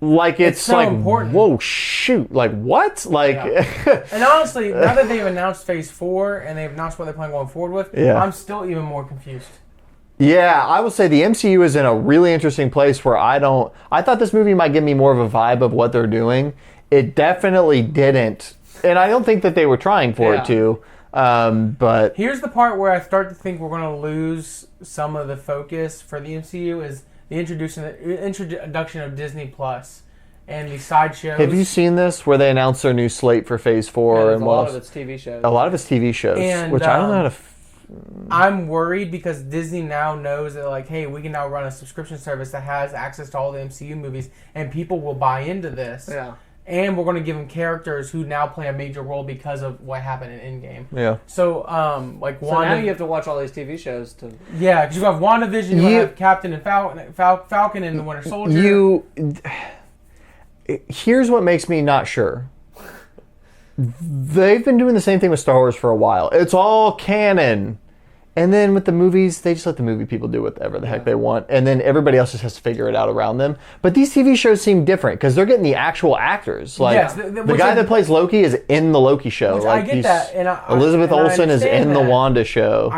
Like, it's so like, important. Whoa, shoot. Like, what? Like, and honestly, now that they've announced Phase 4 and they've announced what they're planning going forward with, I'm still even more confused. Yeah, I will say the MCU is in a really interesting place where I thought this movie might give me more of a vibe of what they're doing. It definitely didn't. And I don't think that they were trying for it to. But here's the part where I start to think we're going to lose some of the focus for the MCU is the introduction of Disney Plus and the sideshows. Have you seen this where they announced their new slate for Phase 4? And a lot of it's TV shows. A lot of it's TV shows, and, which I don't know how to... I'm worried because Disney now knows that, like, hey, we can now run a subscription service that has access to all the MCU movies, and people will buy into this. Yeah. And we're going to give them characters who now play a major role because of what happened in Endgame. Yeah. So, now you have to watch all these TV shows to... Yeah, because you have WandaVision, you have Captain and Falcon and the Winter Soldier. Here's what makes me not sure. They've been doing the same thing with Star Wars for a while. It's all canon. And then with the movies, they just let the movie people do whatever the heck they want. And then everybody else just has to figure it out around them. But these TV shows seem different because they're getting the actual actors. Like, the guy that plays Loki is in the Loki show. Which like, I get that. And Elizabeth Olsen is in the Wanda show.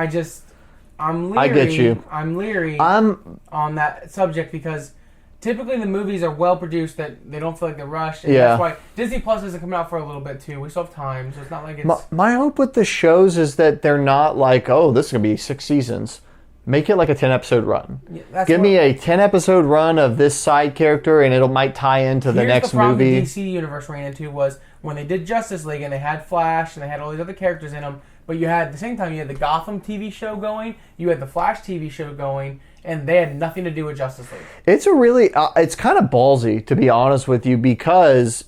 I'm leery. I get you. I'm leery on that subject because typically the movies are well produced that they don't feel like they're rushed. And that's why Disney Plus isn't coming out for a little bit too. We still have time, so it's not like it's... My hope with the shows is that they're not like, oh, this is going to be 6 seasons. Make it like a 10-episode run. Give me a 10-episode run of this side character and it might tie into the next movie. Here's the problem the DC universe ran into was when they did Justice League and they had Flash and they had all these other characters in them, but you had, at the same time, you had the Gotham TV show going, you had the Flash TV show going, and they had nothing to do with Justice League. It's a really, it's kind of ballsy, to be honest with you, because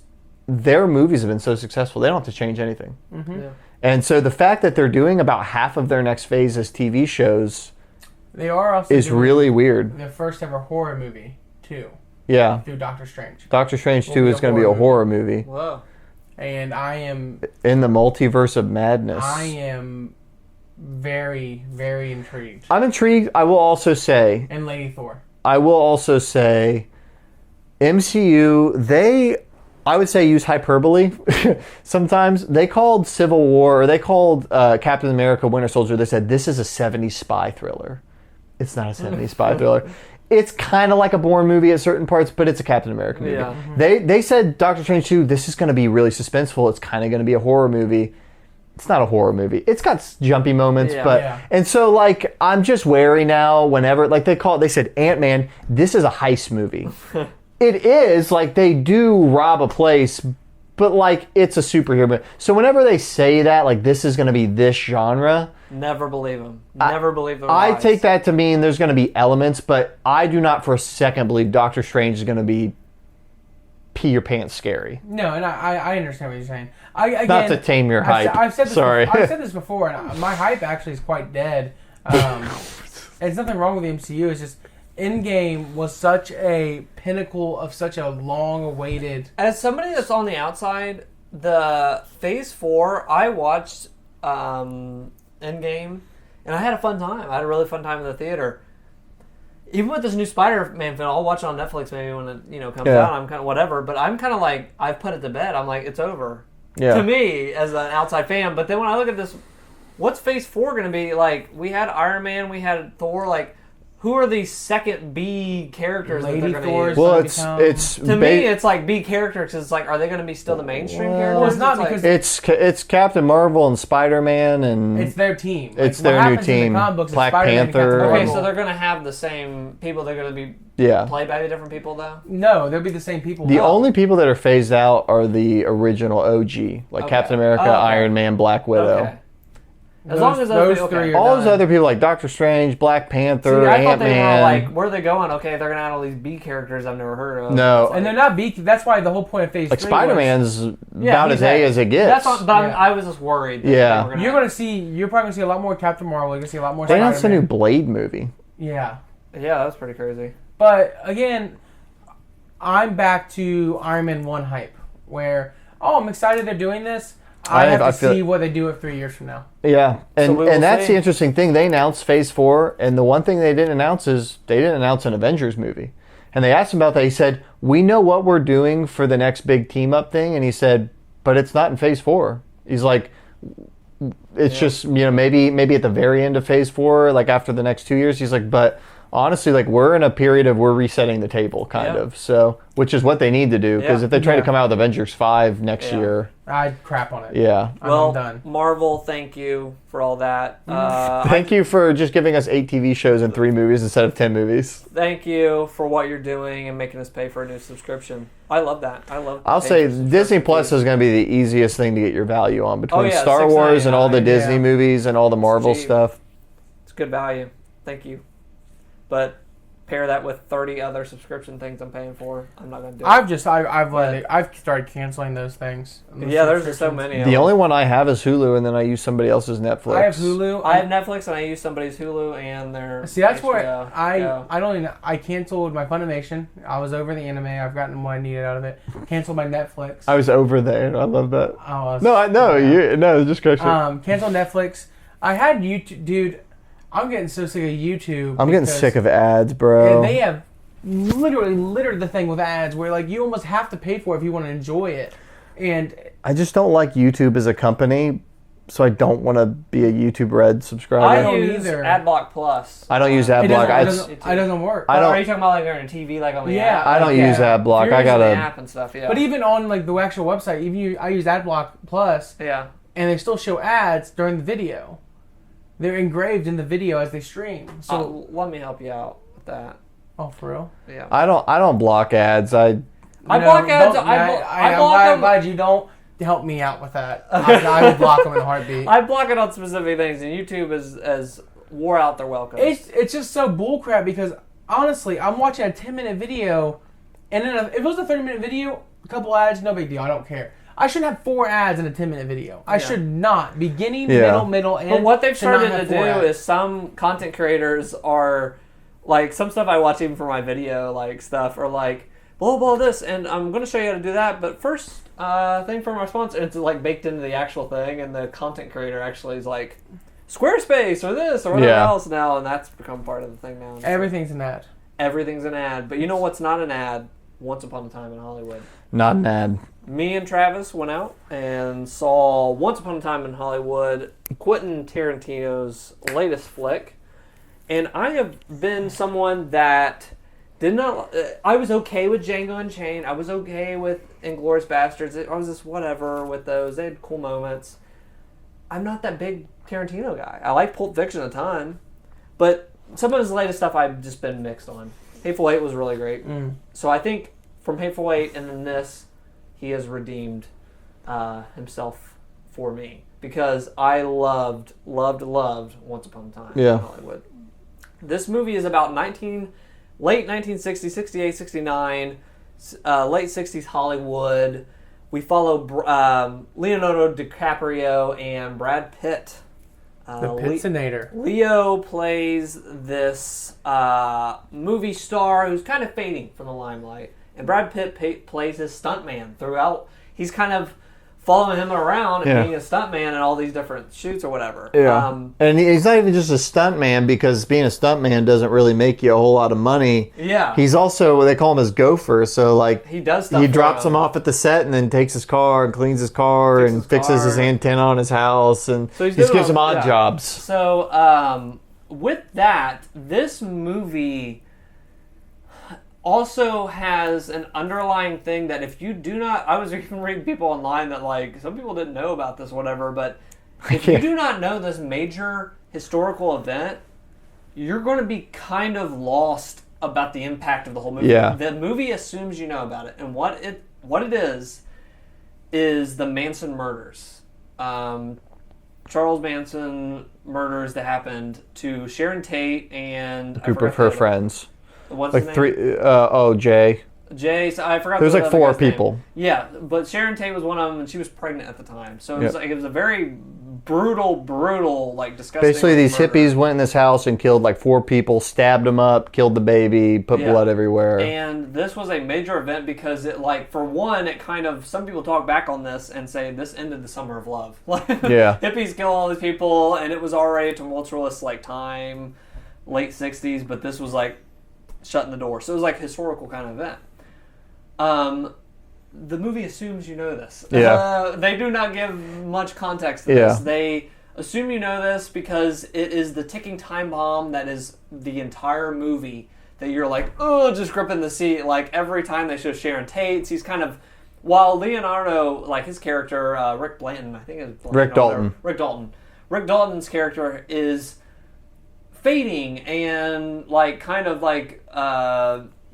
their movies have been so successful, they don't have to change anything. Mm-hmm. Yeah. And so the fact that they're doing about half of their next phase as TV shows They are also is doing really weird. their first ever horror movie too, Yeah. through Doctor Strange. Doctor Strange Will 2 be is a going to be a horror horror movie. Whoa. And I am In the multiverse of madness. very, very intrigued. I'm intrigued. I will also say, MCU, I would say use hyperbole sometimes. They called Civil War, or they called Captain America Winter Soldier, they said, this is a 70s spy thriller. It's not a 70s spy thriller. It's kind of like a Bourne movie at certain parts, but it's a Captain America movie. Yeah. They said Doctor Strange 2, this is going to be really suspenseful. It's kind of going to be a horror movie. It's not a horror movie. It's got jumpy moments, and so like I'm just wary now. Whenever like they said Ant-Man, this is a heist movie. It is like they do rob a place, but like it's a superhero movie. So whenever they say that, like this is going to be this genre. Never believe them. Never believe the I lies. take that to mean there's going to be elements, but I do not for a second believe Doctor Strange is going to be pee your pants scary. No, and I understand what you're saying. Again, not to tame your hype. I've said this Sorry. I've said this before, and my hype actually is quite dead. There's nothing wrong with the MCU. It's just Endgame was such a pinnacle of such a long-awaited. As somebody that's on the outside, the Phase 4, I watched Endgame, and I had a fun time. I had a really fun time in the theater. Even with this new Spider-Man film, I'll watch it on Netflix maybe when it comes out. I'm kind of whatever, but I'm kind of like I've put it to bed. I'm like it's over to me as an outside fan. But then when I look at this, what's Phase 4 going to be like? We had Iron Man, we had Thor. Like, who are these second B characters that they're going to use? Well, it's to me, it's like B characters. Because it's like, are they going to be still the mainstream characters? Well, it's not because it's Captain Marvel and Spider-Man and it's their team. It's their new team. Black Panther. Okay, so they're going to have the same people. They're going to be played by the different people, though. No, they'll be the same people. The only people that are phased out are the original OG, like Captain America, Iron Man, Black Widow. Okay. As long as those three are all those other people like Doctor Strange, Black Panther, See, I thought Ant-Man. they were like, where are they going? Okay, they're gonna add all these B characters I've never heard of. No, and they're not B. That's why the whole point of Phase 3 Spider-Man's about as A as it gets. That's but I was just worried. That you're probably gonna see a lot more Captain Marvel. You're gonna see a lot more. They announced a new Blade movie. Yeah, that was pretty crazy. But again, I'm back to Iron Man 1 hype, where I'm excited they're doing this. I have to see what they do 3 years from now. Yeah, and that's the interesting thing. They announced Phase 4, and the one thing they didn't announce is they didn't announce an Avengers movie. And they asked him about that. He said, we know what we're doing for the next big team-up thing. And he said, but it's not in Phase 4. He's like, it's just, maybe at the very end of Phase 4, like after the next 2 years. He's like, but honestly, like we're in a period of we're resetting the table, kind of. So, which is what they need to do, because if they try to come out with Avengers 5 next year, I'd crap on it. Yeah. Well, I'm done. Marvel, thank you for all that. Thank you for just giving us 8 TV shows and 3 movies instead of 10 movies. Thank you for what you're doing and making us pay for a new subscription. I love that. I'll say Disney Plus is going to be the easiest thing to get your value on between Star Wars and all the Disney movies and all the Marvel stuff. It's good value. Thank you. But pair that with 30 other subscription things I'm paying for, I'm not going to do it. I've started canceling those things. There's just so many. The only one I have is Hulu, and then I use somebody else's Netflix. I have Hulu. I have Netflix, and I use somebody's Hulu and their. See, that's HBO. where I canceled my Funimation. I was over the anime. I've gotten what I needed out of it. Canceled my Netflix. I was over there. I love that. Just correction. Canceled Netflix. I had YouTube, dude. I'm getting so sick of YouTube. I'm getting sick of ads, bro. And they have literally littered the thing with ads where like you almost have to pay for it if you want to enjoy it. And I just don't like YouTube as a company, so I don't want to be a YouTube Red subscriber. I use AdBlock Plus. I don't use AdBlock. It doesn't work. Are you talking about like on a TV, like on the app? I don't use AdBlock. I got the app and stuff. Yeah. But even on like the actual website, I use AdBlock Plus. Yeah. And they still show ads during the video. They're engraved in the video as they stream. So let me help you out with that. Oh, for real? Yeah. I don't block ads. I block ads. I'm glad you don't help me out with that. I would block them in a heartbeat. I block it on specific things, and YouTube is wore out their welcome. It's just so bullcrap because honestly, I'm watching a 10-minute video, and then if it was a 30-minute video, a couple ads, no big deal. I don't care. I shouldn't have 4 ads in a 10-minute video. I should not. Beginning, middle, end. But what they've should not started have to 4 do ads. is some content creators are, like, some stuff I watch even for my video, like, stuff, are like, blah, blah, this, and I'm going to show you how to do that, but first, thing from our sponsor, it's, like, baked into the actual thing, and the content creator actually is like, Squarespace, or this, or whatever else now, and that's become part of the thing now. Everything's an ad. Everything's an ad. But you know what's not an ad? Once Upon a Time in Hollywood. Not an ad. Me and Travis went out and saw Once Upon a Time in Hollywood, Quentin Tarantino's latest flick. And I have been someone that did not... I was okay with Django Unchained. I was okay with Inglourious Bastards. I was just whatever with those. They had cool moments. I'm not that big Tarantino guy. I like Pulp Fiction a ton. But some of his latest stuff I've just been mixed on. Hateful Eight was really great. So I think from Hateful Eight and then this, he has redeemed himself for me. Because I loved Once Upon a Time in Hollywood. This movie is about late 1960s, 68, 69, late 60s Hollywood. We follow Leonardo DiCaprio and Brad Pitt. The Pittinator. Leo plays this movie star who's kind of fading from the limelight. And Brad Pitt plays his stuntman throughout. He's kind of following him around and being a stuntman in all these different shoots or whatever. Yeah. And he's not even just a stuntman, because being a stuntman doesn't really make you a whole lot of money. Yeah. He's also, they call him his gopher, so like he does stuff. He drops him off at the set and then takes his car and cleans his car and fixes his antenna on his house, and so he just gives him odd jobs. So with that, this movie also has an underlying thing that if you do not... I was even reading people online that, like, some people didn't know about this, whatever, but if you do not know this major historical event, you're going to be kind of lost about the impact of the whole movie. Yeah. The movie assumes you know about it, and what it is the Manson murders. Charles Manson murders that happened to Sharon Tate and... A group of her friends. What's like his name? 3, Jay. Jay, so I forgot. There was like 4 people. Name. Yeah, but Sharon Tate was one of them, and she was pregnant at the time. So it was like, it was a very brutal, like, disgusting. Basically, these murder. hippies went in this house and killed like 4 people, stabbed them up, killed the baby, put blood everywhere. And this was a major event because it, like, for one, it kind of, some people talk back on this and say this ended the summer of love. Hippies kill all these people, and it was already a tumultuous, like, time, late 60s, but this was like shutting the door. So it was like a historical kind of event. The movie assumes you know this. They do not give much context to this. They assume you know this because it is the ticking time bomb that is the entire movie, that you're like, oh, just gripping the seat. Like, every time they show Sharon Tate, he's kind of... While Leonardo, like, his character, Rick Blanton, I think it's... Rick Dalton. Rick Dalton's character is fading and, like, kind of, like,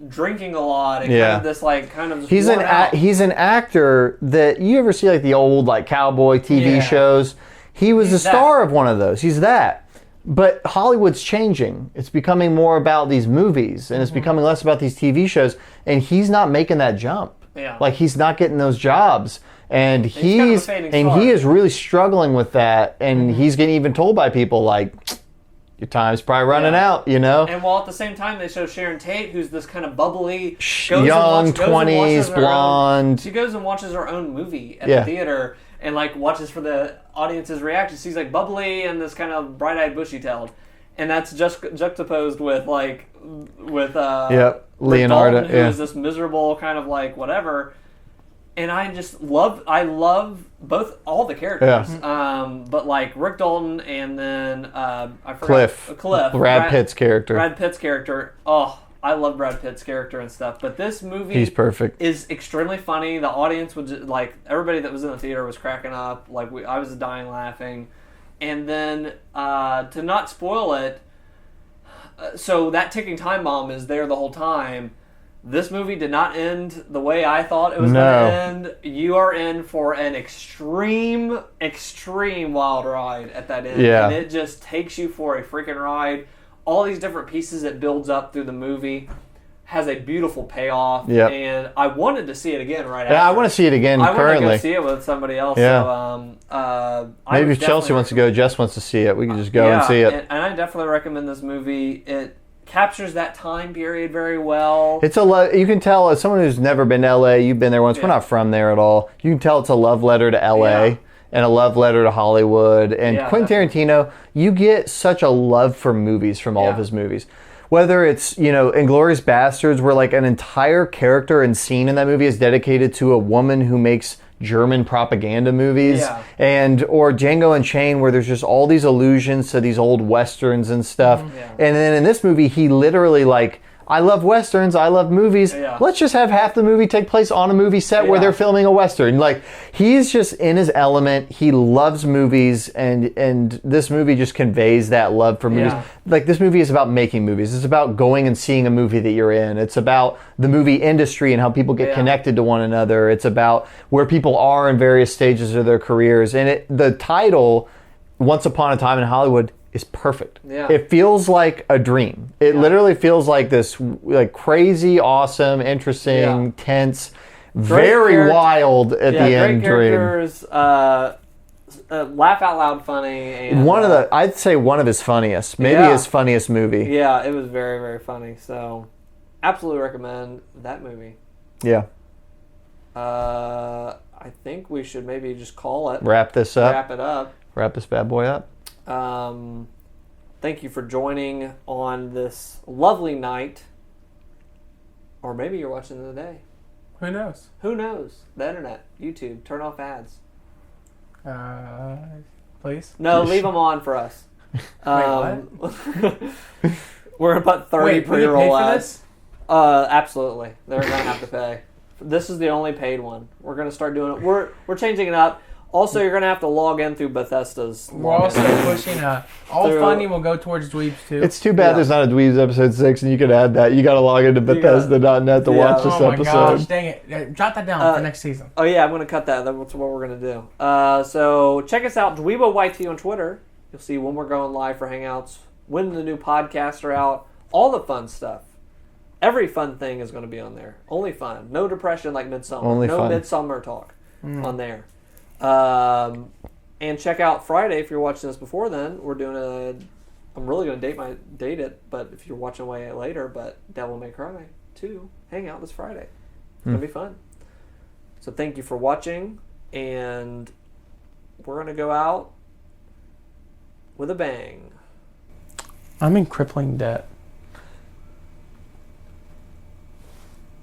drinking a lot and kind of this, like, kind of... He's an actor that... You ever see, like, the old, like, cowboy TV shows? He's the star of one of those. He's that. But Hollywood's changing. It's becoming more about these movies, and it's becoming less about these TV shows, and he's not making that jump. Yeah. Like, he's not getting those jobs. And he star. is really struggling with that, and he's getting even told by people, like, your time's probably running out, you know? And while at the same time they show Sharon Tate, who's this kind of bubbly, young, 20s, blonde. She goes and watches her own movie at the theater and, like, watches for the audience's reaction. She's, like, bubbly and this kind of bright-eyed, bushy-tailed. And that's just juxtaposed with, like, Leonardo, who's this miserable kind of, like, whatever. And I just love all the characters. Yeah. But, like, Rick Dalton and then I forgot Cliff. Brad Pitt's character. Oh, I love Brad Pitt's character and stuff. But this movie, he's perfect. Is extremely funny. The audience would just, like, everybody that was in the theater was cracking up. Like, I was dying laughing. And then to not spoil it, so that ticking time bomb is there the whole time. This movie did not end the way I thought it was going to end. You are in for an extreme wild ride at that end. Yeah. And it just takes you for a freaking ride. All these different pieces it builds up through the movie. has a beautiful payoff. Yep. And I wanted to see it again right after. Yeah, I want to see it again I want to currently. go see it with somebody else. Yeah. So, Maybe if Chelsea wants to go, Jess wants to see it. We can just go and see it. And I definitely recommend this movie. It captures that time period very well. It's you can tell as someone who's never been to LA, you've been there once. Yeah. We're not from there at all. You can tell it's a love letter to LA and a love letter to Hollywood. And Quentin Tarantino, you get such a love for movies from all of his movies. Whether it's, Inglourious Bastards, where like an entire character and scene in that movie is dedicated to a woman who makes German propaganda movies, or Django Unchained, where there's just all these allusions to these old westerns and stuff. And then in this movie, he literally like, I love westerns, I love movies. Let's just have half the movie take place on a movie set where they're filming a western. Like, he's just in his element. He loves movies, and this movie just conveys that love for movies. Like, this movie is about making movies. It's about going and seeing a movie that you're in. It's about the movie industry and how people get connected to one another. It's about where people are in various stages of their careers. And the title, Once Upon a Time in Hollywood, is perfect. It feels like a dream. It literally feels like this like crazy, awesome, interesting, tense, very wild at the end great dream. Characters, laugh out loud funny. And, I'd say one of his funniest, maybe his funniest movie. Yeah, it was very, very funny. So, absolutely recommend that movie. Yeah. I think we should maybe just call it. Wrap this up. Wrap it up. Wrap this bad boy up. Thank you for joining on this lovely night. Or maybe you're watching it today. Who knows? Who knows? The internet, YouTube, turn off ads. Please? No, leave them on for us. Wait, We're about 30 Wait, will you pre-roll pay for ads. this? Absolutely. They're going to have to pay. This is the only paid one. We're going to start doing it. We're changing it up. Also, you're going to have to log in through Bethesda's. We're also pushing all funding will go towards Dweebs too. It's too bad there's not a Dweebs episode 6, and you could add that. You got to log into Bethesda.net to watch this episode. episode. Gosh, dang it. Jot that down for next season. Oh, yeah, I'm going to cut that. That's what we're going to do. So check us out, DweeBoYT on Twitter. You'll see when we're going live for Hangouts, when the new podcasts are out, all the fun stuff. Every fun thing is going to be on there. Only fun. No depression like Midsummer. Only no fun. Midsummer talk on there. And check out Friday if you're watching this before then. We're doing I'm really going to date it, but if you're watching way later, but Devil May Cry 2 Hangout this Friday. It's going to be fun. So thank you for watching, and we're going to go out with a bang. I'm in crippling debt.